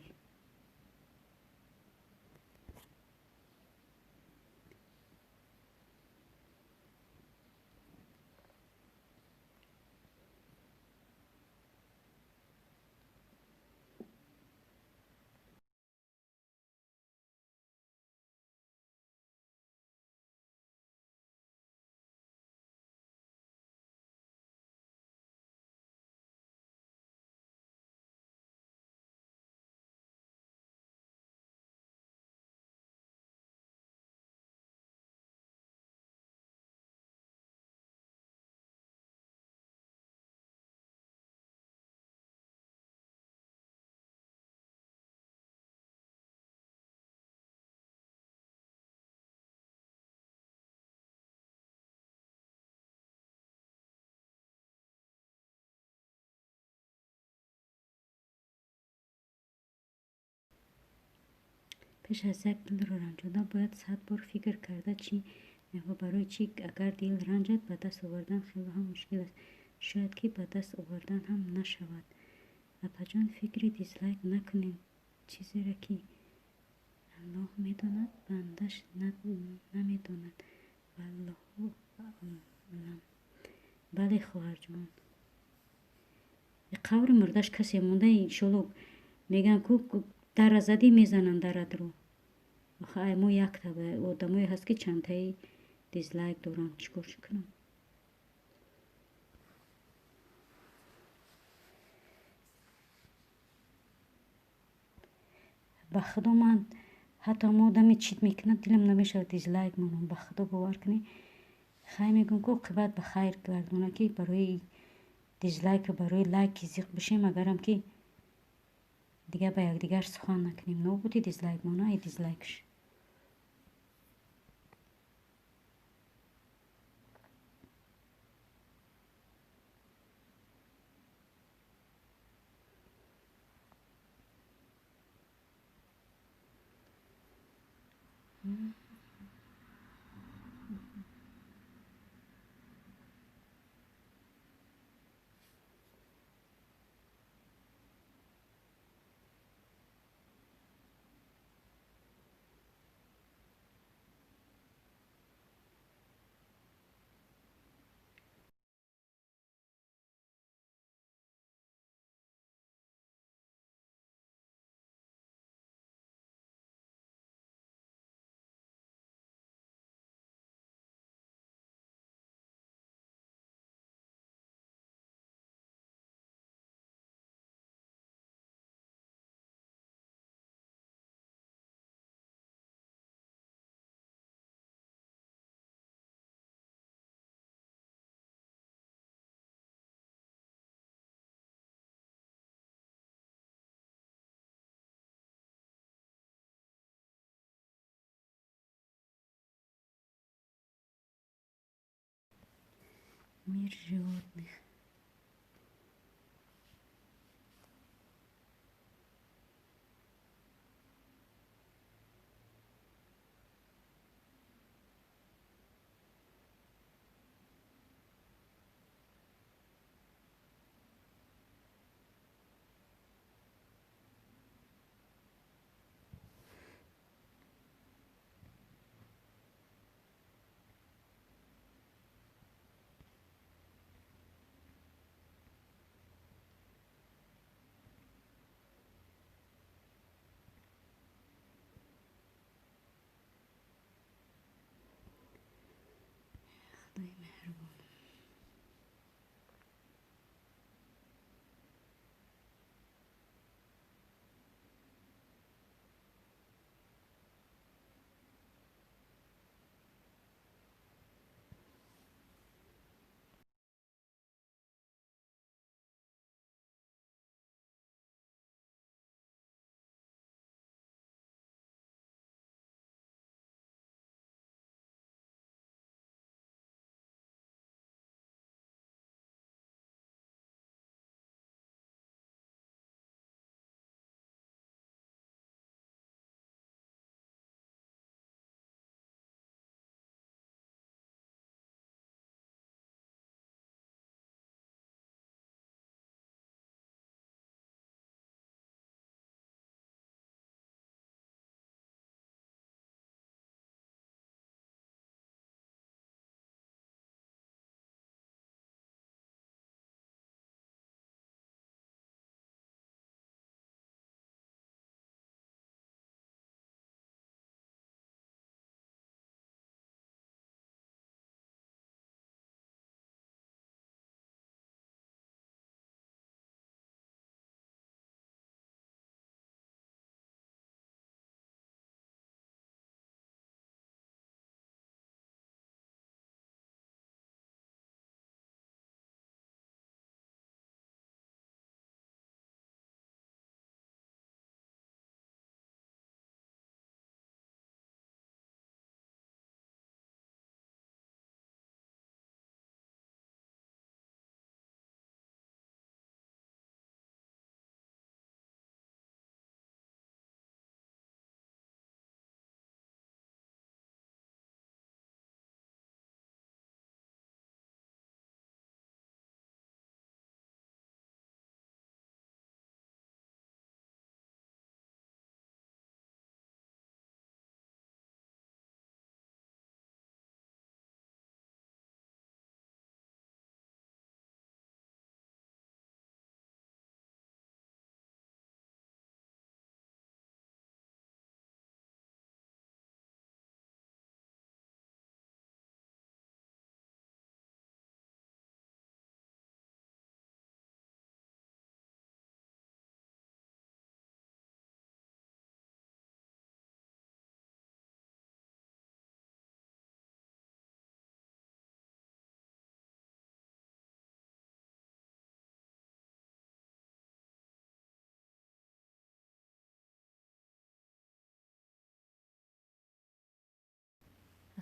пеш аз як дилро ранҷодан бояд 100 бор фикр карда чӣ و برای چی اگر دل رنجت به دست آوردن خیلی هم مشکل است، شاید که به دست آوردن هم نشود. اپا جان فکری دیزلایک نکنین، چیزی را که الله میداند بندش نمیداند والله اعلم. بله خواهر جان، قبر مردش کسی مونده این شلوغ میگن که در زدی میزنن درت رو. آخه ایمو یک تبه آدمایی هست که چند تایی دیزلایک دارن، چیکار کنم؟ به خدا من حتی ما آدمی چیت میکنه دلم نمیشه دیزلایک مانم. به خدا باور کنی خیلی میگم که عاقبت به خیر گردونه که برای دیزلایک و برای لایک زیق بشیم، اگرم که دیگه به یکدیگر سخن نکنیم. نو بودی دیزلایک مانه ای دیزلایکش. Мир животных.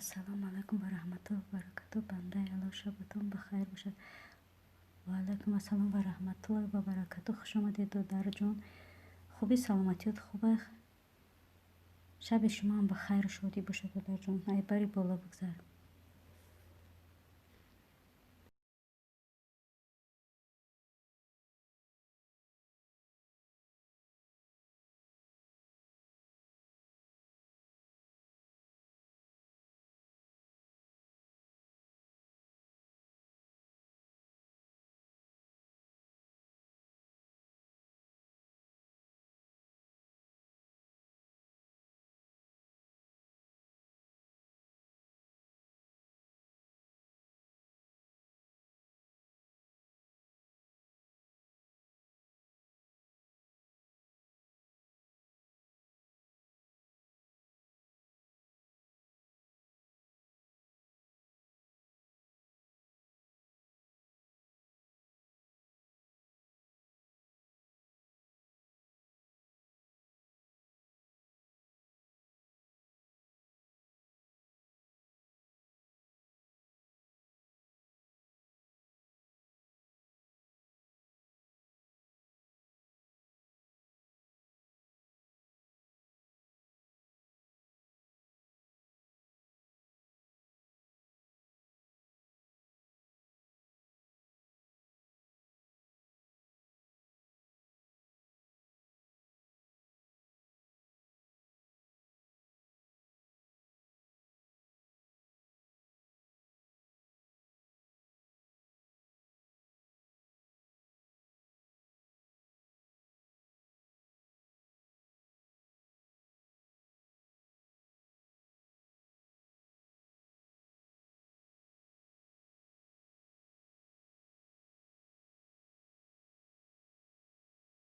السلام علیکم و رحمت الله و برکاته. بنده الله شبتون بخیر باشد. و علیکم السلام و رحمت الله و برکاته. خوش آمدید دودر جون. خوبی؟ سلامتیت خوبه؟ شب شما هم بخیر و شادی باشه دودر جون. ای بری بالا بگذار.